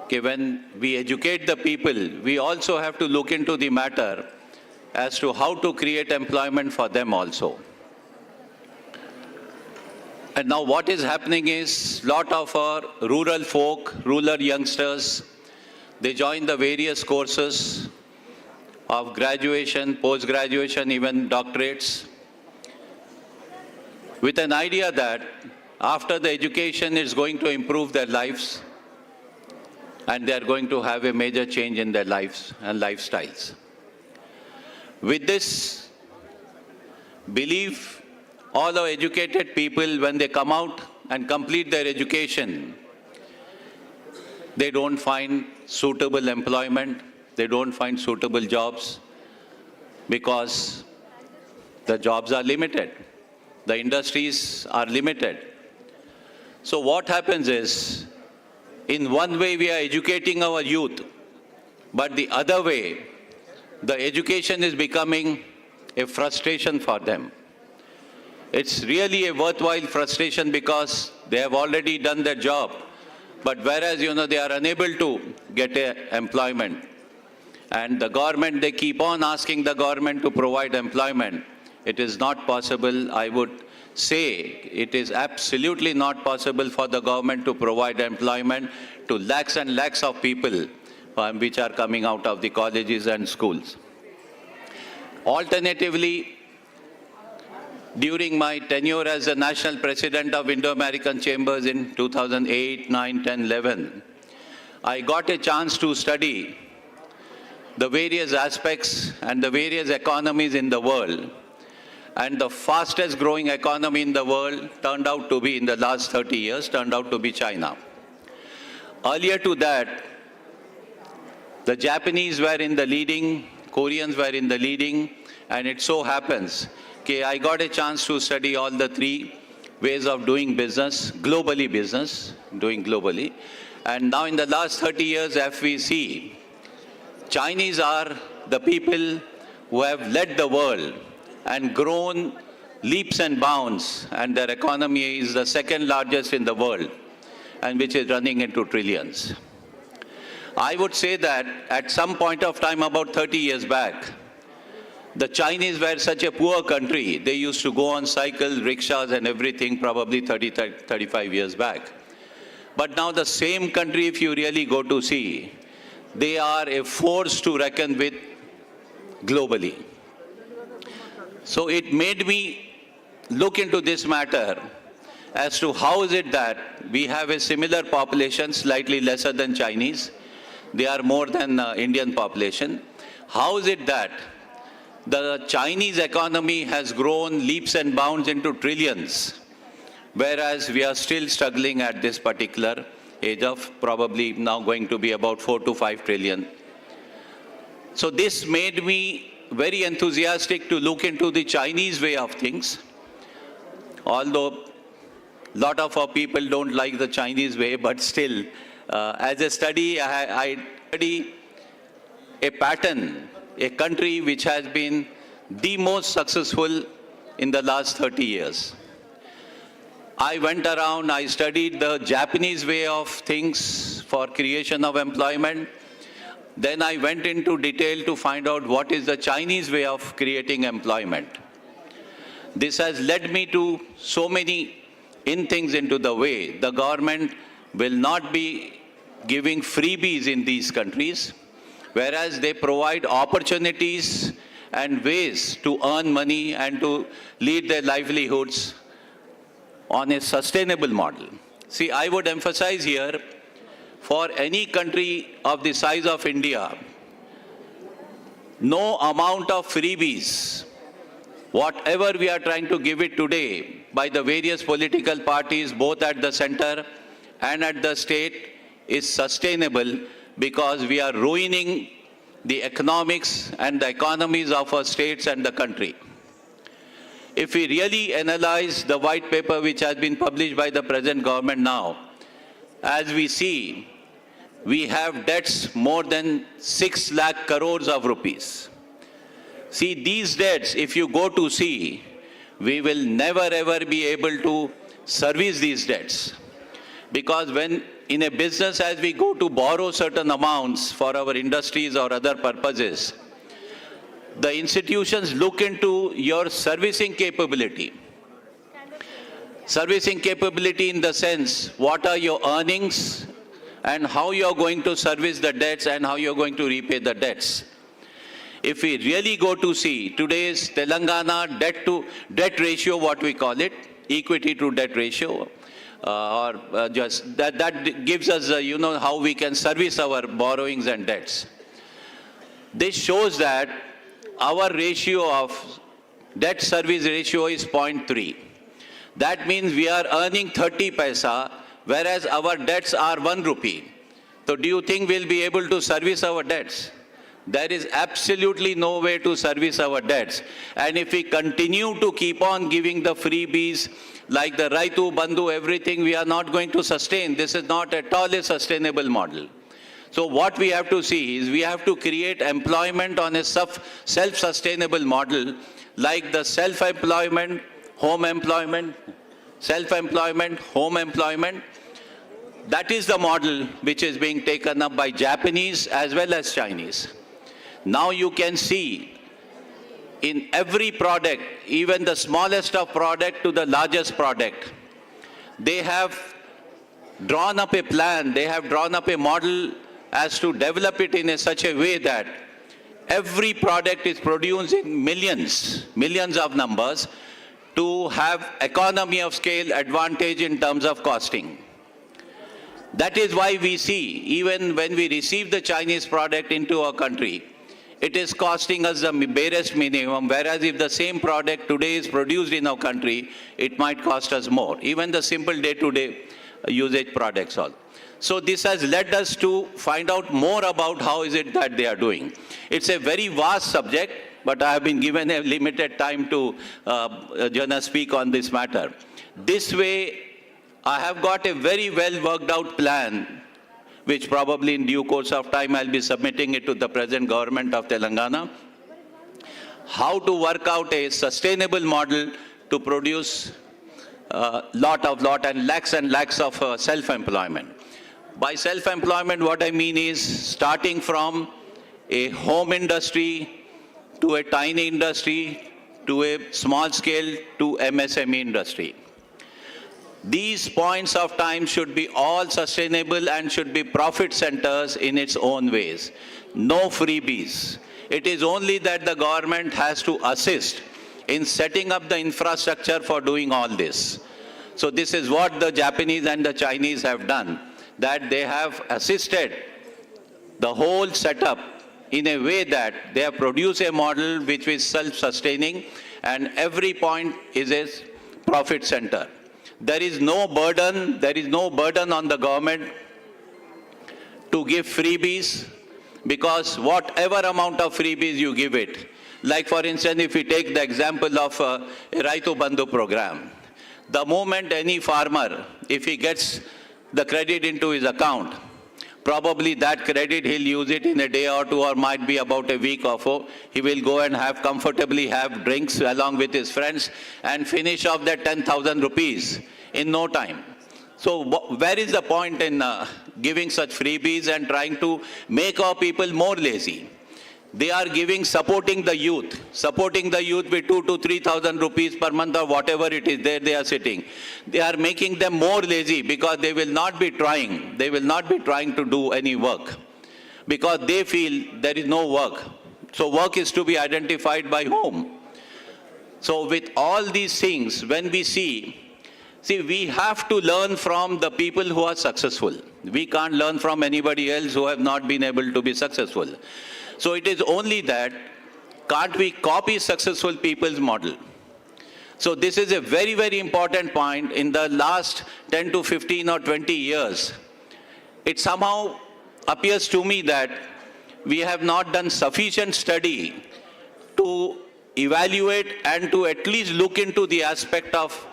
Okay, when we educate the people, we also have to look into the matter as to how to create employment for them also. And now what is happening is lot of our rural folk, rural youngsters, they join the various courses of graduation, post-graduation, even doctorates, with an idea that after the education is going to improve their lives and they are going to have a major change in their lives and lifestyles. With this belief, all our educated people, when they come out and complete their education, they don't find suitable employment, they don't find suitable jobs because the jobs are limited, the industries are limited. So what happens is, in one way we are educating our youth, but the other way, the education is becoming a frustration for them. It's really a worthwhile frustration because they have already done their job, but whereas, they are unable to get employment. And the government, they keep on asking the government to provide employment. It is not possible, I would say, it is absolutely not possible for the government to provide employment to lakhs and lakhs of people which are coming out of the colleges and schools. Alternatively, during my tenure as the National President of Indo-American Chambers in 2008, 9, 10, 11, I got a chance to study the various aspects and the various economies in the world. And the fastest growing economy in the world turned out to be, in the last 30 years, turned out to be China. Earlier to that, the Japanese were in the leading, Koreans were in the leading, and it so happens that I got a chance to study all the three ways of doing business, doing globally. And now in the last 30 years, as we see, Chinese are the people who have led the world and grown leaps and bounds, and their economy is the second largest in the world, and which is running into trillions. I would say that at some point of time, about 30 years back, the Chinese were such a poor country, they used to go on cycles, rickshaws and everything, probably 35 years back. But now the same country, if you really go to see, they are a force to reckon with globally. So it made me look into this matter as to how is it that we have a similar population, slightly lesser than Chinese. They are more than Indian population. How is it that the Chinese economy has grown leaps and bounds into trillions, whereas we are still struggling at this particular age of probably now going to be about 4 to 5 trillion. So this made me very enthusiastic to look into the Chinese way of things. Although a lot of our people don't like the Chinese way, but still, as a study, I study a pattern, a country which has been the most successful in the last 30 years. I went around, I studied the Japanese way of things for creation of employment. Then I went into detail to find out what is the Chinese way of creating employment. This has led me to so many things into the way. The government will not be giving freebies in these countries, whereas they provide opportunities and ways to earn money and to lead their livelihoods on a sustainable model. See, I would emphasize here, for any country of the size of India, no amount of freebies, whatever we are trying to give it today by the various political parties, both at the center and at the state, is sustainable, because we are ruining the economics and the economies of our states and the country. If we really analyze the white paper which has been published by the present government now, as we see, we have debts more than 6 lakh crores of rupees. See, these debts, if you go to see, we will never ever be able to service these debts. Because when in a business, as we go to borrow certain amounts for our industries or other purposes, the institutions look into your servicing capability. Servicing capability in the sense, what are your earnings and how you are going to service the debts and how you are going to repay the debts. If we really go to see today's Telangana debt ratio, what we call it, equity to debt ratio, just that gives us, how we can service our borrowings and debts. This shows that our ratio of debt service ratio is 0.3. That means we are earning 30 paisa, whereas our debts are 1 rupee. So do you think we'll be able to service our debts? There is absolutely no way to service our debts. And if we continue to keep on giving the freebies like the Raitu Bandhu, everything, we are not going to sustain. This is not at all a sustainable model. So what we have to see is we have to create employment on a self-sustainable model, like the self-employment, home employment, self-employment, home employment. That is the model which is being taken up by Japanese as well as Chinese. Now you can see in every product, even the smallest of product to the largest product, they have drawn up a plan, they have drawn up a model as to develop it in such a way that every product is produced in millions of numbers to have economy of scale advantage in terms of costing. That is why we see, even when we receive the Chinese product into our country, it is costing us the barest minimum, whereas if the same product today is produced in our country, it might cost us more, even the simple day-to-day usage products all. So this has led us to find out more about how is it that they are doing. It's a very vast subject, but I have been given a limited time to speak on this matter. This way, I have got a very well worked out plan, which probably in due course of time I'll be submitting it to the present government of Telangana, how to work out a sustainable model to produce lot and lakhs of self-employment. By self-employment, what I mean is starting from a home industry to a tiny industry to a small scale to MSME industry. These points of time should be all sustainable and should be profit centers in its own ways. No freebies. It is only that the government has to assist in setting up the infrastructure for doing all this. So this is what the Japanese and the Chinese have done, that they have assisted the whole setup in a way that they have produced a model which is self-sustaining and every point is a profit center. There is no burden on the government to give freebies, because whatever amount of freebies you give it, like for instance, if we take the example of a Raitu Bandhu program, the moment any farmer, if he gets the credit into his account, probably that credit he'll use it in a day or two or might be about a week or so. He will go and comfortably have drinks along with his friends and finish off that 10,000 rupees in no time. So where is the point in giving such freebies and trying to make our people more lazy? They are supporting the youth with 2,000 to 3,000 rupees per month or whatever it is, there they are sitting. They are making them more lazy because they will not be trying to do any work because they feel there is no work. So work is to be identified by whom? So with all these things, when we see, we have to learn from the people who are successful. We can't learn from anybody else who have not been able to be successful. So it is only that, can't we copy successful people's model? So this is a very, very important point. In the last 10 to 15 or 20 years, it somehow appears to me that we have not done sufficient study to evaluate and to at least look into the aspect of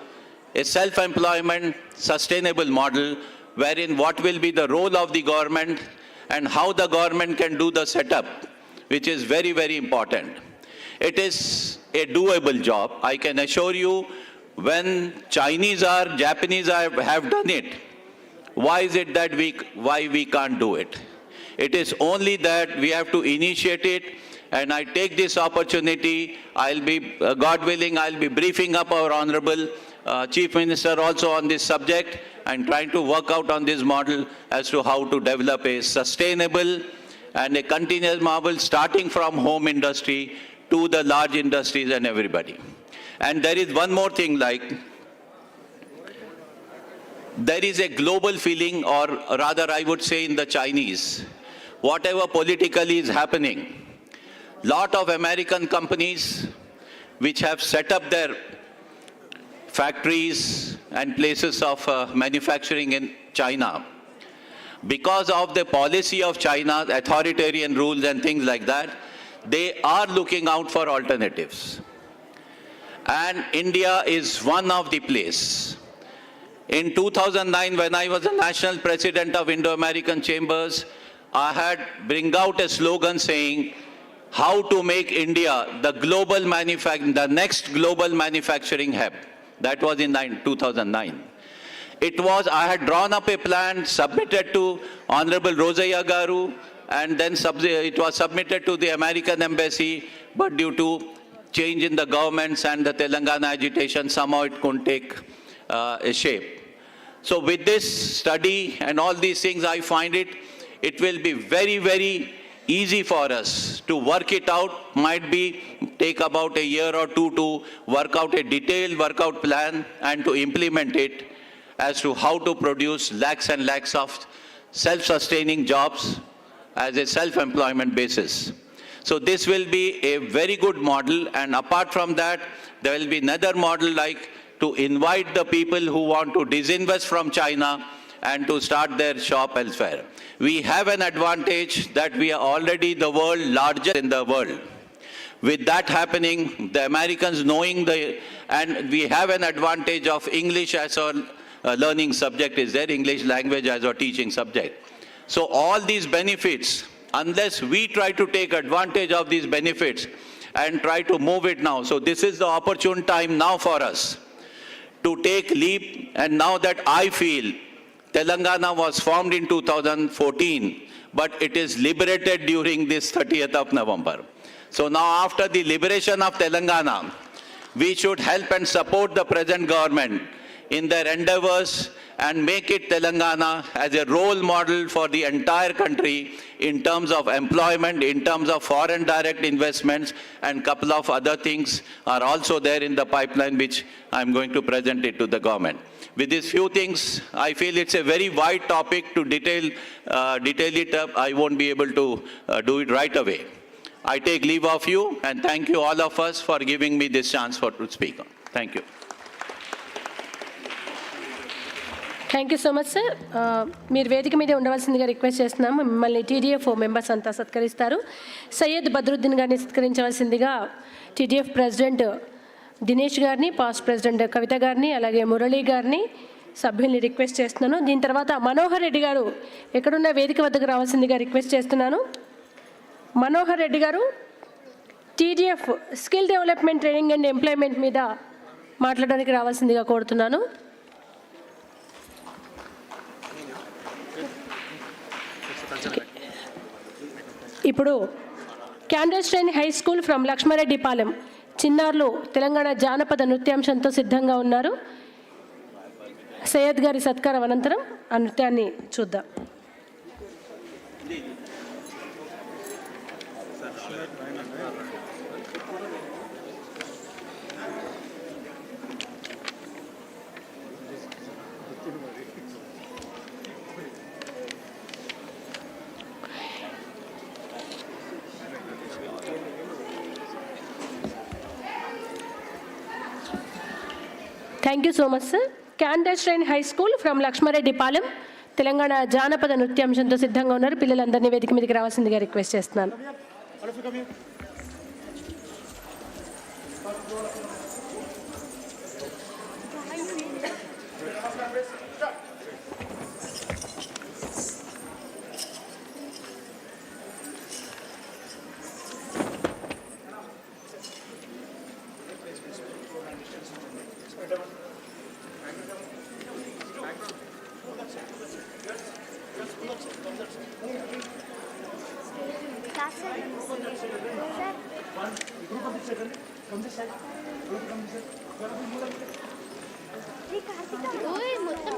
a self-employment sustainable model, wherein what will be the role of the government and how the government can do the setup, which is very, very important. It is a doable job. I can assure you, when Japanese have done it, why is it that why we can't do it? It is only that we have to initiate it, and I take this opportunity. I'll be, God willing, I'll be briefing up our Honorable Chief Minister also on this subject and trying to work out on this model as to how to develop a sustainable and a continuous marvel starting from home industry to the large industries and everybody. And there is one more thing, like there is a global feeling, or rather I would say in the Chinese, whatever politically is happening, lot of American companies which have set up their factories and places of manufacturing in China, because of the policy of China, authoritarian rules and things like that, they are looking out for alternatives. And India is one of the places. In 2009, when I was the national president of Indo-American Chambers, I had bring out a slogan saying, how to make India the the next global manufacturing hub. That was in 2009. I had drawn up a plan, submitted to Honorable Rosaya Garu, and then it was submitted to the American Embassy, but due to change in the governments and the Telangana agitation, somehow it couldn't take a shape. So with this study and all these things, I find it will be very, very easy for us to work it out. Might be take about a year or two to work out a detailed workout plan and to implement it as to how to produce lakhs and lakhs of self-sustaining jobs as a self-employment basis. So this will be a very good model, and apart from that, there will be another model like to invite the people who want to disinvest from China and to start their shop elsewhere. We have an advantage that we are already the world largest in the world. With that happening, the Americans knowing and we have an advantage of English as our learning subject is there, English language as our teaching subject. So all these benefits, unless we try to take advantage of these benefits and try to move it now. So this is the opportune time now for us to take leap. And now that I feel Telangana was formed in 2014, but it is liberated during this 30th of November. So now after the liberation of Telangana, we should help and support the present government in their endeavors and make it Telangana as a role model for the entire country in terms of employment, in terms of foreign direct investments, and couple of other things are also there in the pipeline, which I'm going to present it to the government. With these few things, I feel it's a very wide topic to detail it up. I won't be able to do it right away. I take leave of you and thank you all of us for giving me this chance to speak. Thank you. Thank you so much sir. మీరు వేదిక మీద ఉండవలసిందిగా రిక్వెస్ట్ చేస్తున్నాము. మిమ్మల్ని TDF మెంబర్స్ అంతా సత్కరిస్తారు. సయ్యద్ బద్రుద్దీన్ గారిని సత్కరించవలసిందిగా TDF ప్రెసిడెంట్ దినేష్ గారిని, పాస్ట్ ప్రెసిడెంట్ కవిత గారిని, అలాగే మురళీ గారిని సభ్యుల్ని రిక్వెస్ట్ చేస్తున్నాను. దీని తర్వాత మనోహర్ రెడ్డి గారు ఎక్కడున్న వేదిక వద్దకు రావాల్సిందిగా రిక్వెస్ట్ చేస్తున్నాను. మనోహర్ రెడ్డి గారు TDF skill development training and employment మీద మాట్లాడడానికి రావాల్సిందిగా కోరుతున్నాను. ఇప్పుడు candle strain high school from Lakshmareddypalem చిన్నారులు తెలంగాణ జానపద నృత్యాంశంతో సిద్ధంగా ఉన్నారు. సయ్యద్ గారి సత్కారం అనంతరం ఆ నృత్యాన్ని చూద్దాం. Thank you so much sir. Candle strain high school from Lakshmareddypalem Telangana జానపద నృత్యాంశంతో సిద్ధంగా ఉన్నారు. పిల్లలందరినీ వేదిక మీదకి రావాల్సిందిగా రిక్వెస్ట్ చేస్తున్నాను. మొత్తం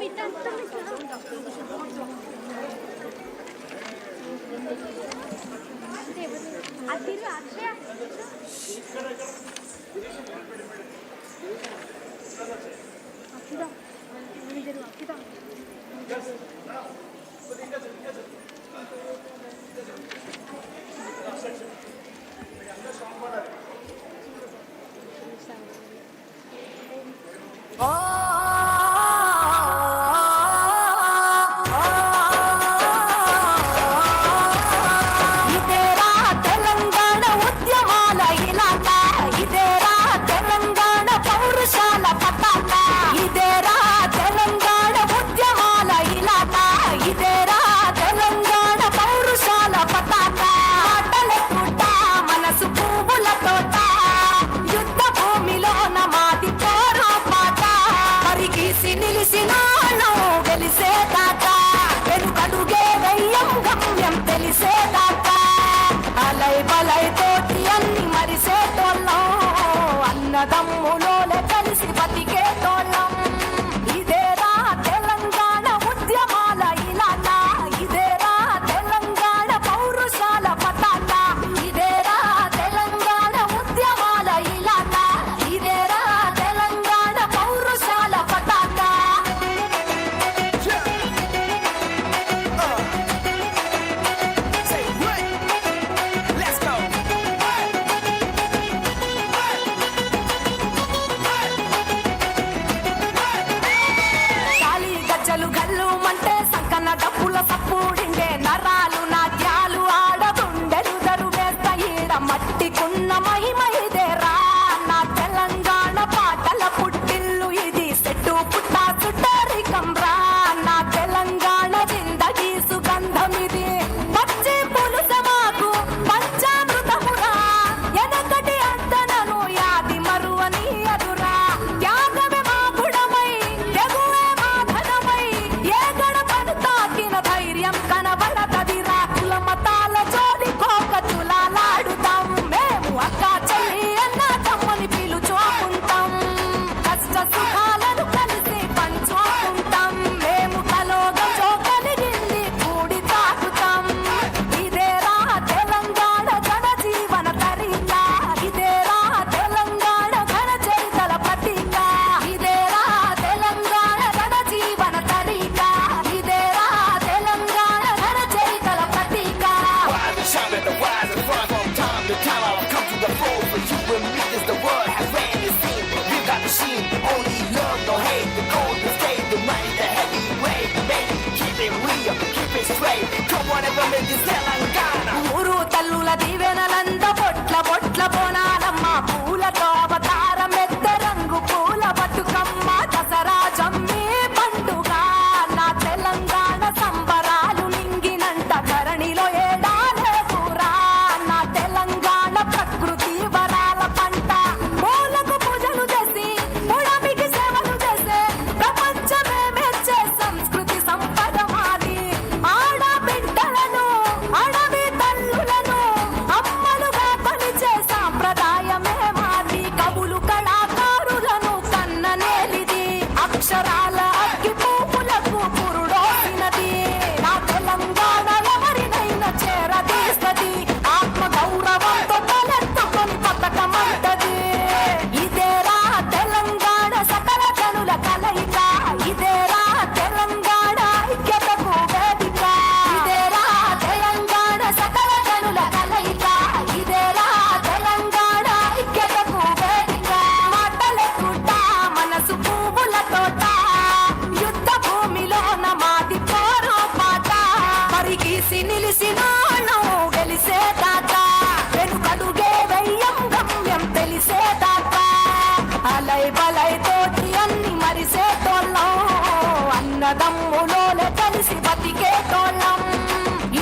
ఇదేరా తెలంగాణ ఉద్యమాల ఇలాట, ఇదేరా తెలంగాణ పౌరుషాల పతాక, ఇదేరా తెలంగాణ ఉద్యమాల ఇలాట, ఇదేరా తెలంగాణ పౌరుషాల పతాక. మాటలెక్కుట మనసు పువ్వుల తోట, యుద్ధ భూమిలోన మాది పోరాపాట, పరిగీసి నిలిసినాను గెలిసేదాకా, వెనుకడుగే వెయ్యం గమ్యం తెలిసేదాకా, అలై బలై తోటి అన్ని మరిసేటోళ్ళం, అన్నదమ్ములోనే కలిసి బతికేటోళ్ళం. ఇదేరా తెలంగాణ ఉద్యమాల ఇలాట, ఇదేరా తెలంగాణ పౌరుషాల పతాక, ఇదేరా తెలంగాణ ఉద్యమాల ఇలాట, ఇదేరా తెలంగాణ పౌరుషాల పతాక. గాలి గజ్జలు గల్లు మంటే సంకన డప్పుల సప్పుడిండే, నరాలు నాట్యాలు ఆడగుండెలు దరువేస్త ఈడ, మట్టికున్న మహిమ ఇదేరా నా తెలంగాణ పాటల పుట్టిల్లు ఇది, చెట్టు పుట్ట చుట్టరికం రా నా తెలంగాణ జిందగీ సుగంధం ఇది, పచ్చి పులుస మాకు పంచామృతమురా, ఎనకటి అంతనను యాది మరువని అదురా, త్యాగమే మా గుణమై తెగువే మా ధనమై, ఏ గడపను తాకిన ధైర్యం కనబడతదిరా, కుల మతాల జోడి కోక తులాలాడుతాం, మేము అక్క చెల్లి అన్న తమ్ముని పిలుచుకుంటాం, కష్ట సుఖాలను కలిసి పంచుకుంటాం, మేము కలోగంతో కలిగింది కూడి తాకుతాం. ఇదేరా తెలంగాణ జన జీవన తరీక, ఇదేరా తెలంగాణ ఘన చరితల ప్రతీక, ఇదేరా తెలంగాణ జన జీవన తరీక, ఇదేరా తెలంగాణ ఘన చరితల ప్రతీక. ఊరు తల్లుల దీవెనలంద బొట్ల బొట్ల బోనాలమ్మ, పూలతో అవతారం ఎద్ద రంగు పూల బతుకమ్మ, దసరా జమ్మి పండుగ నా తెలంగాణ సంబరాలు నింగినంట, ధరణిలో ఏడాలే పూరా నా తెలంగాణ ప్రకృతి వరాల పంట, పూలకు పూజలు చేసి పుడమికి సేవలు చేసే ప్రపంచమే మెచ్చే సంస్కృతి సంపద మాది, ఆడబిడ్డలను అడవి తల్లులను అమ్మలుగా కొలిచే సాంప్రదాయమే మాది, కవులు కళాకారులను కన్ననేలిది, అక్షరాల అగ్గి పువ్వులకు పురుడోసినది, నా తెలంగాణ ఎవరినైనా చేరదీస్తది, ఆత్మ గౌరవంతో తలెత్తుకొని బతకమంటది. ఇదేరా తెలంగాణ సకల జనుల కలయిక, ఇదేరా తెలంగాణ ఐక్యతకు వేదిక, ఇదేరా తెలంగాణ సకల జనుల కలయిక, ఇదేరా తెలంగాణ ఐక్యతకు వేదిక. మాటలెక్కుట మనసు పువ్వుల తోట, యుద్ధ భూమిలోన మాది పోరాపాట, పరిగీసి నిలిసినాను గెలిసేదాకా, వెనుకడుగే వెయ్యం గమ్యం తెలిసేదాకా, అలై బలై తోటి అన్ని మరిసేటోళ్ళం, అన్నదమ్ములోనే కలిసి బతికేటోళ్ళం.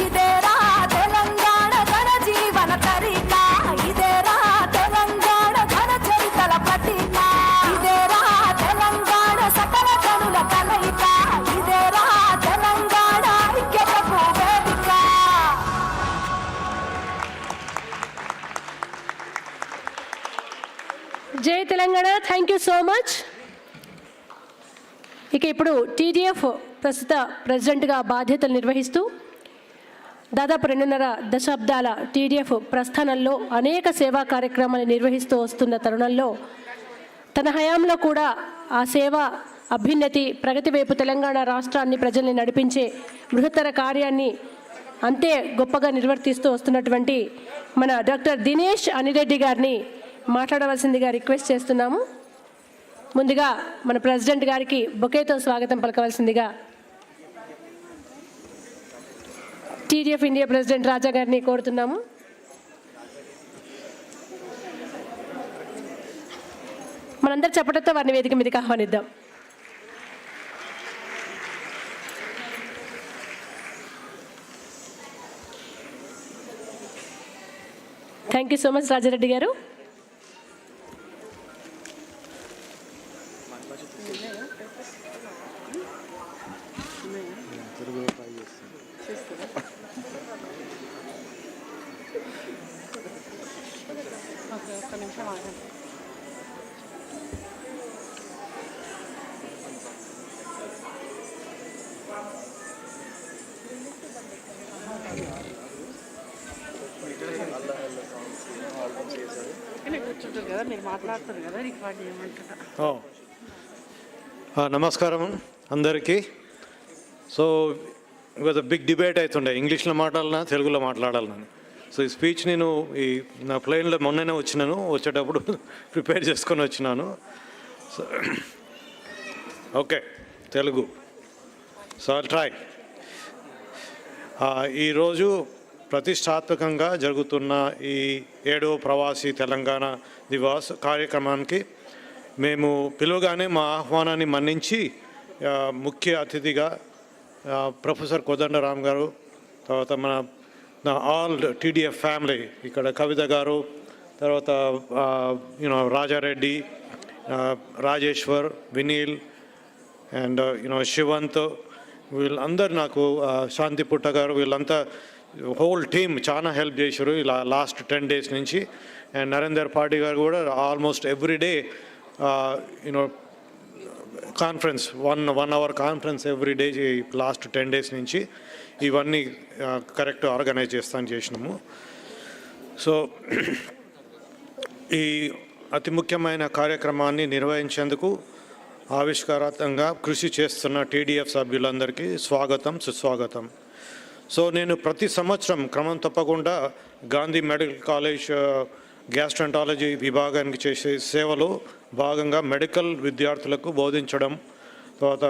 ఇదేరా తెలంగాణ ఘన జీవన తరీక, ఇదేరా తెలంగాణ ఘన చరితల ప్రతీక, ఇదేరా తెలంగాణ సకల జనుల కలయిక, ఇదేరా తెలంగాణ ఐక్యతకు వేదిక. జై Telangana. Thank you so much. ఇక ఇప్పుడు TDF ప్రస్తుత ప్రెసిడెంట్గా బాధ్యతలు నిర్వహిస్తూ దాదాపు 2.5 దశాబ్దాల TDF ప్రస్థానంలో అనేక సేవా కార్యక్రమాలు నిర్వహిస్తూ వస్తున్న తరుణంలో తన హయాంలో కూడా ఆ సేవ అభ్యున్నతి ప్రగతి వైపు తెలంగాణ రాష్ట్రాన్ని ప్రజల్ని నడిపించే బృహత్తర కార్యాన్ని అంతే గొప్పగా నిర్వర్తిస్తూ వస్తున్నటువంటి మన డాక్టర్ దినేష్ అనిరెడ్డి గారిని మాట్లాడవలసిందిగా రిక్వెస్ట్ చేస్తున్నాము. ముందుగా మన ప్రెసిడెంట్ గారికి బొకేతో స్వాగతం పలకవలసిందిగా TDF ఇండియా ప్రెసిడెంట్ రాజా గారిని కోరుతున్నాము. మనందరి చెప్పడంతో వారిని వేదిక మీదకి ఆహ్వానిద్దాం. Thank you so much Raja Reddy గారు. నమస్కారం అందరికీ. సో ఇవాళ బిగ్ డిబేట్ అవుతుండే, ఇంగ్లీష్లో మాట్లాడాలన్నా తెలుగులో మాట్లాడాలని. సో ఈ స్పీచ్ నేను నా ప్లేన్లో మొన్ననే వచ్చినాను, వచ్చేటప్పుడు ప్రిపేర్ చేసుకొని వచ్చినాను. So okay, Telugu. So I'll try. ఈరోజు ప్రతిష్టాత్మకంగా జరుగుతున్న ఈ 7వ ప్రవాసీ తెలంగాణ దివాస్ కార్యక్రమానికి మేము పిలువగానే మా ఆహ్వానాన్ని మన్నించి ముఖ్య అతిథిగా ప్రొఫెసర్ కోదండరామ్ గారు, తర్వాత మన ఆల్ TDF ఫ్యామిలీ, ఇక్కడ కవిత గారు, తర్వాత రాజారెడ్డి, రాజేశ్వర్, వినీల్ అండ్ శివంత్, వీళ్ళందరూ నాకు శాంతి పుట్ట గారు, వీళ్ళంతా హోల్ టీమ్ చాలా హెల్ప్ చేశారు ఇలా లాస్ట్ 10 days నుంచి. అండ్ నరేందర్ పార్టీ గారు కూడా almost everyday conference, 1 hour conference everyday last 10 days నుంచి ఇవన్నీ కరెక్ట్ ఆర్గనైజ్ చేసినాము. సో ఈ అతి ముఖ్యమైన కార్యక్రమాన్ని నిర్వహించేందుకు ఆవిష్కారాత్మకంగా కృషి చేస్తున్న TDF సభ్యులందరికీ స్వాగతం, సుస్వాగతం. సో నేను ప్రతి సంవత్సరం క్రమం తప్పకుండా గాంధీ మెడికల్ కాలేజ్ గ్యాస్ట్రాంటాలజీ విభాగానికి చేసే సేవలో భాగంగా మెడికల్ విద్యార్థులకు బోధించడం, తర్వాత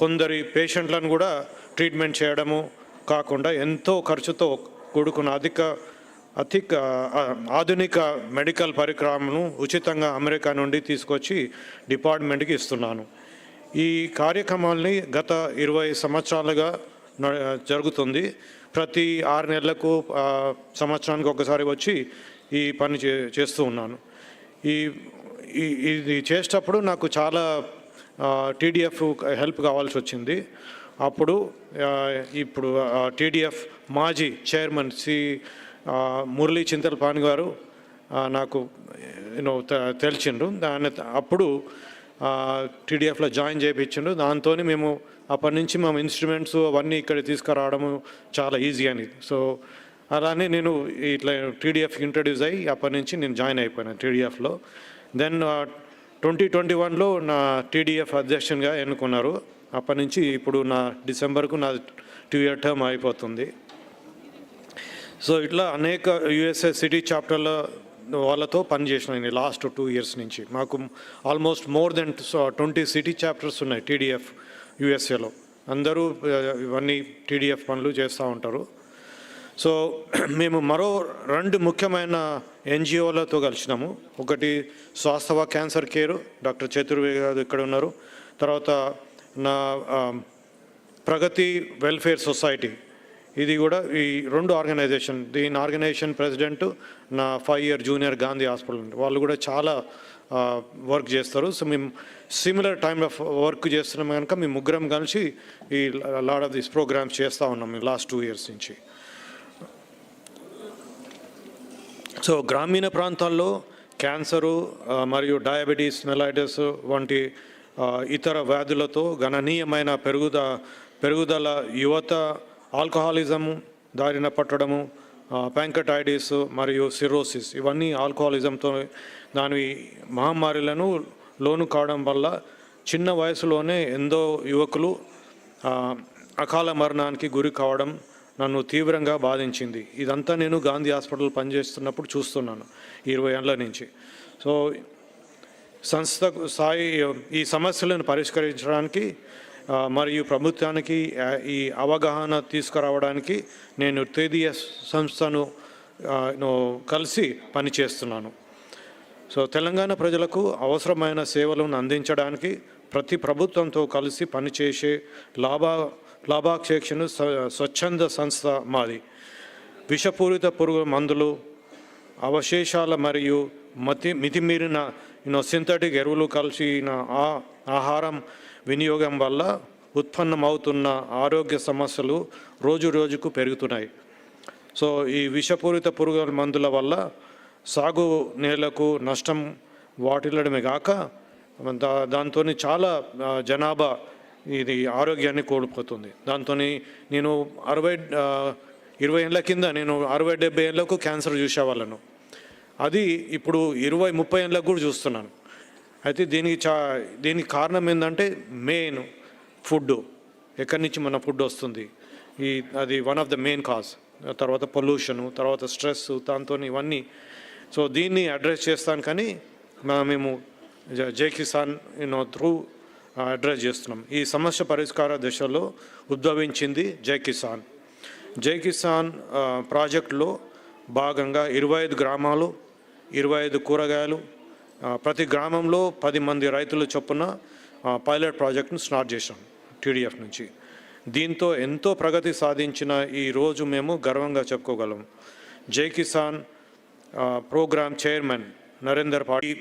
కొందరి పేషెంట్లను కూడా ట్రీట్మెంట్ చేయడము కాకుండా ఎంతో ఖర్చుతో కూడుకున్న ఆధునిక మెడికల్ పరికరాలను ఉచితంగా అమెరికా నుండి తీసుకొచ్చి డిపార్ట్మెంట్కి ఇస్తున్నాను. ఈ కార్యక్రమాల్ని గత 20 సంవత్సరాలుగా జరుగుతుంది. ప్రతి 6 నెలలకు సంవత్సరానికి ఒకసారి వచ్చి ఈ పని చేస్తూ ఉన్నాను. ఇది చేసేటప్పుడు నాకు చాలా TDF హెల్ప్ కావాల్సి వచ్చింది. అప్పుడు ఇప్పుడు TDF మాజీ చైర్మన్ మురళీ చింతలపాని గారు నాకు తెలిసిండ్రు. అప్పుడు TDFలో జాయిన్ చేయించిండు. దాంతో మేము అప్పటి నుంచి మేము ఇన్స్ట్రుమెంట్స్ అవన్నీ ఇక్కడ తీసుకురావడము చాలా ఈజీ అని. సో అలానే నేను ఇట్లా TDFకి ఇంట్రడ్యూస్ అయ్యి అప్పటి నుంచి నేను జాయిన్ అయిపోయాను TDFలో. దెన్ 2021లో నా TDF అధ్యక్షునిగా ఎన్నుకున్నారు. అప్పటి నుంచి ఇప్పుడు నా డిసెంబర్కు నా 2-year టర్మ్ అయిపోతుంది. సో ఇట్లా అనేక USA సిటీ చాప్టర్ల వాళ్ళతో పనిచేసిన లాస్ట్ 2 years నుంచి. మాకు almost more than 20 city chapters ఉన్నాయి TDF USAలో. అందరూ ఇవన్నీ TDF పనులు చేస్తూ ఉంటారు. సో మేము మరో 2 ముఖ్యమైన NGOలతో కలిసినాము. ఒకటి స్వాస్థవ క్యాన్సర్ కేర్, డాక్టర్ చతుర్వేది గారు ఇక్కడ ఉన్నారు. తర్వాత నా ప్రగతి వెల్ఫేర్ సొసైటీ, ఇది కూడా ఈ 2 ఆర్గనైజేషన్. దీని ఆర్గనైజేషన్ ప్రెసిడెంట్ నా 5-year జూనియర్ గాంధీ హాస్పిటల్, వాళ్ళు కూడా చాలా వర్క్ చేస్తారు. సో మేము సిమిలర్ టైమ్ ఆఫ్ వర్క్ చేస్తున్నాం కనుక మేము ముగ్గురం కలిసి ఈ లాట్ ఆఫ్ దిస్ ప్రోగ్రామ్స్ చేస్తూ ఉన్నాం మేము లాస్ట్ 2 years నుంచి. సో గ్రామీణ ప్రాంతాల్లో క్యాన్సరు మరియు డయాబెటీస్ మెలైటిస్ వంటి ఇతర వ్యాధులతో గణనీయమైన పెరుగుదల, యువత ఆల్కహాలిజం దారిన పట్టడము, ప్యాంకటైటిస్ మరియు సిరోసిస్, ఇవన్నీ ఆల్కహాలిజంతో దాని మహమ్మారులను లోను కావడం వల్ల చిన్న వయసులోనే ఎంతో యువకులు అకాల మరణానికి గురి కావడం నన్ను తీవ్రంగా బాధించింది. ఇదంతా నేను గాంధీ హాస్పిటల్ పనిచేస్తున్నప్పుడు చూస్తున్నాను 20 ఏళ్ల నుంచి. సో సంస్థకు ఈ సమస్యలను పరిష్కరించడానికి మరియు ప్రభుత్వానికి ఈ అవగాహన తీసుకురావడానికి నేను TDF సంస్థను కలిసి పనిచేస్తున్నాను. సో తెలంగాణ ప్రజలకు అవసరమైన సేవలను అందించడానికి ప్రతి ప్రభుత్వంతో కలిసి పనిచేసే లాభాపేక్షను స్వచ్ఛంద సంస్థ మాది. విషపూరిత పురుగు మందులు, అవశేషాల మరియు మితిమీరిన సింథటిక్ ఎరువులు కలిసిన ఆహారం వినియోగం వల్ల ఉత్పన్నమవుతున్న ఆరోగ్య సమస్యలు రోజు రోజుకు పెరుగుతున్నాయి. సో ఈ విషపూరిత పురుగుల మందుల వల్ల సాగు నేలకు నష్టం వాటిల్లడమే కాక దాంతో చాలా జనాభా ఇది ఆరోగ్యాన్ని కోల్పోతుంది. దాంతో నేను 20 ఏళ్ళ కింద నేను 60-70 ఏళ్ళకు క్యాన్సర్ చూసేవాళ్ళను. అది ఇప్పుడు 20-30 ఏళ్ళకు కూడా చూస్తున్నాను. అయితే దీనికి కారణం ఏంటంటే మెయిన్ ఫుడ్, ఎక్కడి నుంచి మన ఫుడ్ వస్తుంది, అది one of the main cause. తర్వాత పొల్యూషను, తర్వాత స్ట్రెస్, దాంతో ఇవన్నీ. సో దీన్ని అడ్రస్ చేస్తాను కానీ మేము జై కిసాన్ త్రూ అడ్రస్ చేస్తున్నాం. ఈ సమస్య పరిష్కార దిశలో ఉద్భవించింది జై కిసాన్. జై కిసాన్ ప్రాజెక్టులో భాగంగా 25 గ్రామాలు, 25 కూరగాయలు, ప్రతి గ్రామంలో 10 మంది రైతుల చొప్పున పైలట్ ప్రాజెక్ట్ను స్టార్ట్ చేశాం TDF నుంచి. దీంతో ఎంతో ప్రగతి సాధించిన ఈ రోజు మేము గర్వంగా చెప్పుకోగలం. జై కిసాన్ ప్రోగ్రామ్ చైర్మన్ నరేందర్ భారతి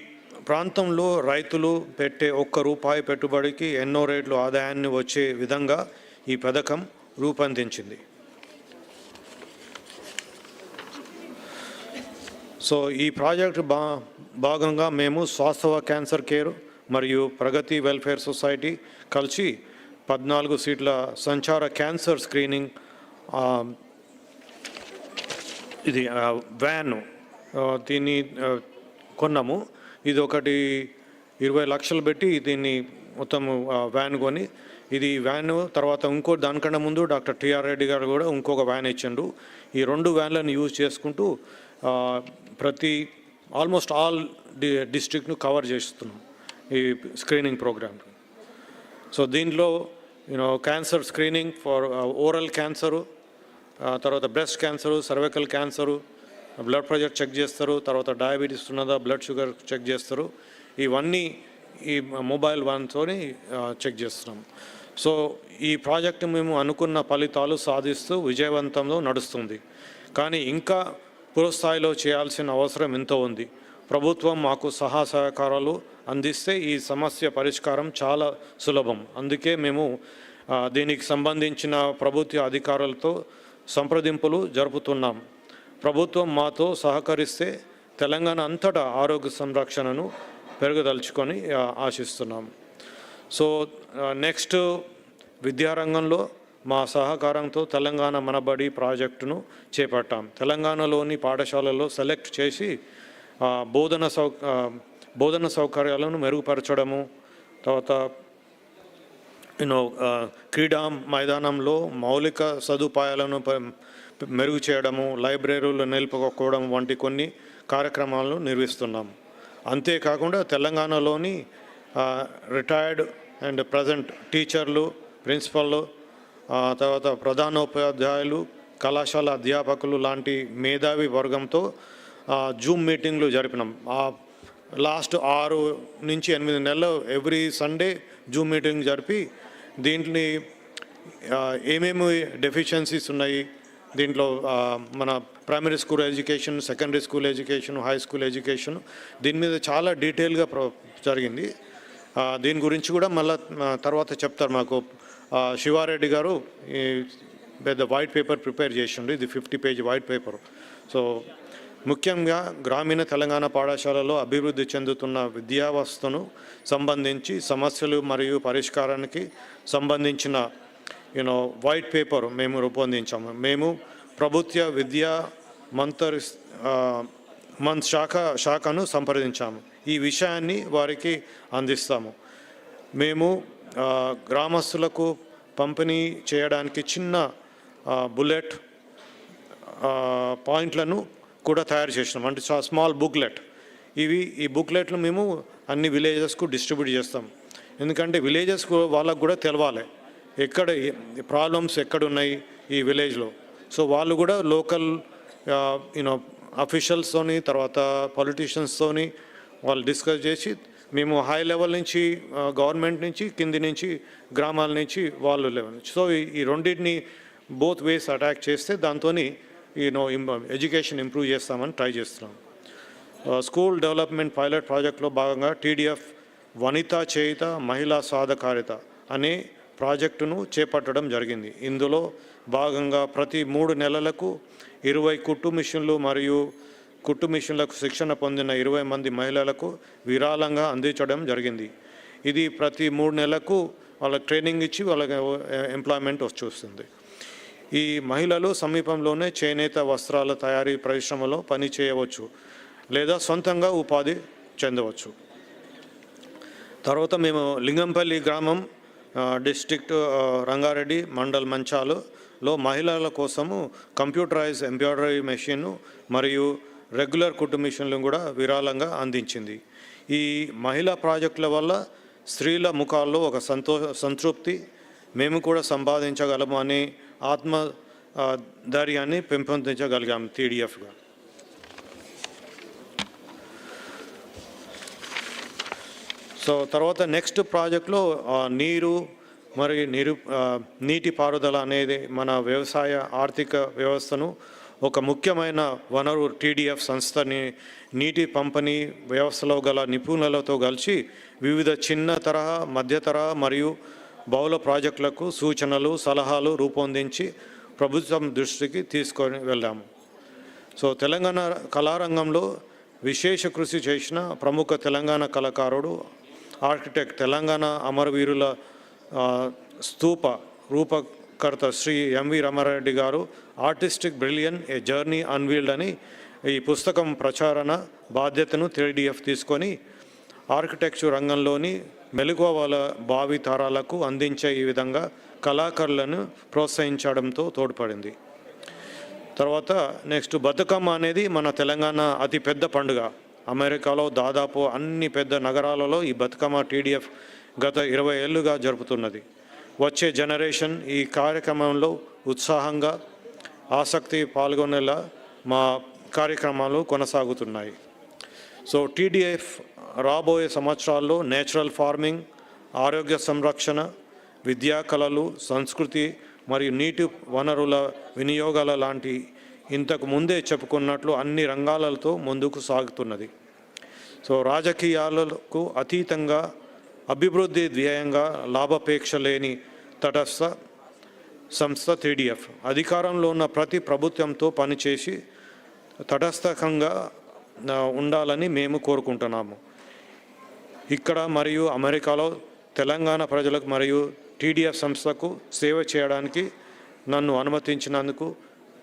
ప్రాంతంలో రైతులు పెట్టే ₹1 పెట్టుబడికి ఎన్నో రేట్లు ఆదాయాన్ని వచ్చే విధంగా ఈ పథకం రూపొందించింది. సో ఈ ప్రాజెక్టు భాగంగా మేము వాస్తవ క్యాన్సర్ కేర్ మరియు ప్రగతి వెల్ఫేర్ సొసైటీ కలిసి 14 సీట్ల సంచార క్యాన్సర్ స్క్రీనింగ్ ఇది వ్యాన్ దీన్ని కొన్నాము. ఇది ఒకటి 20 లక్షలు పెట్టి దీన్ని మొత్తం వ్యాన్ కొని, ఇది వ్యాన్ తర్వాత దానికన్నా ముందు డాక్టర్ TR రెడ్డి గారు కూడా ఇంకొక వ్యాన్ ఇచ్చిండు. ఈ 2 వ్యాన్లను యూజ్ చేసుకుంటూ ఆల్మోస్ట్ ఆల్ డిస్ట్రిక్ట్ను కవర్ చేస్తున్నాం ఈ స్క్రీనింగ్ ప్రోగ్రామ్. సో దీంట్లో cancer screening for oral cancer, తర్వాత breast cancer, cervical cancer, blood pressure check చేస్తారు, తర్వాత డయాబెటీస్ ఉన్నదా, బ్లడ్ షుగర్ చెక్ చేస్తారు. ఇవన్నీ ఈ మొబైల్ వ్యాన్తోని చెక్ చేస్తున్నాం. సో ఈ ప్రాజెక్టు మేము అనుకున్న ఫలితాలు సాధిస్తూ విజయవంతంలో నడుస్తుంది. కానీ ఇంకా పూర్వస్థాయిలో చేయాల్సిన అవసరం ఎంతో ఉంది. ప్రభుత్వం మాకు సహకారాలు అందిస్తే ఈ సమస్య పరిష్కారం చాలా సులభం. అందుకే మేము దీనికి సంబంధించిన ప్రభుత్వ అధికారులతో సంప్రదింపులు జరుపుతున్నాం. ప్రభుత్వం మాతో సహకరిస్తే తెలంగాణ అంతటా ఆరోగ్య సంరక్షణను పెరగదలుచుకొని ఆశిస్తున్నాం. సో నెక్స్ట్ విద్యారంగంలో మా సహకారంతో తెలంగాణ మనబడి ప్రాజెక్టును చేపట్టాం. తెలంగాణలోని పాఠశాలల్లో సెలెక్ట్ చేసి బోధన సౌకర్యాలను మెరుగుపరచడము, తర్వాత క్రీడా మైదానంలో మౌలిక సదుపాయాలను మెరుగు చేయడము, లైబ్రరీలు నిలుపుకోవడం వంటి కొన్ని కార్యక్రమాలను నిర్వహిస్తున్నాం. అంతేకాకుండా తెలంగాణలోని రిటైర్డ్ అండ్ ప్రజెంట్ టీచర్లు, ప్రిన్సిపల్లు, తర్వాత ప్రధానోపాధ్యాయులు, కళాశాల అధ్యాపకులు లాంటి మేధావి వర్గంతో జూమ్ మీటింగ్లు జరిపినాం. లాస్ట్ 6 నుంచి 8 నెలలు ఎవ్రీ సండే జూమ్ మీటింగ్ జరిపి దీంట్లో ఏమేమి డెఫిషియన్సీస్ ఉన్నాయి, దీంట్లో మన primary school education, secondary school education, high school education, దీని మీద చాలా డీటెయిల్గా జరిగింది. దీని గురించి కూడా మళ్ళీ తర్వాత చెప్తారు. మాకు శివారెడ్డి గారు పెద్ద వైట్ పేపర్ ప్రిపేర్ చేసిండు. ఇది 50 పేజ్ వైట్ పేపర్. సో ముఖ్యంగా గ్రామీణ తెలంగాణ పాఠశాలలో అభివృద్ధి చెందుతున్న విద్యావస్థను సంబంధించి సమస్యలు మరియు పరిష్కారానికి సంబంధించిన వైట్ పేపర్ మేము రూపొందించాము. మేము ప్రభుత్వ విద్యా శాఖను సంప్రదించాము. ఈ విషయాన్ని వారికి అందిస్తాము. మేము గ్రామస్తులకు పంపిణీ చేయడానికి చిన్న బుల్లెట్ పాయింట్లను కూడా తయారు చేసినాం, అంటే స్మాల్ బుక్లెట్. ఈ బుక్లెట్లు మేము అన్ని విలేజెస్కు డిస్ట్రిబ్యూట్ చేస్తాం. ఎందుకంటే విలేజెస్ వాళ్ళకు కూడా తెలవాలి ఎక్కడ ప్రాబ్లమ్స్ ఎక్కడున్నాయి ఈ విలేజ్లో. సో వాళ్ళు కూడా లోకల్ అఫీషియల్స్తోని తర్వాత పొలిటీషియన్స్తోని వాళ్ళు డిస్కస్ చేసి మేము హై లెవెల్ నుంచి గవర్నమెంట్ నుంచి కింది నుంచి గ్రామాల నుంచి వాళ్ళు లెవెల్. సో ఈ రెండింటిని బోత్ వేస్ అటాక్ చేస్తే దాంతో ఎడ్యుకేషన్ ఇంప్రూవ్ చేస్తామని ట్రై చేస్తున్నాం. స్కూల్ డెవలప్మెంట్ పైలట్ ప్రాజెక్ట్లో భాగంగా TDF వనితా చేయుత మహిళా సాధకారిత అనే ప్రాజెక్టును చేపట్టడం జరిగింది. ఇందులో భాగంగా ప్రతి 3 నెలలకు 20 కుట్టు మిషన్లు మరియు కుట్టు మిషన్లకు శిక్షణ పొందిన 20 మంది మహిళలకు విరాళంగా అందించడం జరిగింది. ఇది ప్రతి 3 నెలలకు వాళ్ళకి ట్రైనింగ్ ఇచ్చి వాళ్ళకి ఎంప్లాయ్మెంట్ వస్తుంది. ఈ మహిళలు సమీపంలోనే చేనేత వస్త్రాల తయారీ పరిశ్రమలో పని చేయవచ్చు లేదా సొంతంగా ఉపాధి చెందవచ్చు. తర్వాత మేము లింగంపల్లి గ్రామం డిస్ట్రిక్ట్ రంగారెడ్డి మండల్ మంచాలలో మహిళల కోసము కంప్యూటరైజ్ ఎంబ్రాయిడరీ మెషిన్ మరియు రెగ్యులర్ కుట్టు మిషన్లు కూడా విరాళంగా అందించింది. ఈ మహిళా ప్రాజెక్టుల వల్ల స్త్రీల ముఖాల్లో ఒక సంతృప్తి, మేము కూడా సంపాదించగలము అనే ఆత్మ ధైర్యాన్ని పెంపొందించగలిగాము TDFగా. సో తర్వాత నెక్స్ట్ ప్రాజెక్ట్లో నీరు మరి నీటిపారుదల అనేది మన వ్యవసాయ ఆర్థిక వ్యవస్థను ఒక ముఖ్యమైన వనరు. TDF సంస్థని నీటి పంపిణీ వ్యవస్థలో గల నిపుణులతో కలిసి వివిధ చిన్న తరహా, మధ్య తరహా మరియు బహుళ ప్రాజెక్టులకు సూచనలు, సలహాలు రూపొందించి ప్రభుత్వం దృష్టికి తీసుకొని వెళ్ళాము. సో తెలంగాణ కళారంగంలో విశేష కృషి చేసిన ప్రముఖ తెలంగాణ కళాకారుడు, ఆర్కిటెక్ట్, తెలంగాణ అమరవీరుల స్తూప రూపకర్త శ్రీ MV రామారెడ్డి గారు ఆర్టిస్టిక్ బ్రిలియన్ ఏ జర్నీ అన్వీల్డ్ అని ఈ పుస్తకం ప్రచారణ బాధ్యతను TDF తీసుకొని ఆర్కిటెక్చర్ రంగంలోని మెలకువల భావి తరాలకు అందించే ఈ విధంగా కళాకారులను ప్రోత్సహించడంతో తోడ్పడింది. తర్వాత నెక్స్ట్ బతుకమ్మ అనేది మన తెలంగాణ అతిపెద్ద పండుగ. అమెరికాలో దాదాపు అన్ని పెద్ద నగరాలలో ఈ బతుకమ్మ TDF గత 20 ఏళ్ళుగా జరుపుతున్నది. వచ్చే జనరేషన్ ఈ కార్యక్రమంలో ఉత్సాహంగా ఆసక్తి పాల్గొనేలా మా కార్యక్రమాలు కొనసాగుతున్నాయి. సో TDF రాబోయే సంవత్సరాల్లో నేచురల్ ఫార్మింగ్, ఆరోగ్య సంరక్షణ, విద్యా కళలు, సంస్కృతి మరియు నీటి వనరుల వినియోగాల లాంటి ఇంతకు ముందే చెప్పుకున్నట్లు అన్ని రంగాలతో ముందుకు సాగుతున్నది. సో రాజకీయాలకు అతీతంగా అభివృద్ధి ధ్యేయంగా లాభాపేక్ష లేని తటస్థ సంస్థ TDF అధికారంలో ఉన్న ప్రతి ప్రభుత్వంతో పనిచేసి తటస్థంగా ఉండాలని మేము కోరుకుంటున్నాము. ఇక్కడ మరియు అమెరికాలో తెలంగాణ ప్రజలకు మరియు TDF సంస్థకు సేవ చేయడానికి నన్ను అనుమతించినందుకు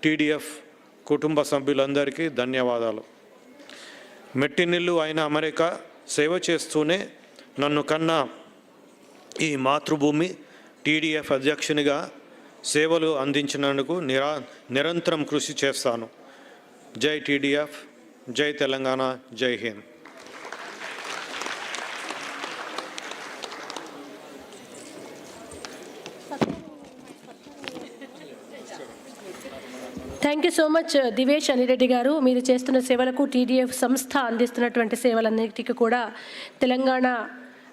TDF కుటుంబ సభ్యులందరికీ ధన్యవాదాలు. మెట్టినిల్లు అయిన అమెరికా సేవ చేస్తూనే నన్ను కన్నా ఈ మాతృభూమి TDF అధ్యక్షునిగా సేవలు అందించినందుకు నిరంతరం కృషి చేస్తాను. జై TDF, జై తెలంగాణ, జై Hind. Thank you so much Divesh Anireddy గారు. మీరు చేస్తున్న సేవలకు TDF సంస్థ అందిస్తున్నటువంటి సేవలన్నిటికీ కూడా తెలంగాణ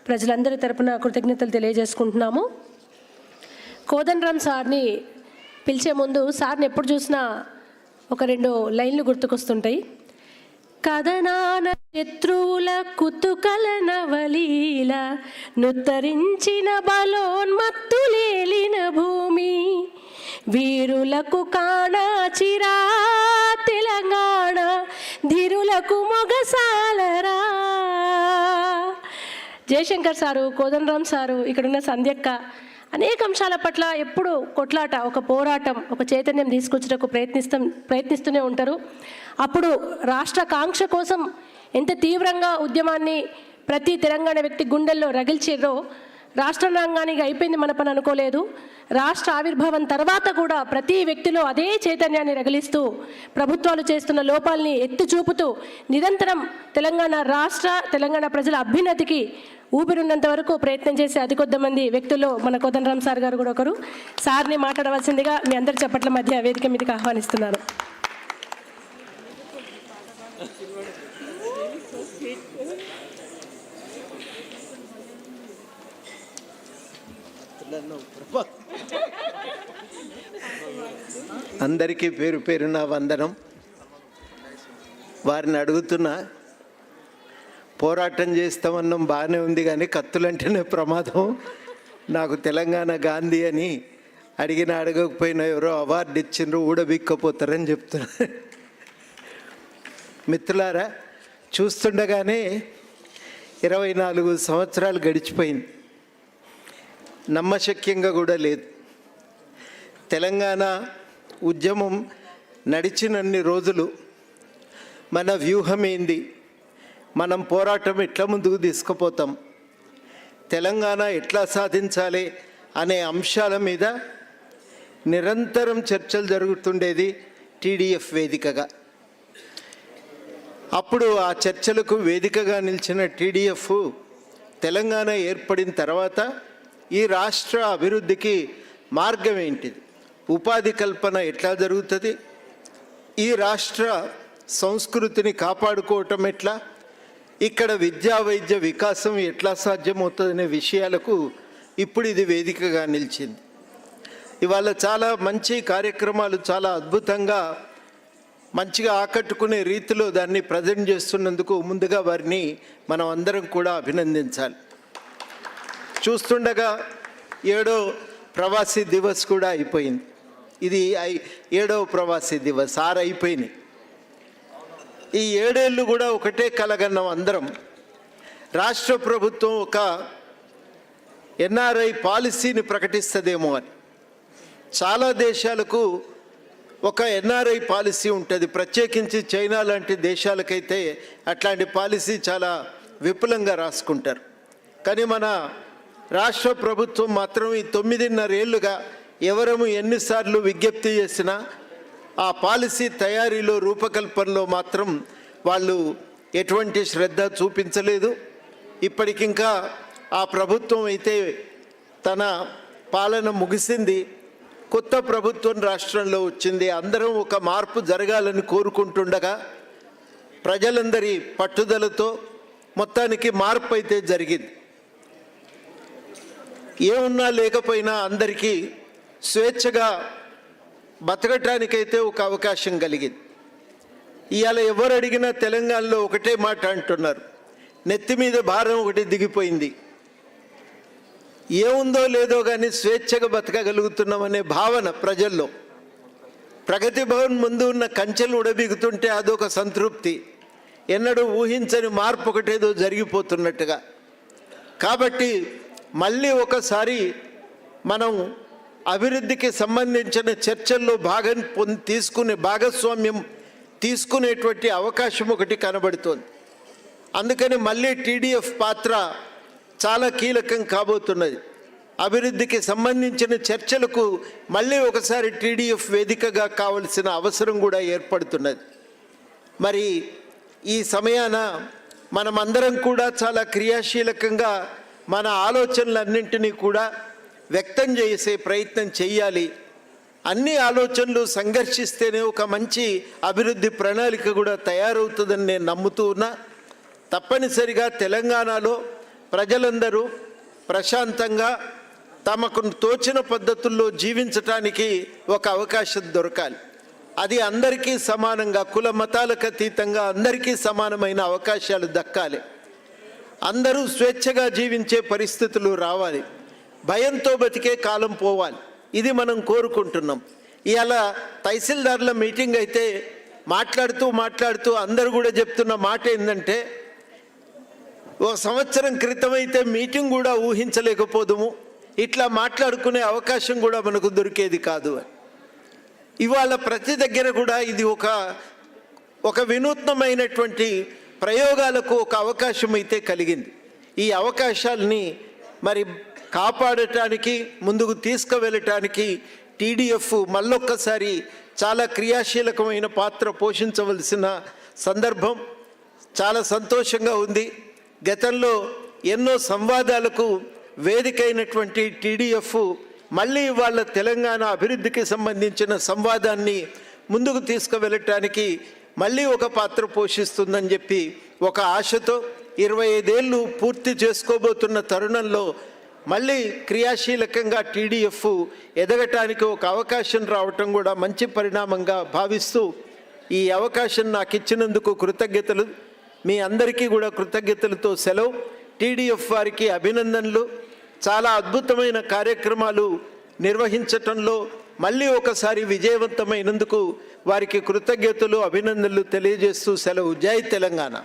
ప్రజలందరి తరపున కృతజ్ఞతలు తెలియజేసుకుంటున్నాము. కోదండరామ్ సార్ని పిలిచే ముందు సార్ని ఎప్పుడు చూసినా ఒక 2 లైన్లు గుర్తుకొస్తుంటాయి. కథనాన శత్రువుల కుతుకల నవలీల నుత్తరించిన బలోన్మత్తులేలిన భూమి వీరులకు కాణాచిరా తెలంగాణ ధీరులకు మొగసాలరా. జయశంకర్ సారు, కోదండరామ్ సారు, ఇక్కడున్న సంధ్యక్క అనేక అంశాల పట్ల ఎప్పుడు కొట్లాట, ఒక పోరాటం, ఒక చైతన్యం తీసుకొచ్చేటకు ప్రయత్నిస్తూనే ఉంటారు. అప్పుడు రాష్ట్ర కాంక్ష కోసం ఎంత తీవ్రంగా ఉద్యమాన్ని ప్రతి తెలంగాణ వ్యక్తి గుండెల్లో రగిల్చిర్రో రాష్ట్రాంగానికి అయిపోయింది మన పని అనుకోలేదు. రాష్ట్ర ఆవిర్భావం తర్వాత కూడా ప్రతి వ్యక్తిలో అదే చైతన్యాన్ని రగిలిస్తూ ప్రభుత్వాలు చేస్తున్న లోపాలని ఎత్తి చూపుతూ నిరంతరం తెలంగాణ ప్రజల అభ్యున్నతికి ఊపిరున్నంత వరకు ప్రయత్నం చేసే అతి కొద్దిమంది వ్యక్తుల్లో మన కోదండరాం సార్ గారు కూడా ఒకరు. సార్ని మాట్లాడవలసిందిగా మీ అందరి చప్పట్ల మధ్య వేదిక మీదకి ఆహ్వానిస్తున్నాను. అందరికీ పేరు పేరున వందనం. వారిని అడుగుతున్నా, పోరాటం చేస్తామన్నాం బాగానే ఉంది కానీ కత్తులంటేనే ప్రమాదం. నాకు తెలంగాణ గాంధీ అని అడగకపోయినా ఎవరో అవార్డు ఇచ్చిండ్రు, ఊడబిక్కపోతారని చెప్తున్నా. మిత్రులారా, చూస్తుండగానే 24 సంవత్సరాలు గడిచిపోయింది. నమ్మశక్యంగా కూడా లేదు. తెలంగాణ ఉద్యమం నడిచినన్ని రోజులు మన వ్యూహం ఏంది, మనం పోరాటం ఎట్లా ముందుకు తీసుకుపోతాం, తెలంగాణ ఎట్లా సాధించాలి అనే అంశాల మీద నిరంతరం చర్చలు జరుగుతుండేది TDF వేదికగా. అప్పుడు ఆ చర్చలకు వేదికగా నిలిచిన TDF తెలంగాణ ఏర్పడిన తర్వాత ఈ రాష్ట్ర అభివృద్ధికి మార్గం ఏంటిది, ఉపాధి కల్పన ఎట్లా జరుగుతుంది, ఈ రాష్ట్ర సంస్కృతిని కాపాడుకోవటం ఎట్లా, ఇక్కడ విద్యా వైద్య వికాసం ఎట్లా సాధ్యమవుతుందనే విషయాలకు ఇప్పుడు ఇది వేదికగా నిలిచింది. ఇవాళ చాలా మంచి కార్యక్రమాలు చాలా అద్భుతంగా మంచిగా ఆకట్టుకునే రీతిలో దాన్ని ప్రజెంట్ చేస్తున్నందుకు ముందుగా వారిని మనం అందరం కూడా అభినందించాలి. చూస్తుండగా 7వ ప్రవాసీ దివస్ కూడా అయిపోయింది. ఇది 7వ ప్రవాసీ దివస్, 6 అయిపోయినాయి. ఈ 7 ఏళ్ళు కూడా ఒకటే కలగన్నాం అందరం. రాష్ట్ర ప్రభుత్వం ఒక NRI పాలసీని ప్రకటిస్తుందేమో అని. చాలా దేశాలకు ఒక NRI పాలసీ ఉంటుంది, ప్రత్యేకించి చైనా లాంటి దేశాలకైతే అట్లాంటి పాలసీ చాలా విపులంగా రాసుకుంటారు. కానీ మన రాష్ట్ర ప్రభుత్వం మాత్రం ఈ 9.5 ఏళ్ళుగా ఎవరము ఎన్నిసార్లు విజ్ఞప్తి చేసినా ఆ పాలసీ తయారీలో రూపకల్పనలో మాత్రం వాళ్ళు ఎటువంటి శ్రద్ధ చూపించలేదు. ఇప్పటికింకా ఆ ప్రభుత్వం అయితే తన పాలన ముగిసింది, కొత్త ప్రభుత్వం రాష్ట్రంలో వచ్చింది. అందరం ఒక మార్పు జరగాలని కోరుకుంటుండగా ప్రజలందరి పట్టుదలతో మొత్తానికి మార్పు అయితే జరిగింది. ఏమున్నా లేకపోయినా అందరికీ స్వేచ్ఛగా బతకటానికైతే ఒక అవకాశం కలిగింది. ఇవాళ ఎవరు అడిగినా తెలంగాణలో ఒకటే మాట అంటున్నారు, నెత్తి మీద భారం ఒకటి దిగిపోయింది. ఏముందో లేదో కానీ స్వేచ్ఛగా బతకగలుగుతున్నామనే భావన ప్రజల్లో. ప్రగతి భవన్ ముందు ఉన్న కంచెలు ఉడబిగుతుంటే అదొక సంతృప్తి, ఎన్నడూ ఊహించని మార్పు ఒకటేదో జరిగిపోతున్నట్టుగా. కాబట్టి మళ్ళీ ఒకసారి మనం అభివృద్ధికి సంబంధించిన చర్చల్లో భాగస్వామ్యం తీసుకునేటువంటి అవకాశం ఒకటి కనబడుతోంది. అందుకని మళ్ళీ TDF పాత్ర చాలా కీలకం కాబోతున్నది. అభివృద్ధికి సంబంధించిన చర్చలకు మళ్ళీ ఒకసారి TDF వేదికగా కావలసిన అవసరం కూడా ఏర్పడుతున్నది. మరి ఈ సమయాన మనమందరం కూడా చాలా క్రియాశీలకంగా మన ఆలోచనలన్నింటినీ కూడా వ్యక్తం చేసే ప్రయత్నం చేయాలి. అన్ని ఆలోచనలు సంఘర్షిస్తేనే ఒక మంచి అభివృద్ధి ప్రణాళిక కూడా తయారవుతుందని నేను నమ్ముతూ ఉన్నా. తప్పనిసరిగా తెలంగాణలో ప్రజలందరూ ప్రశాంతంగా తమకు తోచిన పద్ధతుల్లో జీవించటానికి ఒక అవకాశం దొరకాలి. అది అందరికీ సమానంగా, కుల మతాలకు అతీతంగా అందరికీ సమానమైన అవకాశాలు దక్కాలి. అందరూ స్వేచ్ఛగా జీవించే పరిస్థితులు రావాలి. భయంతో బతికే కాలం పోవాలి. ఇది మనం కోరుకుంటున్నాం. ఇవాళ తహసీల్దార్ల మీటింగ్ అయితే మాట్లాడుతూ అందరూ కూడా చెప్తున్న మాట ఏంటంటే, ఓ సంవత్సరం క్రితం అయితే మీటింగ్ కూడా ఊహించలేకపోదుము, ఇట్లా మాట్లాడుకునే అవకాశం కూడా మనకు దొరికేది కాదు. ఇవాళ ప్రతి దగ్గర కూడా ఇది ఒక వినూత్నమైనటువంటి ప్రయోగాలకు ఒక అవకాశం అయితే కలిగింది. ఈ అవకాశాలని మరి కాపాడటానికి ముందుకు తీసుకువెళ్ళటానికి టీడీఎఫ్ మళ్ళొక్కసారి చాలా క్రియాశీలకమైన పాత్ర పోషించవలసిన సందర్భం. చాలా సంతోషంగా ఉంది. గతంలో ఎన్నో సంవాదాలకు వేదికైనటువంటి టీడీఎఫ్ మళ్ళీ వాళ్ళ తెలంగాణ అభివృద్ధికి సంబంధించిన సంవాదాన్ని ముందుకు తీసుకువెళ్ళటానికి మళ్ళీ ఒక పాత్ర పోషిస్తుందని చెప్పి ఒక ఆశతో 25 ఏళ్ళు పూర్తి చేసుకోబోతున్న తరుణంలో మళ్ళీ క్రియాశీలకంగా టీడీఎఫ్ ఎదగటానికి ఒక అవకాశం రావటం కూడా మంచి పరిణామంగా భావిస్తూ ఈ అవకాశం నాకు ఇచ్చినందుకు కృతజ్ఞతలు. మీ అందరికీ కూడా కృతజ్ఞతలతో సెలవు. టీడీఎఫ్ వారికి అభినందనలు. చాలా అద్భుతమైన కార్యక్రమాలు నిర్వహించటంలో మళ్ళీ ఒకసారి విజయవంతమైనందుకు వారికి కృతజ్ఞతలు, అభినందనలు తెలియజేస్తూ సెలవు. జై తెలంగాణ.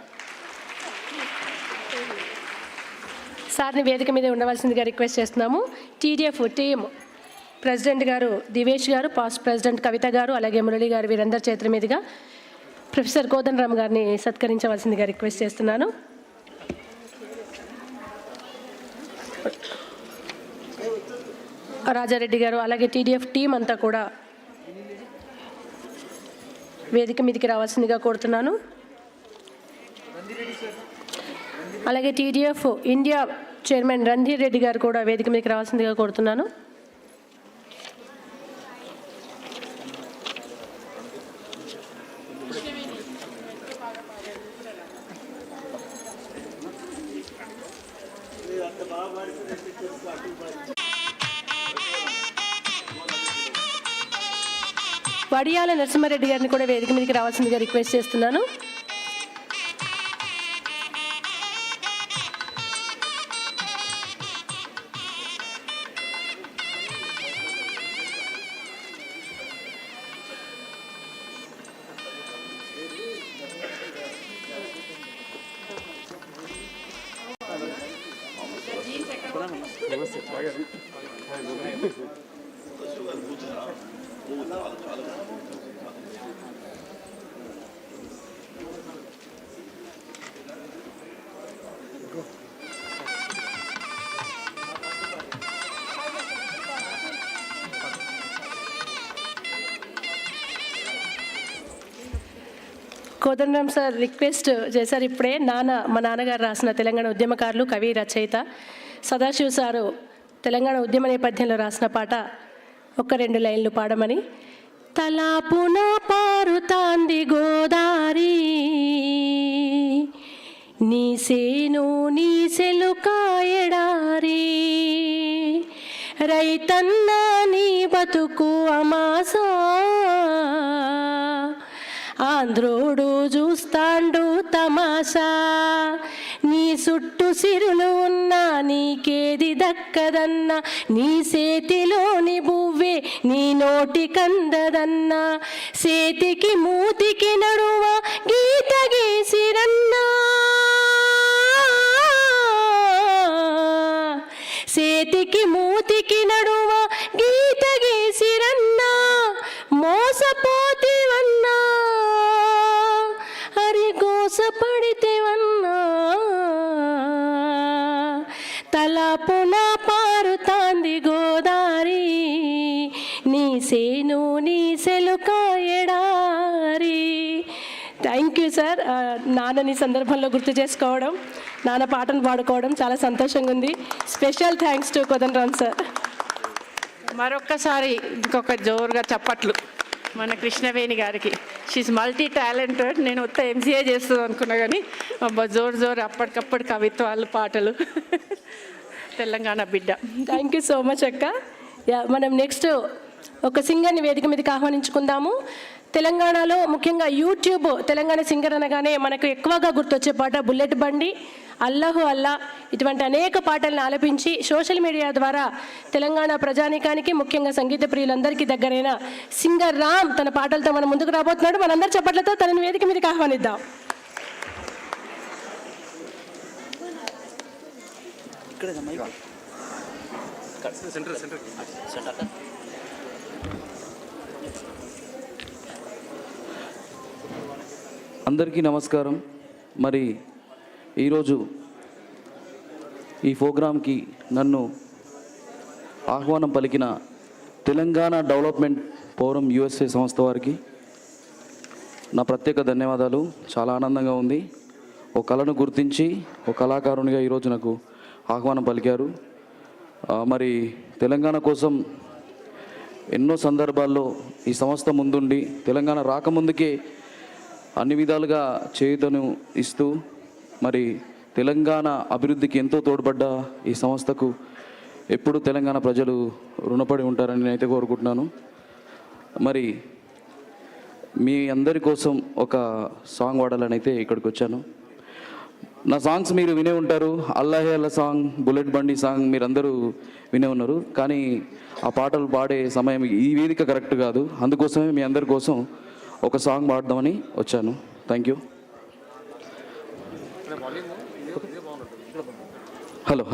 సార్ని వేదిక మీద ఉండవలసిందిగా రిక్వెస్ట్ చేస్తున్నాము. టీడీఎఫ్ టీమ్ ప్రెసిడెంట్ గారు దివేష్ గారు, పాస్ట్ ప్రెసిడెంట్ కవిత గారు, అలాగే మురళి గారు వీరందరి చేతుల మీదుగా ప్రొఫెసర్ కోదండరామ్ గారిని సత్కరించవలసిందిగా రిక్వెస్ట్ చేస్తున్నాను. రాజారెడ్డి గారు అలాగే టీడీఎఫ్ టీం అంతా కూడా వేదిక మీదకి రావాల్సిందిగా కోరుతున్నాను. అలాగే TDF India chairman Randhir Reddy garu కూడా వేదిక మీదకి రావాల్సిందిగా కోరుతున్నాను. వడియాల నరసింహారెడ్డి గారిని కూడా వేదిక మీదకి రావాల్సిందిగా రిక్వెస్ట్ చేస్తున్నాను. కోదండరామ్ సార్ రిక్వెస్ట్ చేశారు ఇప్పుడే. మా నాన్నగారు రాసిన తెలంగాణ ఉద్యమకారులు, కవి, రచయిత సదాశివ్ సారు తెలంగాణ ఉద్యమ నేపథ్యంలో రాసిన పాట 1-2 లైన్లు పాడమని. తలాపున పారుతాంది గోదారి, నీ సేను నీ సెలుకాయడారి, రైతన్నా నీ బతుకు అమాసా, ఆంధ్రోడు చూస్తాండు తమాషా, నీ చుట్టూ సిరులు ఉన్నా నీకేది దక్కదన్నా, నీ చేతిలోని బువ్వే నీ నోటి కందదన్నా, చేతికి మూతికి నడువ గీత గీసిరన్నా, చేతికి మూతికి నడువ గీత గీసిరన్నా, మోసపోతేవన్నా మోసపడితేవన్నా, తలపున పారుతాంది గోదారి, నీ సేను నీ సెలుకాయడారి. Thank you sir. నాన్నని సందర్భంలో గుర్తు చేసుకోవడం, నాన్న పాటను పాడుకోవడం చాలా సంతోషంగా ఉంది. Special thanks to Kodandaram sir. మరొక్కసారి ఇంకొక జోరుగా చప్పట్లు మన కృష్ణవేణి గారికి. She's multi talented. నేను ఉత్త ఎంసీఏ చేస్తుంది అనుకున్నా కానీ అబ్బా జోరు అప్పటికప్పుడు కవిత్వాలు, పాటలు. తెలంగాణ బిడ్డ. థ్యాంక్ యూ సో మచ్ అక్క. మనం నెక్స్ట్ ఒక సింగర్ని వేదిక మీదకి ఆహ్వానించుకుందాము. తెలంగాణలో ముఖ్యంగా యూట్యూబ్ తెలంగాణ సింగర్ అనగానే మనకు ఎక్కువగా గుర్తొచ్చే పాట బుల్లెట్ బండి, అల్లాహు అల్లా, ఇటువంటి అనేక పాటలను ఆలపించి సోషల్ మీడియా ద్వారా తెలంగాణ ప్రజానీకానికి ముఖ్యంగా సంగీత ప్రియులందరికీ దగ్గరైన సింగర్ రామ్ తన పాటలతో మన ముందుకు రాబోతున్నాడు. మనందరి చప్పట్లతో తనని వేదిక మీదకి ఆహ్వానిద్దాం. అందరికీ నమస్కారం. మరి ఈరోజు ఈ ప్రోగ్రాంకి నన్ను ఆహ్వానం పలికిన తెలంగాణ డెవలప్మెంట్ ఫోరం USA సంస్థ వారికి నా ప్రత్యేక ధన్యవాదాలు. చాలా ఆనందంగా ఉంది. ఒక కళను గుర్తించి ఒక కళాకారునిగా ఈరోజు నాకు ఆహ్వానం పలికారు. మరి తెలంగాణ కోసం ఎన్నో సందర్భాల్లో ఈ సంస్థ ముందుండి తెలంగాణ రాకముందుకే అన్ని విధాలుగా చేయుతను ఇస్తూ మరి తెలంగాణ అభివృద్ధికి ఎంతో తోడ్పడ్డ ఈ సంస్థకు ఎప్పుడు తెలంగాణ ప్రజలు రుణపడి ఉంటారని నేనైతే కోరుకుంటున్నాను. మరి మీ అందరి కోసం ఒక సాంగ్ వాడాలని అయితే ఇక్కడికి వచ్చాను. నా సాంగ్స్ మీరు వినే ఉంటారు. అల్లాహే అల్లా సాంగ్, బుల్లెట్ బండి సాంగ్ మీరందరూ వినే ఉన్నారు. కానీ ఆ పాటలు పాడే సమయం ఈ వేదిక కరెక్ట్ కాదు. అందుకోసమే మీ అందరి కోసం ఒక సాంగ్ పాడదామని వచ్చాను. Thank you. హలో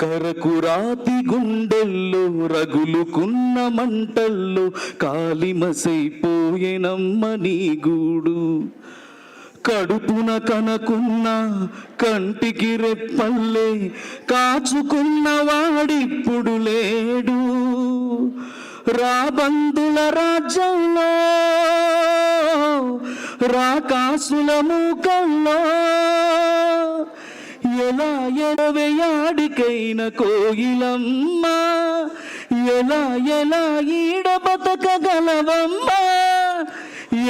కరకురాతి గుండెల్లో రగులుకున్న మంటల్లో కాలిమసైపోయేనమ్మ నీ గూడు. కడుపున కనకున్న కంటికి రెప్పల్లే కాచుకున్న వాడిప్పుడు లేడు. రాబందుల రాజ్యంలో రాకాసుల మూకల్లో ఎలా ఎడవేయాడికైన కోయిలమ్మ, ఎలా ఈడ బతకగలవమ్మ,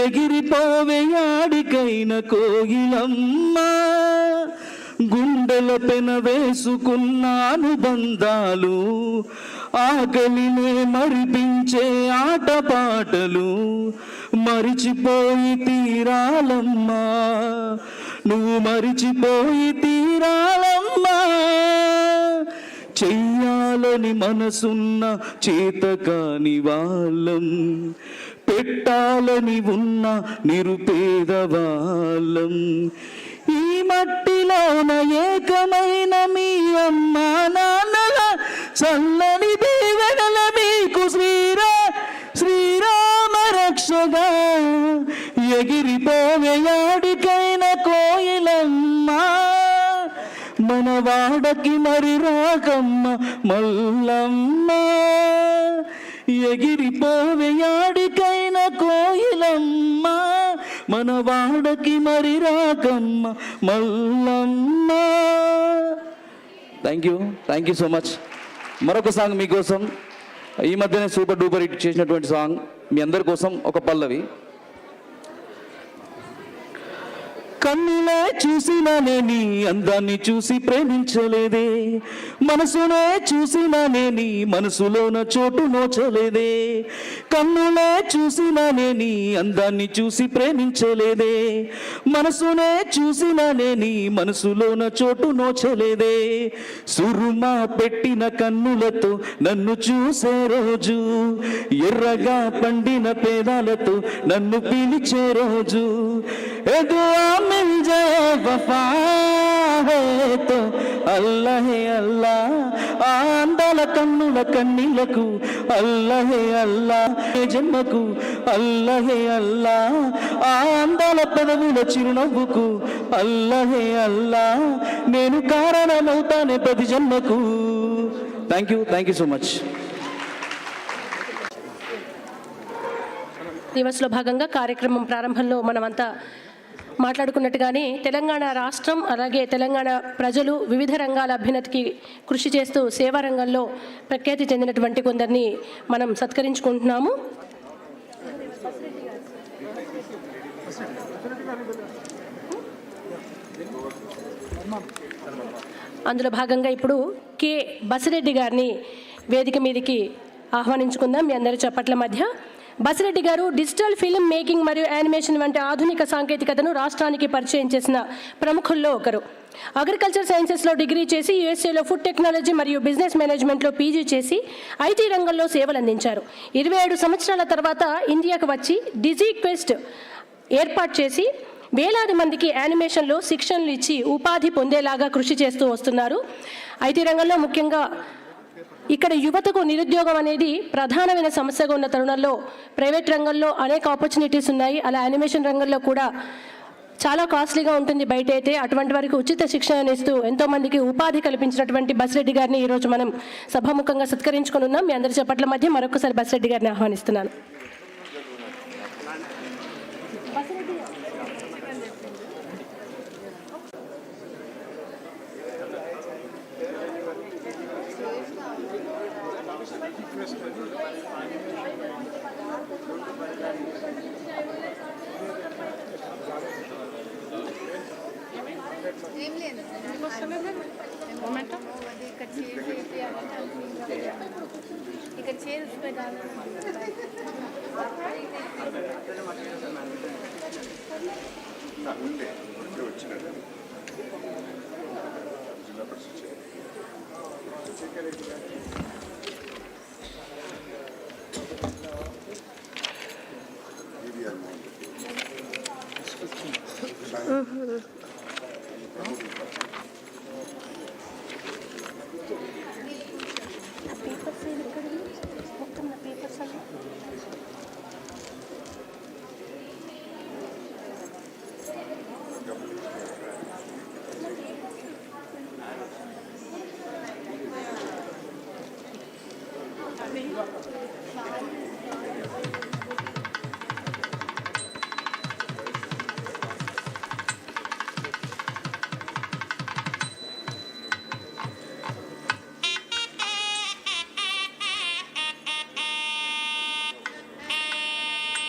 ఎగిరిపోవేయాడికైన కోయిలమ్మ. గుండెల పెన వేసుకున్న అనుబంధాలు, ఆకలినే మరిపించే ఆటపాటలు మరిచిపోయి తీరాలమ్మా, నువ్వు మరిచిపోయి తీరాలమ్మా. చెయ్యాలని మనసున్న చేతకాని వాళ్ళం, పెట్టాలని ఉన్న నిరుపేద వాళ్ళం. ఈ మట్టిలోన ఏకమైన మీ అమ్మా నాన్నల చల్లని దీవెనల మీకు శ్రీరామ రక్షగా. ఎగిరిపోవేయాడికైన కోయిలమ్మ, మన వాడకి మరి రాకమ్మ మల్లమ్మ. ఎగిరిపోవేయాడికైన కోయిలమ్మ, మన వాడకి మరి రాకమ్మ మల్లమ్మ. Thank you so much. మరొక సాంగ్ మీకోసం, ఈ మధ్యనే సూపర్ డూపర్ హిట్ చేసినటువంటి సాంగ్ మీ అందరి కోసం. ఒక పల్లవి. కన్నులే చూసినానే నీ అందాన్ని చూసి ప్రేమించలేదే, మనసునే చూసినానే నీ మనసులోన చోటు నోచలేదే. కన్నులే చూసినానే నీ అందాన్ని చూసి ప్రేమించలేదే, మనసునే చూసినానే నీ మనసులోన చోటు నోచలేదే. సురుమా పెట్టిన కన్నులతో నన్ను చూసే రోజు, ఎర్రగా పండిన పేదాలతో నన్ను పిలిచే రోజు. ఎదువా మిల్ జాయే వఫా హే తో అల్లాహే అల్లా. ఆ అందాల కన్నుల కన్నీళ్లకు అల్లాహే అల్లా, జన్మకు అల్లాహే అల్లా. ఆ అందాల పెదవుల చిరునవ్వుకు అల్లాహే అల్లా. నేను కారణమవుతానే ప్రతి జన్మకు. Thank you so much. దివస్లో భాగంగా కార్యక్రమం ప్రారంభంలో మనమంతా మాట్లాడుకున్నట్టుగానే తెలంగాణ రాష్ట్రం అలాగే తెలంగాణ ప్రజలు వివిధ రంగాల అభ్యున్నతికి కృషి చేస్తూ సేవా రంగంలో ప్రఖ్యాతి చెందినటువంటి కొందరిని మనం సత్కరించుకుంటున్నాము. అందులో భాగంగా ఇప్పుడు కె బసిరెడ్డి గారిని వేదిక మీదకి ఆహ్వానించుకుందాం మీ అందరి చప్పట్ల మధ్య. బసిరెడ్డి గారు డిజిటల్ ఫిల్మ్ మేకింగ్ మరియు యానిమేషన్ వంటి ఆధునిక సాంకేతికతను రాష్ట్రానికి పరిచయం చేసిన ప్రముఖుల్లో ఒకరు. అగ్రికల్చర్ సైన్సెస్లో డిగ్రీ చేసి యూఎస్ఏలో ఫుడ్ టెక్నాలజీ మరియు బిజినెస్ మేనేజ్మెంట్లో పీజీ చేసి ఐటీ రంగంలో సేవలు అందించారు. 27 సంవత్సరాల తర్వాత ఇండియాకు వచ్చి డిజీ క్వెస్ట్ ఏర్పాటు చేసి వేలాది మందికి యానిమేషన్లో శిక్షణలు ఇచ్చి ఉపాధి పొందేలాగా కృషి చేస్తూ వస్తున్నారు. ఐటీ రంగంలో ముఖ్యంగా ఇక్కడ యువతకు నిరుద్యోగం అనేది ప్రధానమైన సమస్యగా ఉన్న తరుణంలో ప్రైవేట్ రంగంలో అనేక ఆపర్చునిటీస్ ఉన్నాయి. అలా యానిమేషన్ రంగంలో కూడా చాలా కాస్ట్లీగా ఉంటుంది బయట అయితే. అటువంటి వారికి ఉచిత శిక్షణ ఇస్తూ ఎంతోమందికి ఉపాధి కల్పించినటువంటి బసిరెడ్డి గారిని ఈరోజు మనం సభాముఖంగా సత్కరించుకొని ఉన్నాం. మీ అందరి చప్పట్ల మధ్య మరొకసారి బసిరెడ్డి గారిని ఆహ్వానిస్తున్నాను.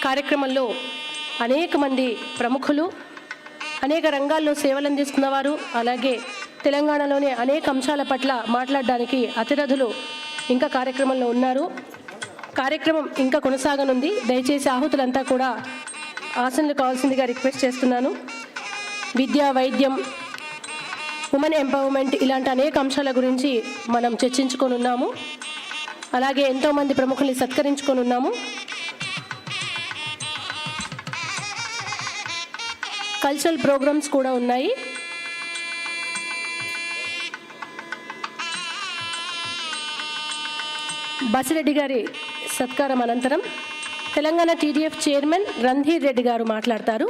కార్యక్రమంలో అనేక మంది ప్రముఖులు, అనేక రంగాల్లో సేవలు అందిస్తున్నవారు, అలాగే తెలంగాణలోని అనేక అంశాల పట్ల మాట్లాడడానికి అతిరథులు ఇంకా కార్యక్రమంలో ఉన్నారు. కార్యక్రమం ఇంకా కొనసాగనుంది. దయచేసి ఆహుతులంతా కూడా ఆసనలు కావాల్సిందిగా రిక్వెస్ట్ చేస్తున్నాను. విద్య, వైద్యం, ఉమెన్ ఎంపవర్మెంట్ ఇలాంటి అనేక అంశాల గురించి మనం చర్చించుకొని ఉన్నాము. అలాగే ఎంతోమంది ప్రముఖుల్ని సత్కరించుకొని ఉన్నాము. కల్చరల్ ప్రోగ్రామ్స్ కూడా ఉన్నాయి. బసిరెడ్డి గారి సత్కారం అనంతరం తెలంగాణ TDF చైర్మన్ రణధీర్ రెడ్డి గారు మాట్లాడతారు.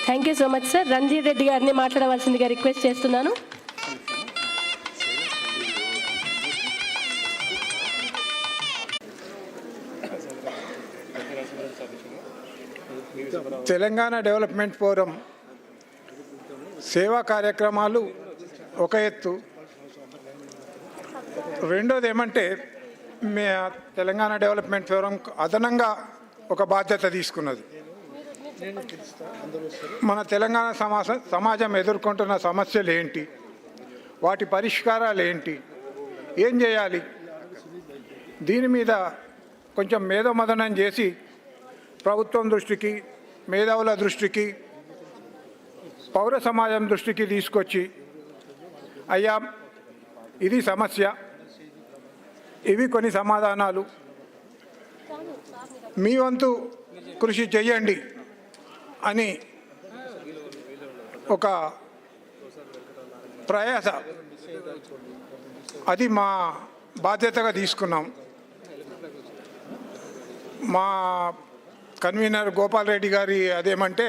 Thank you so much sir. Randhir Reddy గారిని మాట్లాడవలసిందిగా రిక్వెస్ట్ చేస్తున్నాను. తెలంగాణ డెవలప్మెంట్ ఫోరం సేవా కార్యక్రమాలు ఒక ఎత్తు, రెండోది ఏమంటే తెలంగాణ డెవలప్మెంట్ ఫోరం అదనంగా ఒక బాధ్యత తీసుకున్నది. మన తెలంగాణ సమాజం ఎదుర్కొంటున్న సమస్యలు ఏంటి, వాటి పరిష్కారాలు ఏంటి, ఏం చేయాలి, దీని మీద కొంచెం మేధోమథనం చేసి ప్రభుత్వం దృష్టికి, మేధావుల దృష్టికి, పౌర సమాజం దృష్టికి తీసుకొచ్చి, అయ్యా ఇది సమస్య, ఇవి కొన్ని సమాధానాలు, మీ వంతు కృషి చెయ్యండి అని ఒక ప్రయాస, అది మా బాధ్యతగా తీసుకున్నాం. మా కన్వీనర్ గోపాల్ రెడ్డి గారి అదేమంటే,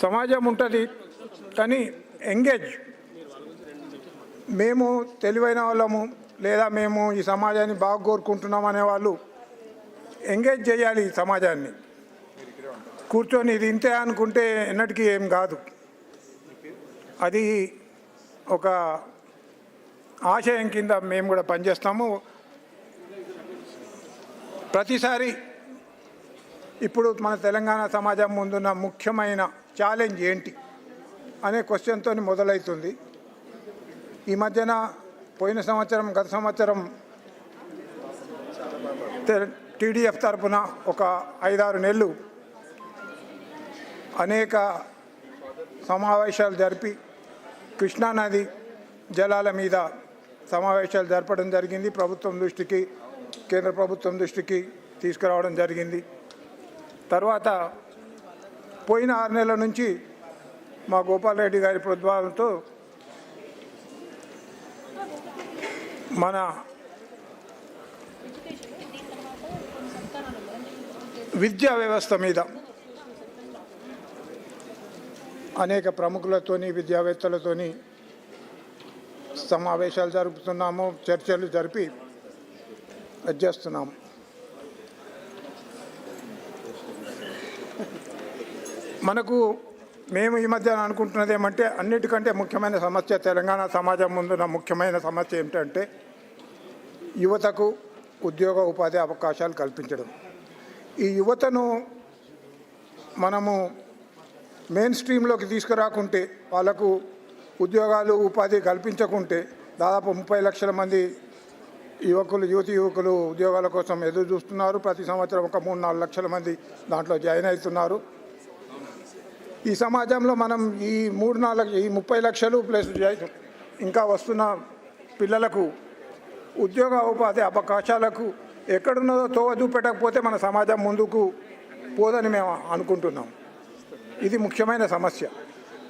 సమాజం ఉంటుంది కానీ ఎంగేజ్, మేము తెలివైన వాళ్ళము లేదా మేము ఈ సమాజాన్ని బాగా కోరుకుంటున్నాం అనేవాళ్ళు ఎంగేజ్ చేయాలి ఈ సమాజాన్ని. కూర్చొని ఇది ఇంతే అనుకుంటే ఎన్నటికీ ఏం కాదు. అది ఒక ఆశయం కింద మేము కూడా పనిచేస్తాము. ప్రతిసారి ఇప్పుడు మన తెలంగాణ సమాజం ముందున్న ముఖ్యమైన ఛాలెంజ్ ఏంటి అనే క్వశ్చన్తో మొదలవుతుంది. ఈ మధ్యన పోయిన సంవత్సరం, గత సంవత్సరం TDF తరపున ఒక 5-6 నెలలు అనేక సమావేశాలు జరిపి కృష్ణానది జలాల మీద సమావేశాలు జరపడం జరిగింది. ప్రభుత్వం దృష్టికి, కేంద్ర ప్రభుత్వం దృష్టికి తీసుకురావడం జరిగింది. తర్వాత పోయిన 6 నెలల నుంచి మా గోపాల్ రెడ్డి గారి ప్రోద్బలంతో మన విద్యా వ్యవస్థ మీద అనేక ప్రముఖులతోని, విద్యావేత్తలతోని సమావేశాలు జరుపుతున్నాము, చర్చలు జరిపి చేస్తున్నాము. మేము ఈ మధ్య అనుకుంటున్నది ఏమంటే, అన్నిటికంటే ముఖ్యమైన సమస్య, తెలంగాణ సమాజం ముందున్న ముఖ్యమైన సమస్య ఏమిటంటే యువతకు ఉద్యోగ ఉపాధి అవకాశాలు కల్పించడం. ఈ యువతను మనము మెయిన్ స్ట్రీమ్లోకి తీసుకురాకుంటే, వాళ్ళకు ఉద్యోగాలు ఉపాధి కల్పించకుంటే దాదాపు 30 లక్షల మంది యువకులు ఉద్యోగాల కోసం ఎదురు చూస్తున్నారు. ప్రతి సంవత్సరం ఒక 3-4 లక్షల మంది దాంట్లో జాయిన్ అవుతున్నారు. ఈ సమాజంలో మనం ఈ 30 లక్షలు ప్లస్ ఇంకా వస్తున్న పిల్లలకు ఉద్యోగ ఉపాధి అవకాశాలకు ఎక్కడున్నదో తోవ చూపెట్టకపోతే మన సమాజం ముందుకు పోదని మేము అనుకుంటున్నాం. ఇది ముఖ్యమైన సమస్య.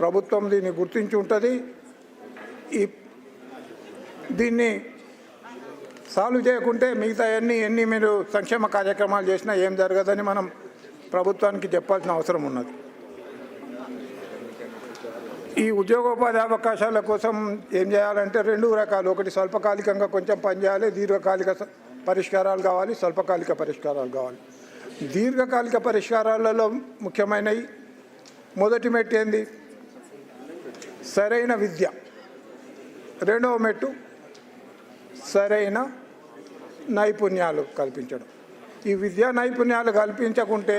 ప్రభుత్వం దీన్ని గుర్తించి ఉంటుంది. దీన్ని సాల్వ్ చేయకుంటే మిగతా ఎన్ని మీరు సంక్షేమ కార్యక్రమాలు చేసినా ఏం జరగదని మనం ప్రభుత్వానికి చెప్పాల్సిన అవసరం ఉన్నది. ఈ ఉద్యోగోపాధి అవకాశాల కోసం ఏం చేయాలంటే 2 రకాలు. ఒకటి స్వల్పకాలికంగా కొంచెం పనిచేయాలి, దీర్ఘకాలిక పరిష్కారాలు కావాలి, స్వల్పకాలిక పరిష్కారాలు కావాలి. దీర్ఘకాలిక పరిష్కారాలలో ముఖ్యమైనవి మొదటి మెట్టు ఏంది? సరైన విద్య. రెండవ మెట్టు సరైన నైపుణ్యాలు కల్పించడం. ఈ విద్యా నైపుణ్యాలు కల్పించకుంటే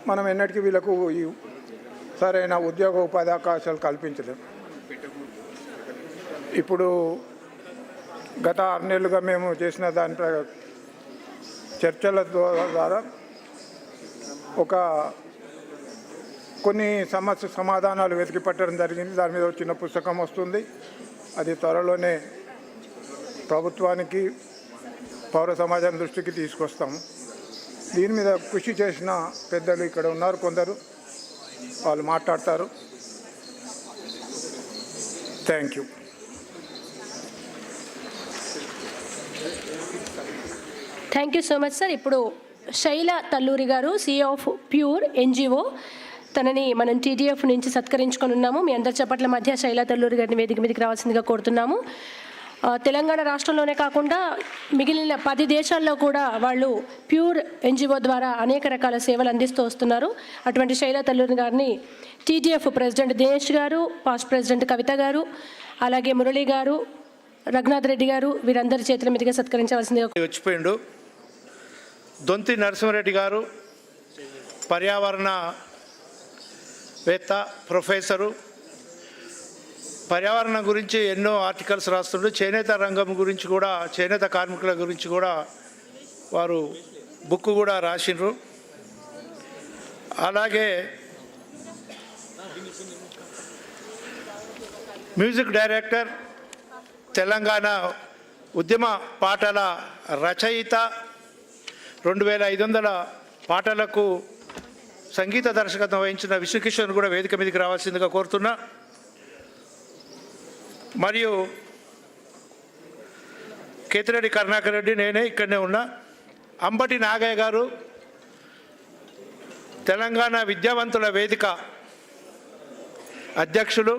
మనం ఎన్నటికీ వీళ్ళకు ఈ సరైన ఉద్యోగ ఉపాధి అవకాశాలు కల్పించలేం. ఇప్పుడు గత 6 నెలలుగా మేము చేసిన దాని చర్చల ద్వారా కొన్ని సమాధానాలు వెతికి పట్టడం జరిగింది. దాని మీద చిన్న పుస్తకం వస్తుంది. అది త్వరలోనే ప్రభుత్వానికి, పౌర సమాజం దృష్టికి తీసుకొస్తాము. దీని మీద కృషి చేసిన పెద్దలు ఇక్కడ ఉన్నారు, కొందరు వాళ్ళు మాట్లాడతారు. Thank you. Thank you so much sir. ఇప్పుడు శైల తల్లూరి గారు, CEO ఆఫ్ ప్యూర్ NGO, తనని మనం TDF నుంచి సత్కరించుకొని ఉన్నాము. మీ అందరి చప్పట్ల మధ్య శైల తల్లూరి గారిని వేదిక మీదకి రావాల్సిందిగా కోరుతున్నాము. తెలంగాణ రాష్ట్రంలోనే కాకుండా మిగిలిన 10 దేశాల్లో కూడా వాళ్ళు ప్యూర్ NGO ద్వారా అనేక రకాల సేవలు అందిస్తూ వస్తున్నారు. అటువంటి శైల తల్లూరి గారిని TDF ప్రెసిడెంట్ దినేష్ గారు, పాస్ట్ ప్రెసిడెంట్ కవిత గారు, అలాగే మురళి గారు, రఘునాథ్ రెడ్డి గారు, వీరందరి చేతుల మీదుగా సత్కరించవలసిందిగా. వచ్చిపోయిండు దొంతి నరసింహారెడ్డి గారు, పర్యావరణవేత్త, ప్రొఫెసరు. పర్యావరణం గురించి ఎన్నో ఆర్టికల్స్ రాస్తుండ్రు. చేనేత రంగం గురించి కూడా, చేనేత కార్మికుల గురించి కూడా వారు బుక్ కూడా రాసిండ్రు. అలాగే మ్యూజిక్ డైరెక్టర్, తెలంగాణ ఉద్యమ పాటల రచయిత, 2500 పాటలకు సంగీత దర్శకత్వం వహించిన విశ్వకిషోర్ కూడా వేదిక మీదకి రావాల్సిందిగా కోరుతున్నా. మరియు కేతిరెడ్డి కరుణాకర్ రెడ్డి, నేనే ఇక్కడనే ఉన్నా. అంబటి నాగయ్య గారు, తెలంగాణ విద్యావంతుల వేదిక అధ్యక్షులు,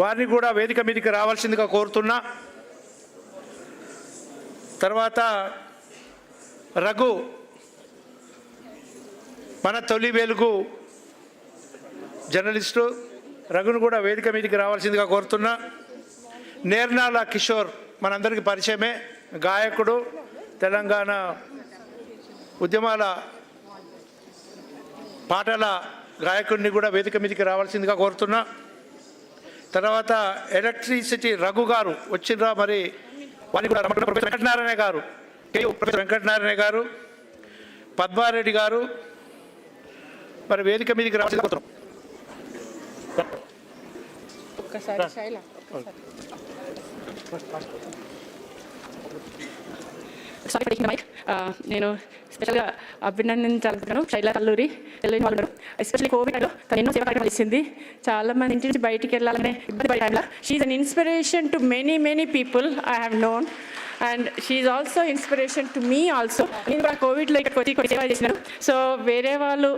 వారిని కూడా వేదిక మీదకి రావాల్సిందిగా కోరుతున్నా. తర్వాత రఘు, మన తొలి వెలుగు జర్నలిస్టు, రఘును కూడా వేదిక మీదకి రావాల్సిందిగా కోరుతున్నా. నేర్నాల కిషోర్ మనందరికీ పరిచయమే, గాయకుడు, తెలంగాణ ఉద్యమాల పాటల గాయకుడిని కూడా వేదిక మీదకి రావాల్సిందిగా కోరుతున్నా. తర్వాత ఎలక్ట్రిసిటీ రఘు గారు వచ్చిండ్రా, మరి వారిని కూడా ప్రొఫెసర్ వెంకటనారాయణ గారు, ప్రొఫెసర్ వెంకటనారాయణ గారు, పద్మారెడ్డి గారు మరి వేదిక మీదకి రావాల్సిందిగా కోరుతున్నాం. Sorry for taking the mic. నేను స్పెషల్గా అభినందించాలనుకుంటున్నాను శైలా కల్లూరి తెలియని వాళ్ళు, ఎస్పెషల్లీ కోవిడ్ టైంలో తను ఎన్నో సేవా కార్యక్రమాలు ఇచ్చింది. చాలా మంది ఇంటి నుంచి బయటికి వెళ్ళాలనే ఇబ్బంది పడే టైంలో she's an inspiration to many people I have known, and she's also inspiration to me also. నేను కూడా కోవిడ్లో ఇక్కడికి వచ్చి కొన్ని సేవ చేసినాను. సో వేరే వాళ్ళు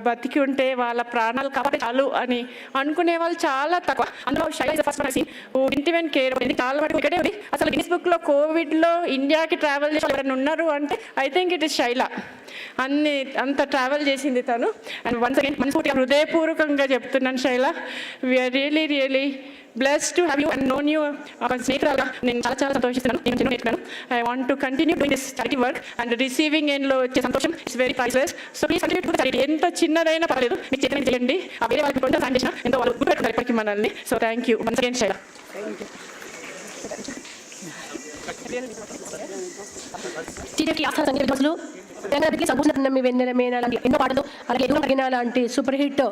బతికి ఉంటే వాళ్ళ ప్రాణాలు కాపాడే చాలు అని అనుకునే వాళ్ళు చాలా తక్కువ. అందులో Shaila is first seen who didn't even care. చాలా మటుకు ఇక్కడే ఉంది. అసలు గిన్నిస్ బుక్లో కోవిడ్లో ఇండియాకి ట్రావెల్ చేసి ఎవరైనా ఉన్నారు అంటే I think it is Shaila. అంత ట్రావెల్ చేసింది తను. అండ్ వన్స్ అగైన్ మనస్ఫూర్తిగా హృదయపూర్వకంగా చెప్తున్నాను Shaila, we are really blessed to have you and known you ఒక స్నేహితురాలుగా నేను చాలా సంతోషిస్తున్నాను. నేను చిన్న నేర్చుకున్నాను. I want to continue doing this charity work and receiving ఎండ్లో వచ్చే సంతోషం it's very priceless. So please continue to charity. ఎంత చిన్నదైనా పర్లేదు, మీకు చేతనే చేయండి. ఆ వేరే వాళ్ళకి కొంచెం సాయం చేసిన ఎంతో వాళ్ళు గుర్తుపెట్టుకుంటారు ఇప్పటికీ మనల్ని. So thank you once again Shaila. టీడీఎఫ్కి ఆస్థాన సంగీత విద్వాంసులు తెలంగాణకి సంపూర్ణ వెన్నెల లాంటి ఎన్నో పాటలు, అలాగే ఎన్నో తగిన లాంటి సూపర్ హిట్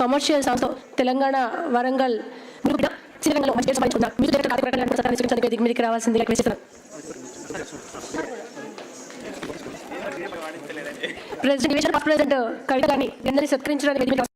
కమర్షియల్ సాంగ్తో తెలంగాణ వరంగల్ శ్రీరంగంలో మంచి సంపాదించుకున్నారు. మీరు కార్యక్రమాన్ని మీదకి రావాల్సిందిగా వినిస్తున్నాను. ప్రెసిడెంట్ కవిత గారిని అందరినీ సత్కరించడానికి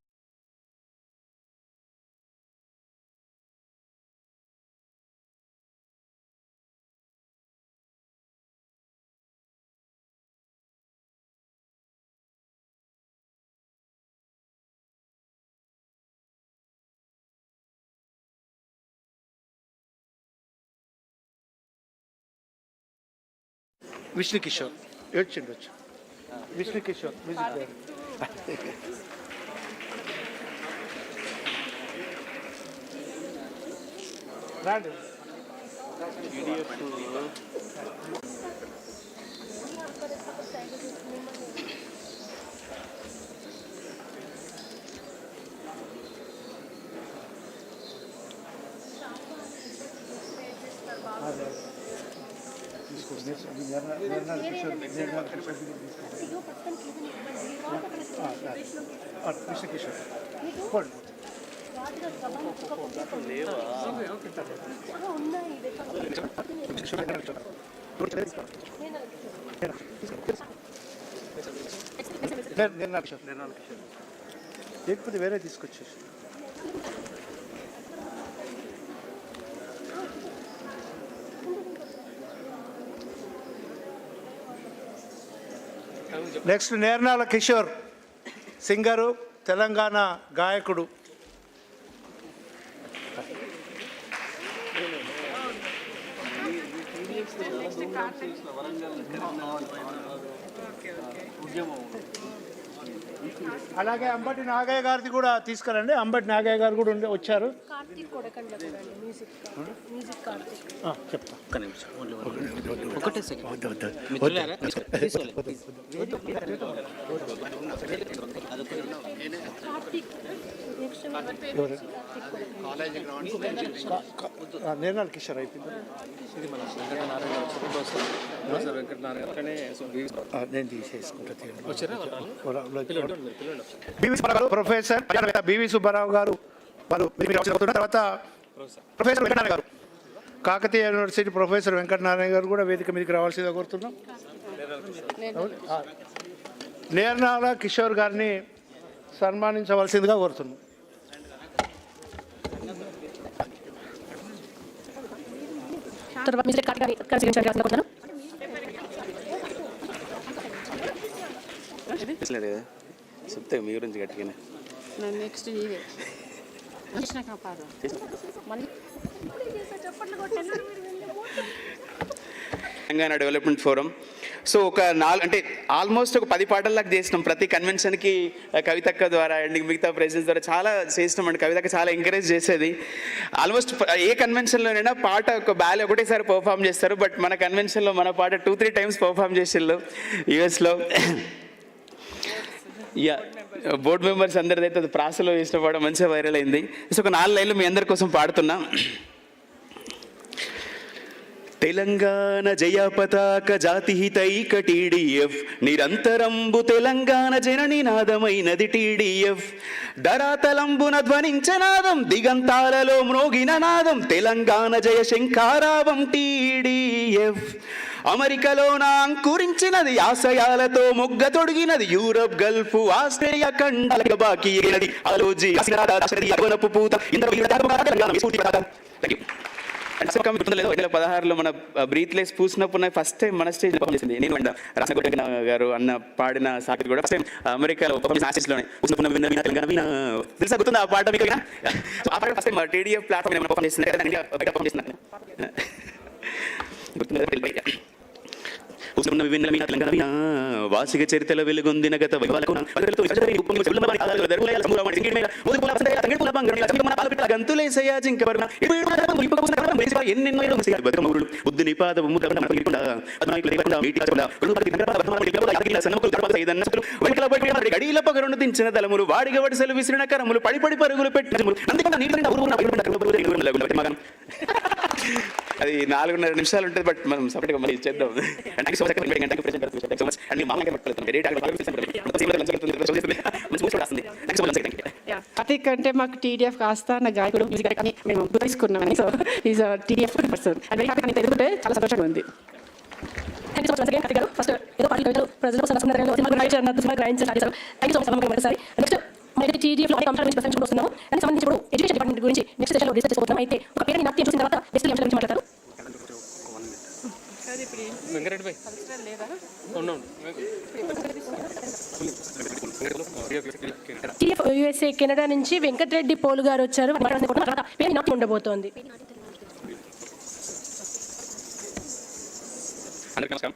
విష్ణు కిషోర్ ఏడ్చిండొచ్చు. విష్ణు కిషోర్ మ్యూజిక్ రాండి. విష్ణు కిషోర్ లేకపోతే వేరే తీసుకొచ్చేసి నెక్స్ట్ నేర్నాల కిషోర్ సింగరు, తెలంగాణ గాయకుడు. అలాగే అంబటి నాగయ్య గారిది కూడా తీసుకురండి. అంబటి నాగయ్య గారు కూడా వచ్చారు. చెప్తా ఒకటే సెకండ్. నిర్మల్ కిషోర్ అయిపోయింది. నేను తీసేసుకుంటాను. ప్రొఫెసర్ బివి సుబ్బారావు గారు వాళ్ళు తర్వాత ప్రొఫెసర్ వెంకటనారాయణ గారు, కాకతీయ యూనివర్సిటీ ప్రొఫెసర్ వెంకటనారాయణ గారు కూడా వేదిక మీదకి రావాల్సిందిగా కోరుతున్నాం. నేర్నాల కిషోర్ గారిని సన్మానించవలసిందిగా కోరుతున్నాం. చెప్తే మీ గురించి గట్టిగానే next Telangana development forum. So ఒక అంటే ఆల్మోస్ట్ ఒక 10 పాటల్లాగా చేసినాం. ప్రతి కన్వెన్షన్కి కవితక్క ద్వారా అండ్ మిగతా ప్రెసిడెంట్స్ ద్వారా చాలా చేసినాం అండి. కవితక్క చాలా ఎంకరేజ్ చేసేది. ఆల్మోస్ట్ ఏ కన్వెన్షన్లోనైనా పాట ఒక బ్యాలే ఒకటేసారి పర్ఫామ్ చేస్తారు. బట్ మన కన్వెన్షన్లో మన పాట 2-3 టైమ్స్ పర్ఫామ్ చేసిళ్ళు యూఎస్లో. యా, బోర్డ్ మెంబర్స్ అందరిదైతే అది ప్రాసలో చేసిన పాట మంచిగా వైరల్ అయింది. సో ఒక 4 లైన్లు మీ అందరి కోసం పాడుతున్నా. తెలంగాణ జయ పతాక జాతిహితైక TDF నిరంతరంబు తెలంగాణ జననినాదమైనది TDF ధరాతలంబున ధ్వనించనాదం దిగంతాలలో మ్రోగిన నాదం తెలంగాణ జయ శంఖారావం TDF అమెరికాలోన అంకురించినది ఆశయాలతో మొగ్గ తొడిగినది యూరప్ గల్ఫ్ ఆస్ట్రేలియా ఖండాలకు బాకీ అయినది ఆలోజీ అగనపు పూత అండ్ 2016లో మన బ్రీత్లెస్ పూసినప్పుడు ఫస్ట్ టైం మన స్టేజ్ పర్ఫామ్ చేసింది నేను అండ్ రాసగొట్ట గారు అన్న పాడిన సాకి కూడా ఫస్ట్ టైం అమెరికాలో స్టేజ్లోనే తెలుసా గుర్తుంది ఆ పాట మీకు? ఆ పాట first time TDF platform perform చేసింది కదా, ఇండియా బయట పర్ఫామ్ చేసింది గుర్తుంది. వాసిక చరిత్రల వెలుగొందిన గత గంతులేసయా జింకవర్ణ బుద్ధుని పాదము గడిల పగరును దించిన తలములు వాడిగ వడిసలు విసిరిన కరములు పడిపడి పరుగులు పెట్టి అది 4.5 నిమిషాలు ఉంటుంది, బట్ మనం సపరేట్గా మళ్ళీ చేద్దాం. అంటే మాకు TDF ఆస్థాన గాయకుడు మ్యూజిక్ అని మేము తీసుకున్నామని. So is TDF person and very happy. తెలుగుంటే చాలా సంతోషంగా ఉంది. TDF లో వస్తున్నాము. దానికి సంబంధించి ఇప్పుడు ఎడ్యుకేషన్ డిపార్ట్మెంట్ గురించి నెక్స్ట్ సెషన్లో డిస్కస్ చేసుకుంటున్నాం. అయితే ఒక పేరు నాట్యం చూసిన తర్వాత నెక్స్ట్ అంశాల గురించి మాట్లాడతారు. TDF USA కెనడా నుంచి వెంకటరెడ్డి పోలు గారు వచ్చారు. పేరు నాట్యం ఉండబోతోంది. అందరికీ నమస్కారం.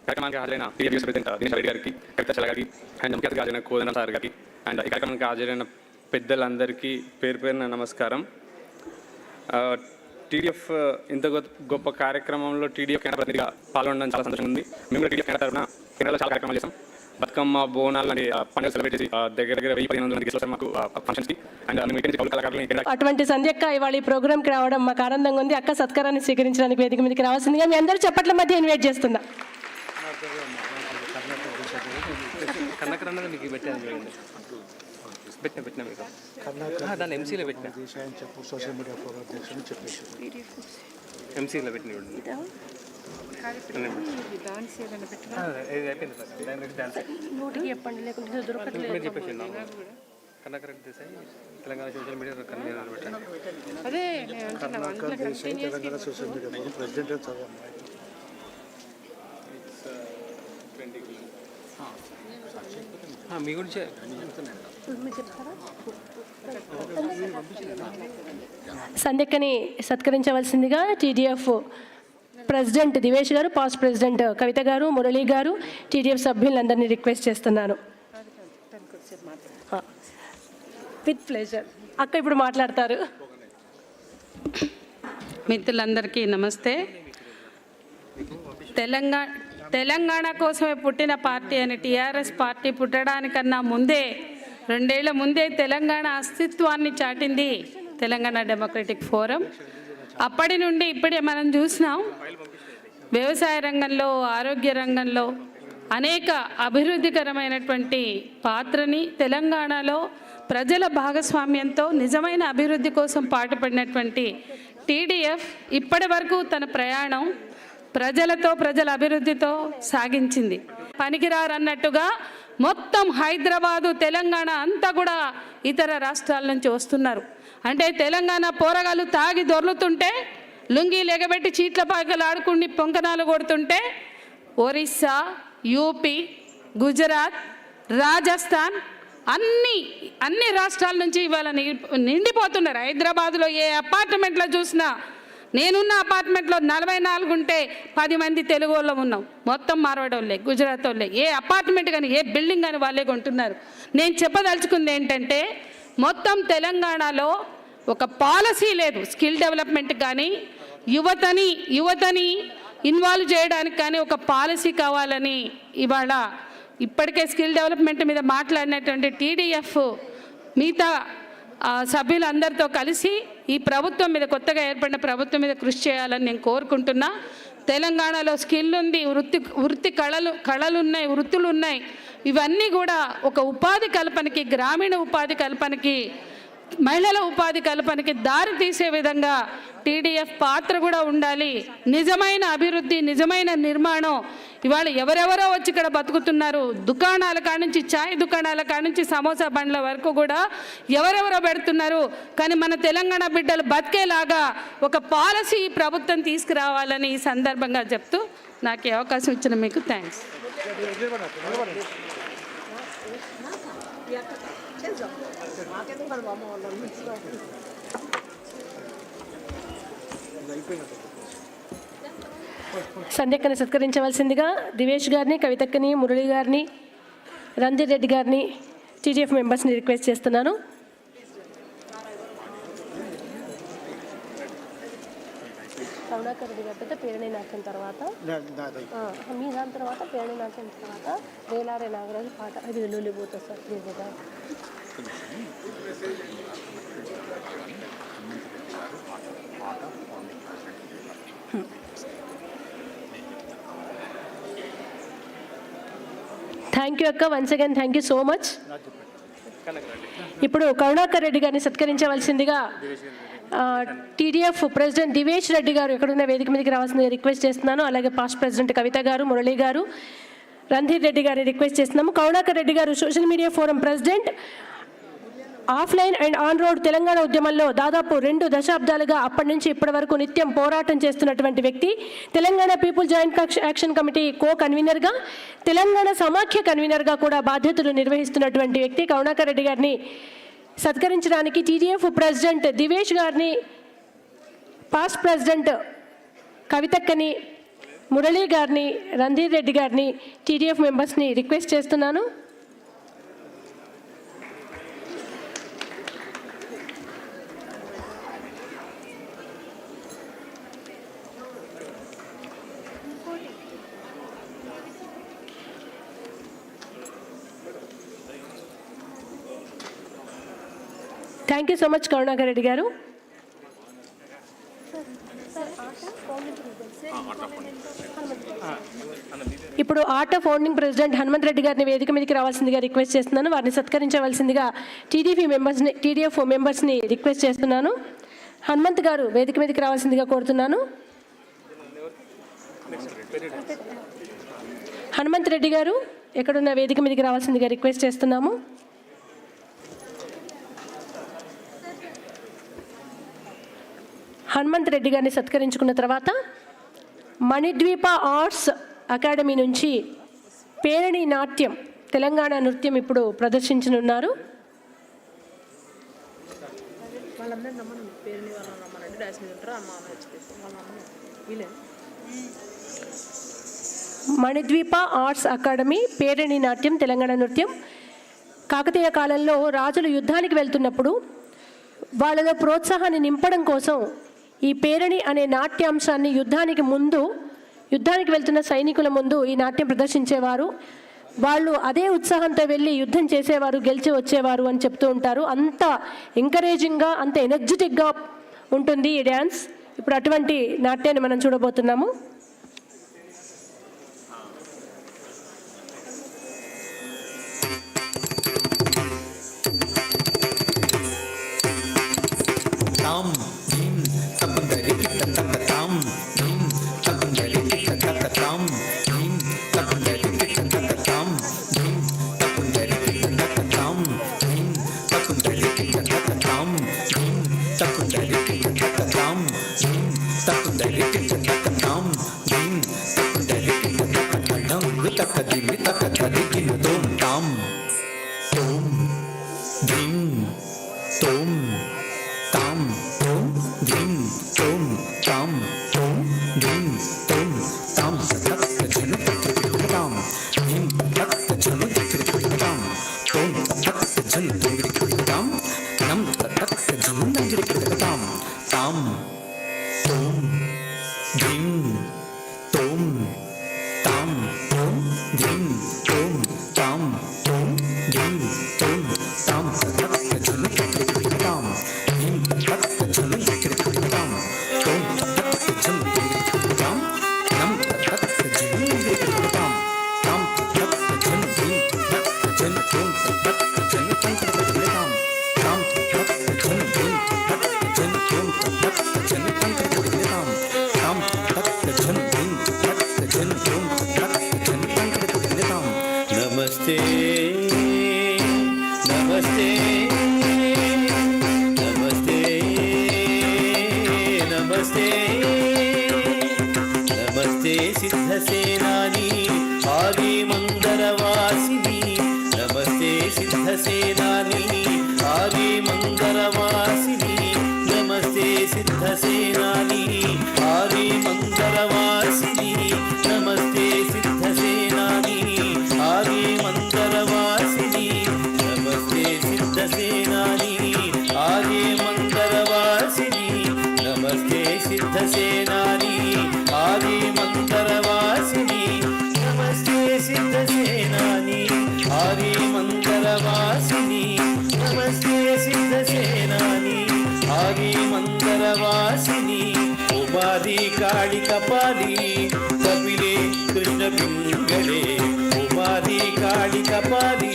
కార్యక్రమానికి హాజరైన TDF ప్రెసిడెంట్ దినేష్ రెడ్డి గారికి, కవిత చల్ల గారికి, అండ్ ముఖ్య అతిథిగా హాజరైన కోదండ సార్ గారికి, అండ్ ఈ కార్యక్రమానికి హాజరైన పెద్దలందరికీ పేరు పేరున నమస్కారం. TDF ఇంత గొప్ప కార్యక్రమంలో TDF కెనడా ప్రతినిధిగా పాల్గొనడం చాలా సంతోషంగా ఉంది. మేము కూడా TDF కెనడా తరఫున కెనడాలో చాలా కార్యక్రమాలు చేస్తాం. బతుకమ్మ, బోనాలు లాంటి పండుగ సెలబ్రేట్ చేసి దగ్గర 1000-1500 మంది గెస్ట్ మాకు ఫంక్షన్స్కి. అండ్ మేము ఇక్కడ నుంచి కళాకారులు అటువంటి సంధ్యక్క ఇవాళ ఈ ప్రోగ్రామ్కి రావడం మాకు ఆనందంగా ఉంది. అక్క సత్కారాన్ని స్వీకరించడానికి వేదిక మీదకి రావాల్సిందిగా మీ అందరూ చప్పట్ల మధ్య ఇన్వైట్ చేస్తున్నా. దాన్ని ఎంసీలో పెట్టిన సోషల్ మీడియా ఎంసీలో పెట్టిన Karnakar Reddy Desai Telangana social media convenor పెట్టండి. తెలంగాణ సోషల్ మీడియా ప్రెసిడెంట్ మీ గురించి సంధ్యక్కని సత్కరించవలసిందిగా TDF ప్రెసిడెంట్ దివేష్ గారు, పాస్ట్ ప్రెసిడెంట్ కవిత గారు, మురళి గారు, TDF సభ్యులందరినీ రిక్వెస్ట్ చేస్తున్నాను. With pleasure. అక్క ఇప్పుడు మాట్లాడతారు. మిత్రులందరికీ నమస్తే. తెలంగాణ కోసమే పుట్టిన పార్టీ అని TRS పార్టీ పుట్టడానికన్నా ముందే 2 ఏళ్ల ముందే తెలంగాణ అస్తిత్వాన్ని చాటింది తెలంగాణ డెమోక్రటిక్ ఫోరం. అప్పటి నుండి ఇప్పుడే మనం చూసినాం, వ్యవసాయ రంగంలో, ఆరోగ్య రంగంలో అనేక అభివృద్ధికరమైనటువంటి పాత్రని తెలంగాణలో ప్రజల భాగస్వామ్యంతో నిజమైన అభివృద్ధి కోసం పాటుపడినటువంటి TDF ఇప్పటి వరకు తన ప్రయాణం ప్రజలతో, ప్రజల అభివృద్ధితో సాగించింది. పనికిరారన్నట్టుగా మొత్తం హైదరాబాదు, తెలంగాణ అంతా కూడా ఇతర రాష్ట్రాల నుంచి వస్తున్నారు. అంటే తెలంగాణ పోరగాళ్ళు తాగి దొర్లుతుంటే, లుంగీలు ఎగబెట్టి చీట్ల పాకలు ఆడుకుని పొంకనాలు కొడుతుంటే ఒరిస్సా, యూపీ, గుజరాత్, రాజస్థాన్ అన్ని రాష్ట్రాల నుంచి ఇవాళ నిండిపోతున్నారు. హైదరాబాద్లో ఏ అపార్ట్మెంట్లో చూసినా, నేనున్న అపార్ట్మెంట్లో 44 ఉంటే 10 మంది తెలుగు వాళ్ళు ఉన్నాం. మొత్తం మార్వాడోళ్ళే, గుజరాత్ వాళ్ళే. ఏ అపార్ట్మెంట్ కానీ, ఏ బిల్డింగ్ కానీ వాళ్ళే కొంటున్నారు. నేను చెప్పదలుచుకుంది ఏంటంటే, మొత్తం తెలంగాణలో ఒక పాలసీ లేదు. స్కిల్ డెవలప్మెంట్ కానీ, యువతని ఇన్వాల్వ్ చేయడానికి కానీ ఒక పాలసీ కావాలని ఇవాళ ఇప్పటికే స్కిల్ డెవలప్మెంట్ మీద మాట్లాడినటువంటి TDF మిగతా సభ్యులందరితో కలిసి ఈ ప్రభుత్వం మీద, కొత్తగా ఏర్పడిన ప్రభుత్వం మీద కృషి చేయాలని నేను కోరుకుంటున్నా. తెలంగాణలో స్కిల్ ఉంది, వృత్తి కళలు ఉన్నాయి, వృత్తులు ఉన్నాయి. ఇవన్నీ కూడా ఒక ఉపాధి కల్పనకి, గ్రామీణ ఉపాధి కల్పనకి, మహిళల ఉపాధి కల్పనకి దారి తీసే విధంగా టీడీఎఫ్ పాత్ర కూడా ఉండాలి. నిజమైన అభివృద్ధి, నిజమైన నిర్మాణం. ఇవాళ ఎవరెవరో వచ్చి ఇక్కడ బతుకుతున్నారు. దుకాణాల కానుంచి, ఛాయ్ దుకాణాల కానుంచి సమోసా బండ్ల వరకు కూడా ఎవరెవరో పెడుతున్నారు. కానీ మన తెలంగాణ బిడ్డలు బతికేలాగా ఒక పాలసీ ప్రభుత్వం తీసుకురావాలని ఈ సందర్భంగా చెప్తూ నాకు ఈ అవకాశం ఇచ్చిన మీకు థ్యాంక్స్. సంధ్యక్కని సత్కరించవలసిందిగా దివేష్ గారిని, కవితక్కని, మురళి గారిని, రంజిత్ రెడ్డి గారిని, టీడీఎఫ్ మెంబర్స్ని రిక్వెస్ట్ చేస్తున్నాను. కరుణాకర్ రెడ్డి గారి తర్వాత పేరణి నాట్యం తర్వాత మీ దాని తర్వాత పేరణి నాట్యం తర్వాత వేలారే నాగరాజు పాట అది వెల్లుల్లిపోతుంది సార్ ప్లీజ్గా. థ్యాంక్ యూ అక్క, once again thank you so much. ఇప్పుడు కరుణాకర్ రెడ్డి గారిని సత్కరించవలసిందిగా టీడీఎఫ్ ప్రెసిడెంట్ దివేష్ రెడ్డి గారు ఎక్కడున్న వేదిక మీదకి రావాల్సిందిగా రిక్వెస్ట్ చేస్తున్నాను. అలాగే పాస్ట్ ప్రెసిడెంట్ కవిత గారు, మురళి గారు, రంజిత్ రెడ్డి గారిని రిక్వెస్ట్ చేస్తున్నాము. కరుణాకర్ రెడ్డి గారు social media forum president. Offline and on road Telangana ఉద్యమంలో దాదాపు 2 దశాబ్దాలుగా అప్పటి నుంచి ఇప్పటి వరకు నిత్యం పోరాటం చేస్తున్నటువంటి వ్యక్తి. Telangana people joint action committee co కన్వీనర్గా, తెలంగాణ సమాఖ్య కన్వీనర్గా కూడా బాధ్యతలు నిర్వహిస్తున్నటువంటి వ్యక్తి. కరుణాకర్ రెడ్డి గారిని సత్కరించడానికి టీడీఎఫ్ ప్రెసిడెంట్ దివేష్ గారిని, పాస్ట్ ప్రెసిడెంట్ కవితక్కని, మురళి గారిని, రంజిత్ రెడ్డి గారిని, టీడీఎఫ్ మెంబర్స్ని రిక్వెస్ట్ చేస్తున్నాను. Thank you so much Karunakar Reddy గారు. ఇప్పుడు art of founding president Hanumanth Reddy గారిని వేదిక మీదకి రావాల్సిందిగా రిక్వెస్ట్ చేస్తున్నాను. వారిని సత్కరించవలసిందిగా టీడీఎఫ్ మెంబర్స్ని రిక్వెస్ట్ చేస్తున్నాను. హనుమంత్ గారు వేదిక మీదకి రావాల్సిందిగా కోరుతున్నాను. హనుమంత్ రెడ్డి గారు ఎక్కడున్న వేదిక మీదకి రావాల్సిందిగా రిక్వెస్ట్ చేస్తున్నాము. హనుమంత్ రెడ్డి గారిని సత్కరించుకున్న తర్వాత మణిద్వీప ఆర్ట్స్ అకాడమీ నుంచి పేరణి నాట్యం, తెలంగాణ నృత్యం ఇప్పుడు ప్రదర్శించనున్నారు. మణిద్వీప ఆర్ట్స్ అకాడమీ పేరణి నాట్యం, తెలంగాణ నృత్యం. కాకతీయ కాలంలో రాజులు యుద్ధానికి వెళ్తున్నప్పుడు వాళ్ళలో ప్రోత్సాహాన్ని నింపడం కోసం ఈ పేరణి అనే నాట్యాంశాన్ని యుద్ధానికి వెళ్తున్న సైనికుల ముందు ఈ నాట్యం ప్రదర్శించేవారు. వాళ్ళు అదే ఉత్సాహంతో వెళ్ళి యుద్ధం చేసేవారు, గెలిచి వచ్చేవారు అని చెప్తూ ఉంటారు. అంత ఎంకరేజింగ్గా, అంత ఎనర్జెటిక్గా ఉంటుంది ఈ డ్యాన్స్. ఇప్పుడు అటువంటి నాట్యాన్ని మనం చూడబోతున్నాము. Chalo నమస్తే నమస్తే నమస్తే నమస్తే నమస్తే సిద్ధసేనాని ఆది మందరవాసిని నమస్తే సిద్ధసేనాని ఆది మందరవాసిని నమస్తే సిద్ధసేనాని ఆది మందరవాసిని నమస్తే సిద్ధసేనాని ఆది మందరవాసిని నమస్తే సిద్ధసేనాని ఆది మందరవాసిని నమస్తే సిద్ధసేనాని ఆది మందరవాసిని నమస్తే సిద్ధసేనాని ఆది మందరవాసిని నమస్తే సిద్ధసేనాని ఆది మందరవాసిని ఉపాధి కాళి కపాలి కపిలే కృష్ణ పింగళే ఉపాధి కాళి కపాలి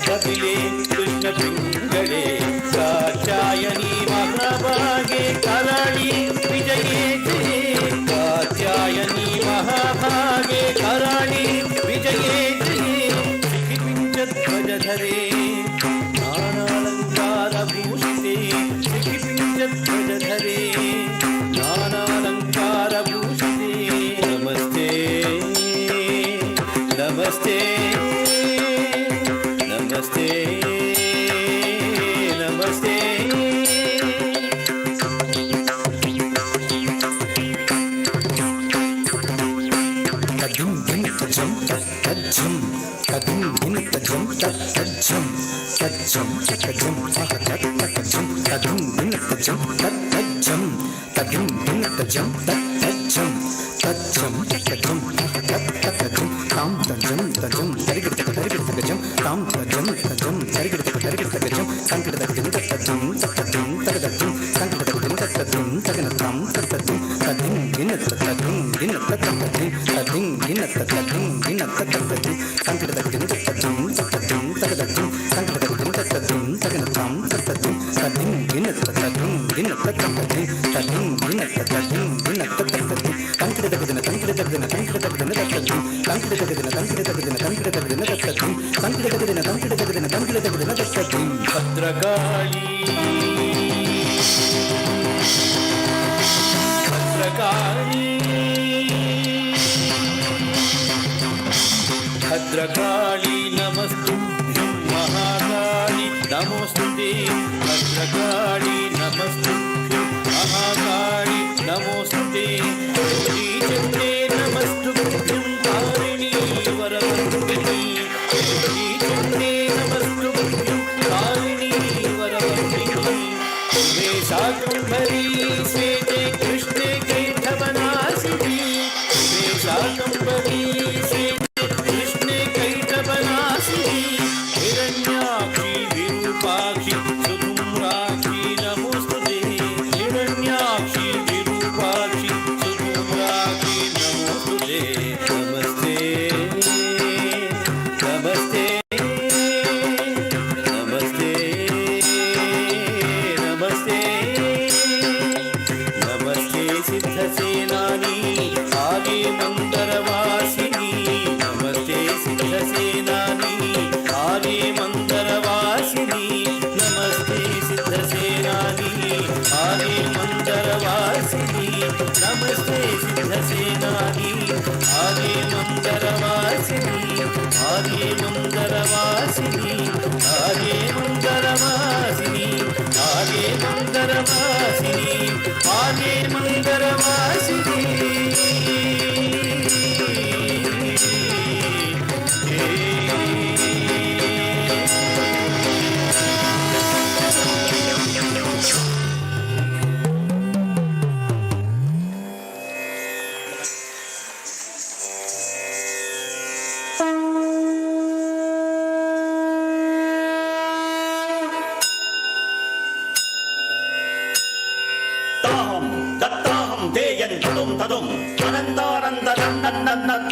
కపిలే కృష్ణ పింగళే కాచాయని మహాభాగే కరాళి విజయే జయే కాచాయని మహాభాగే కరాళి విజయే జయే ధ్వజధరే నానాలంకారభూషితే ధ్వజధరే నానాలంకారభూషితే నమస్తే నమస్తే నమస్తే నమస్తే తజం తజం తజం తజం తజం తజం తజం తజం తజం తజం తజం తజం తజం తజం తజం తజం తజం తాం తజం తజం తరిగిట తరిగిట తజం తాం తజం తజం తరిగిట తరిగిట తజం సంకట తజం తజం తజం తజం సంకట తజం తజం తగన తాం తజం తజం దిన తజం దిన తజం తజం దిన తజం దిన తజం సంకట తజం తజం తజం తగదజం సంకట తజం తజం తగన తాం తజం తజం దిన తజం దిన తజం తజం దిన తజం దిన తజం సంకట తజం సంకట తజం సంకట తజం తజం సంకట తజం సంకట తజం సంకట తజం తజం సంకట తజం సంకట తజం సంకట తజం తజం భద్రకాళి భద్రకాళి భద్రకాళి నమస్తుభ్యం మహాకాళి నమోస్తుతే భద్రకాళి నమస్తుభ్యం మహాకాళి నమోస్తుతే శ్రీచంద్రే నమస్తుభ్యం కారిణీ వరవర్ధిని శ్రీచంద్రే నమస్తుభ్యం కారిణీ వరవర్ధిని శుభే శాకంభరీ శ్వేతే కృష్ణే కైఠవనాశిని శుభే శాకంభరీ శ్వేతే కృష్ణే కైఠవనాశిని హిరణ్యాక్షి విరూపాక్షి సుధుమ్రాక్షి నమోస్తుతే హిరణ్యాక్షి విరూపాక్షి సుధుమ్రాక్షి నమోస్తుతే నమస్తే నమస్తే నమస్తే నమస్తే నమస్తే సిద్ధసేనాని ఆది మందరవాసిని నమస్తే సిద్ధసేనాని ఆది మందరవాసిని నమస్తే సిద్ధసేనాని ఆది మందరవాసిని నమస్తే సిద్ధసేనాని ఆది మందరవాసిని ఆది మందరవాసిని ఆది మందరవాసిని ఆది మందరవాసిని ఆది మందరవాసిని తదుం తదుం అనందానంద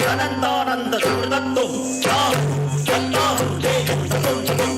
అనందానంద సుహృదత్వం తాహం తత్తాహం దేయం తదుం తదుం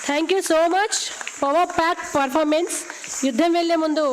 thank you so much. Power pack performance. యుద్ధం వెళ్లే ముందు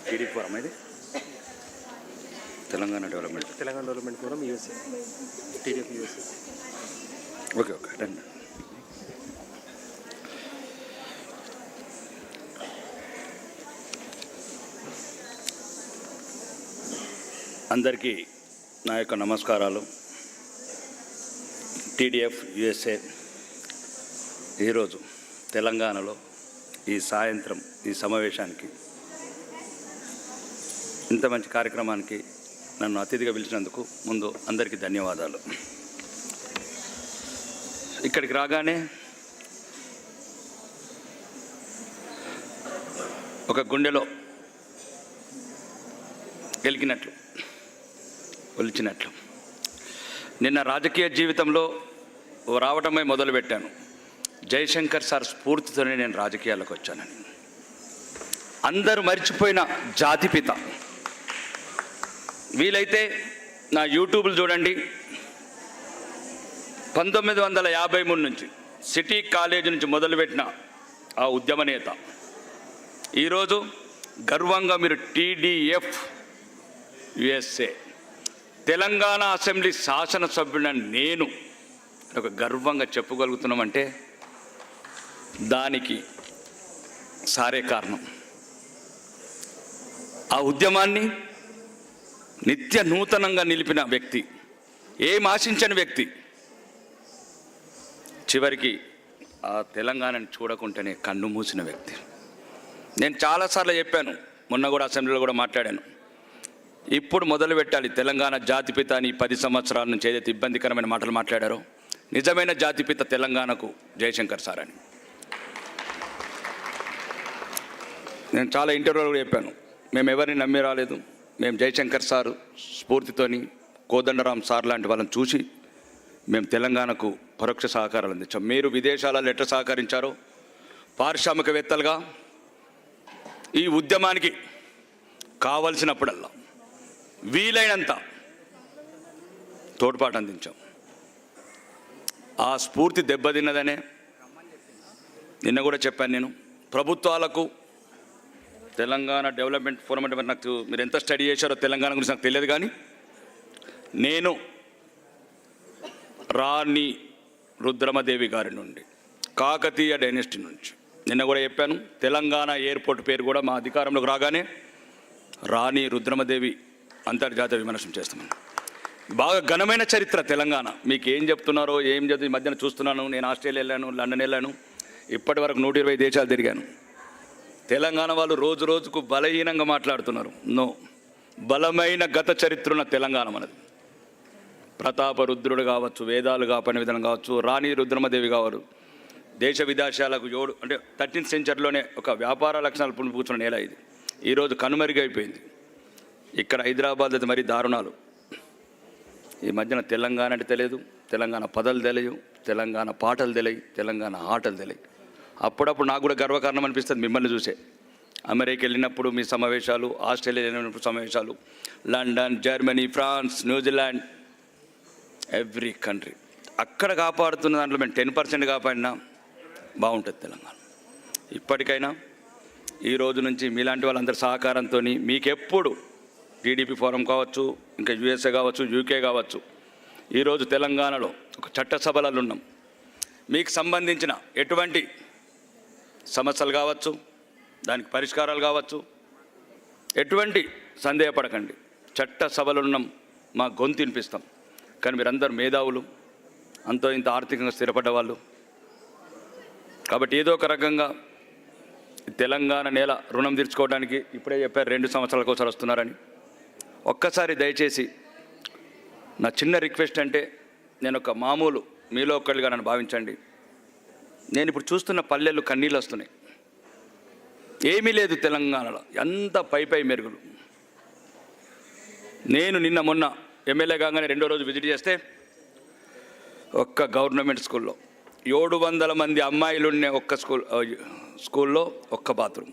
TDF ఫోరం ఇది Telangana development forum USA TDF USA. Okay done. అందరికీ నా యొక్క నమస్కారాలు. TDF USA ఈరోజు తెలంగాణలో ఈ సాయంత్రం ఈ సమావేశానికి ఇంత మంచి కార్యక్రమానికి నన్ను అతిథిగా పిలిచినందుకు ముందు అందరికీ ధన్యవాదాలు. ఇక్కడికి రాగానే ఒక గుండెలో గెలికినట్లు ఒలిచినట్లు. నిన్న రాజకీయ జీవితంలో రావటమే మొదలుపెట్టాను. జయశంకర్ సార్ స్ఫూర్తితోనే నేను రాజకీయాలకు వచ్చానని. అందరూ మర్చిపోయిన జాతిపిత. వీలైతే నా యూట్యూబ్లు చూడండి. 1953 నుంచి సిటీ కాలేజీ నుంచి మొదలుపెట్టిన ఆ ఉద్యమ నేత ఈరోజు గర్వంగా మీరు TDF USA తెలంగాణ అసెంబ్లీ శాసనసభ్యుడని నేను ఒక గర్వంగా చెప్పగలుగుతున్నామంటే దానికి సారే కారణం. ఆ ఉద్యమాన్ని నిత్య నూతనంగా నిలిపిన వ్యక్తి, ఏం ఆశించని వ్యక్తి, చివరికి ఆ తెలంగాణని చూడకుండానే కన్ను మూసిన వ్యక్తి. నేను చాలాసార్లు చెప్పాను, మొన్న కూడా అసెంబ్లీలో కూడా మాట్లాడాను. ఇప్పుడు మొదలు పెట్టాలి తెలంగాణ జాతిపిత అని. 10 సంవత్సరాల నుంచి ఏదైతే ఇబ్బందికరమైన మాటలు మాట్లాడారో, నిజమైన జాతిపిత తెలంగాణకు జయశంకర్ సార్ అని. నేను చాలా ఇంటర్వ్యూలో కూడా చెప్పాను, మేము ఎవరిని నమ్మి రాలేదు. మేము జయశంకర్ సార్ స్ఫూర్తితోని, కోదండరాం సార్ లాంటి వాళ్ళని చూసి మేము తెలంగాణకు పరోక్ష సహకారాలు అందించాం. మీరు విదేశాలలో ఎట్లా సహకరించారో పారిశ్రామికవేత్తలుగా ఈ ఉద్యమానికి కావలసినప్పుడల్లా వీలైనంత తోడ్పాటు అందించాం. ఆ స్ఫూర్తి దెబ్బతిన్నదనే నిన్న కూడా చెప్పాను. నేను ప్రభుత్వాలకు తెలంగాణ డెవలప్మెంట్ ఫోరం అంటే నాకు మీరు ఎంత స్టడీ చేశారో తెలంగాణ గురించి నాకు తెలియదు, కానీ నేను రాణి రుద్రమదేవి గారి నుండి, కాకతీయ డైనెస్టీ నుంచి నిన్న కూడా చెప్పాను. తెలంగాణ ఎయిర్పోర్ట్ పేరు కూడా మా అధికారంలోకి రాగానే రాణి రుద్రమదేవి అంతర్జాతీయ విమర్శనం చేస్తున్నాను. బాగా ఘనమైన చరిత్ర తెలంగాణ. మీకు ఏం చెప్తున్నారో ఏం చెప్తే ఈ మధ్యన చూస్తున్నాను. నేను ఆస్ట్రేలియా వెళ్ళాను, లండన్ వెళ్ళాను, ఇప్పటి వరకు 120 దేశాలు తిరిగాను. తెలంగాణ వాళ్ళు రోజు రోజుకు బలహీనంగా మాట్లాడుతున్నారు. నో, బలమైన గత చరిత్ర ఉన్న తెలంగాణ మనది. ప్రతాపరుద్రుడు కావచ్చు, వేదాలు కాపని విధానం కావచ్చు, రాణి రుద్రమదేవి కావచ్చు, దేశ విదేశాలకు 13th సెంచరీలోనే ఒక వ్యాపార లక్షణాలు పుణిపుచ్చిన నేల ఇది. ఈరోజు కనుమరుగైపోయింది. ఇక్కడ హైదరాబాద్ అయితే మరీ దారుణాలు. ఈ మధ్యన తెలంగాణ అంటే తెలియదు, తెలంగాణ పదాలు తెలియవు, తెలంగాణ పాటలు తెలియవు, తెలంగాణ ఆటలు తెలియవు. అప్పుడప్పుడు నాకు కూడా గర్వకారణం అనిపిస్తుంది మిమ్మల్ని చూసే. అమెరికా వెళ్ళినప్పుడు మీ సమావేశాలు, ఆస్ట్రేలియా వెళ్ళినప్పుడు సమావేశాలు, London, Germany, France, New Zealand, every country అక్కడ కాపాడుతున్న దాంట్లో మేము 10% కాపాడినా బాగుంటుంది తెలంగాణ. ఇప్పటికైనా ఈ రోజు నుంచి మీలాంటి వాళ్ళందరి సహకారంతో మీకెప్పుడు TDP ఫోరం కావచ్చు, ఇంకా USA కావచ్చు, UK కావచ్చు, ఈరోజు తెలంగాణలో ఒక చట్టసభలలో ఉన్నాం. మీకు సంబంధించిన ఎటువంటి సమస్యలు కావచ్చు, దానికి పరిష్కారాలు కావచ్చు, ఎటువంటి సందేహపడకండి. చట్టసభలు ఉన్నాం, మా గొంతు వినిపిస్తాం. కానీ మీరందరూ మేధావులు, అంతో ఇంత ఆర్థికంగా స్థిరపడ్డ వాళ్ళు. కాబట్టి ఏదో ఒక రకంగా తెలంగాణ నేల రుణం తీర్చుకోవడానికి ఇప్పుడే చెప్పారు 2 సంవత్సరాలకు ఒకసారి వస్తున్నారని. ఒక్కసారి దయచేసి నా చిన్న రిక్వెస్ట్ అంటే, నేను ఒక మామూలు మీలో ఒక్కళ్ళుగా నన్ను భావించండి. నేను ఇప్పుడు చూస్తున్న పల్లెలు కన్నీళ్ళు వస్తున్నాయి. ఏమీ లేదు తెలంగాణలో, ఎంత పై మెరుగులు. నేను నిన్న మొన్న ఎమ్మెల్యే కాగానే 2వ రోజు విజిట్ చేస్తే ఒక్క గవర్నమెంట్ స్కూల్లో 700 మంది అమ్మాయిలు ఉండే ఒక్క స్కూల్లో ఒక్క బాత్రూమ్.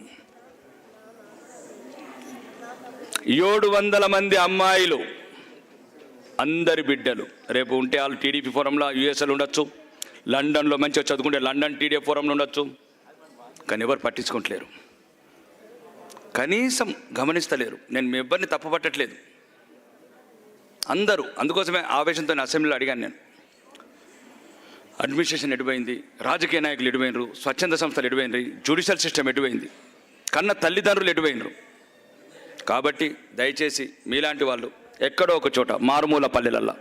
700 మంది అమ్మాయిలు, అందరి బిడ్డలు. రేపు ఉంటే వాళ్ళు TDP ఫోరంలో USలో ఉండొచ్చు, లండన్లో మంచిగా చదువుకుంటే లండన్ TDF ఫోరంలో ఉండొచ్చు. కానీ ఎవరు పట్టించుకుంటలేరు, కనీసం గమనిస్తలేరు. నేను మీ ఎవరిని తప్పుపట్టట్లేదు, అందరూ. అందుకోసమే ఆవేశంతో అసెంబ్లీలో అడిగాను నేను, అడ్మినిస్ట్రేషన్ ఎటుపోయింది, రాజకీయ నాయకులు ఎటుపోయినరు, స్వచ్ఛంద సంస్థలు ఎటుపోయినరు, జ్యుడిషియల్ సిస్టమ్ ఎటుపోయింది, కన్న తల్లిదండ్రులు ఎటుపోయినరు. కాబట్టి దయచేసి మీలాంటి వాళ్ళు ఎక్కడో ఒక చోట మారుమూల పల్లెలల్లో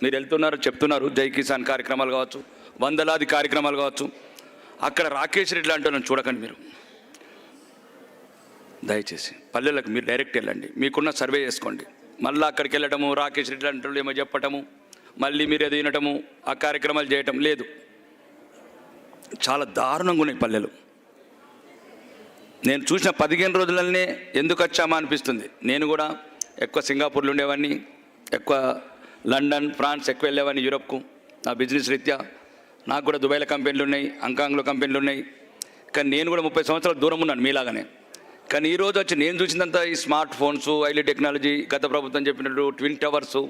మీరు వెళ్తున్నారు, చెప్తున్నారు, జై కిసాన్ కార్యక్రమాలు కావచ్చు, వందలాది కార్యక్రమాలు కావచ్చు, అక్కడ రాకేష్ రెడ్డి లాంటి వాళ్ళని చూడకండి. మీరు దయచేసి పల్లెలకు మీరు డైరెక్ట్ వెళ్ళండి, మీకున్న సర్వే చేసుకోండి. మళ్ళీ అక్కడికి వెళ్ళటము, రాకేష్ రెడ్డి లాంటి వాళ్ళు ఏమో చెప్పటము, మళ్ళీ మీరు ఏదో వినటము ఆ కార్యక్రమాలు చేయటం లేదు. చాలా దారుణంగా ఉన్నాయి పల్లెలు. నేను చూసిన 15 రోజులనే ఎందుకు వచ్చామా అనిపిస్తుంది. నేను కూడా ఎక్కువ సింగపూర్లో ఉండేవాడిని, ఎక్కువ లండన్, ఫ్రాన్స్ ఎక్కువ వెళ్ళేవాడిని యూరోప్కు నా బిజినెస్ రీత్యా. నాకు కూడా దుబాయ్లో కంపెనీలు ఉన్నాయి, హాంకాంగ్లో కంపెనీలు ఉన్నాయి. కానీ నేను కూడా 30 సంవత్సరాల దూరం ఉన్నాను మీలాగానే. కానీ ఈరోజు వచ్చి నేను చూసిందంతా ఈ స్మార్ట్ ఫోన్స్, ఐలీ టెక్నాలజీ, గత ప్రభుత్వం చెప్పినట్టు ట్విన్ టవర్సు,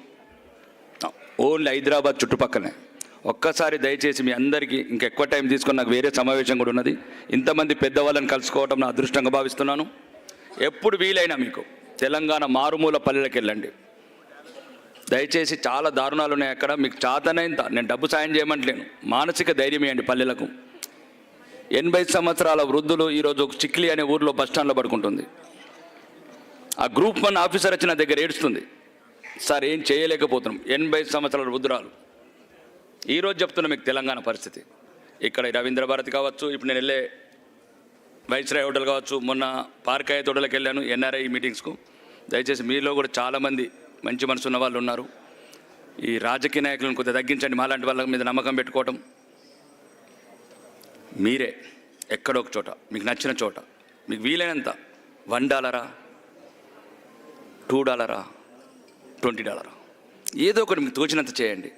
ఓన్లీ హైదరాబాద్ చుట్టుపక్కలనే. ఒక్కసారి దయచేసి మీ అందరికీ ఇంకెక్కువ టైం తీసుకొని, నాకు వేరే సమావేశం కూడా ఉన్నది, ఇంతమంది పెద్దవాళ్ళని కలుసుకోవడం నా అదృష్టంగా భావిస్తున్నాను. ఎప్పుడు వీలైనా మీకు తెలంగాణ మారుమూల పల్లెలకు వెళ్ళండి. దయచేసి చాలా దారుణాలు ఉన్నాయి అక్కడ. మీకు చాతనైంత నేను డబ్బు సాయం చేయమంటలేను, మానసిక ధైర్యం ఇవ్వండి పల్లెలకు. 80 సంవత్సరాల వృద్ధులు ఈరోజు చిక్లి అనే ఊర్లో బస్టాండ్లో పడుకుంటుంది. ఆ గ్రూప్ 1 ఆఫీసర్ వచ్చి నా దగ్గర ఏడుస్తుంది, సార్ ఏం చేయలేకపోతున్నాం. 80 సంవత్సరాల వృద్ధురాలు. ఈరోజు చెప్తున్నా మీకు తెలంగాణ పరిస్థితి. ఇక్కడ రవీంద్ర భారతి కావచ్చు, ఇప్పుడు నేను వెళ్ళే వైస్రాయ్ హోటల్ కావచ్చు, మొన్న పార్కాయ తోటలకు వెళ్ళాను ఎన్ఆర్ఐ మీటింగ్స్కు. దయచేసి మీలో కూడా చాలామంది మంచి మనసు ఉన్న వాళ్ళు ఉన్నారు. ఈ రాజకీయ నాయకులను కొద్దిగా తగ్గించండి. మాలాంటి వాళ్ళ మీద నమ్మకం పెట్టుకోవటం. మీరే ఎక్కడో ఒక చోట మీకు నచ్చిన చోట మీకు వీలైనంత $1, $2, $20 ఏదో ఒకటి మీకు తోచినంత చేయండి.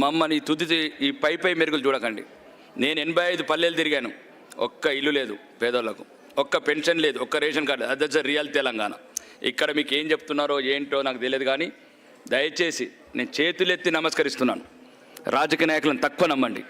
మమ్మల్ని తుది ఈ పై మెరుగులు చూడకండి. నేను 85 పల్లెలు తిరిగాను, ఒక్క ఇల్లు లేదు పేదోళ్ళకు, ఒక్క పెన్షన్ లేదు, ఒక్క ration card. That's real Telangana. ఇక్కడ మీకు ఏం చెప్తున్నారో ఏంటో నాకు తెలియదు. కానీ దయచేసి నేను చేతులెత్తి నమస్కరిస్తున్నాను, రాజకీయ నాయకులను తక్కువ నమ్మండి.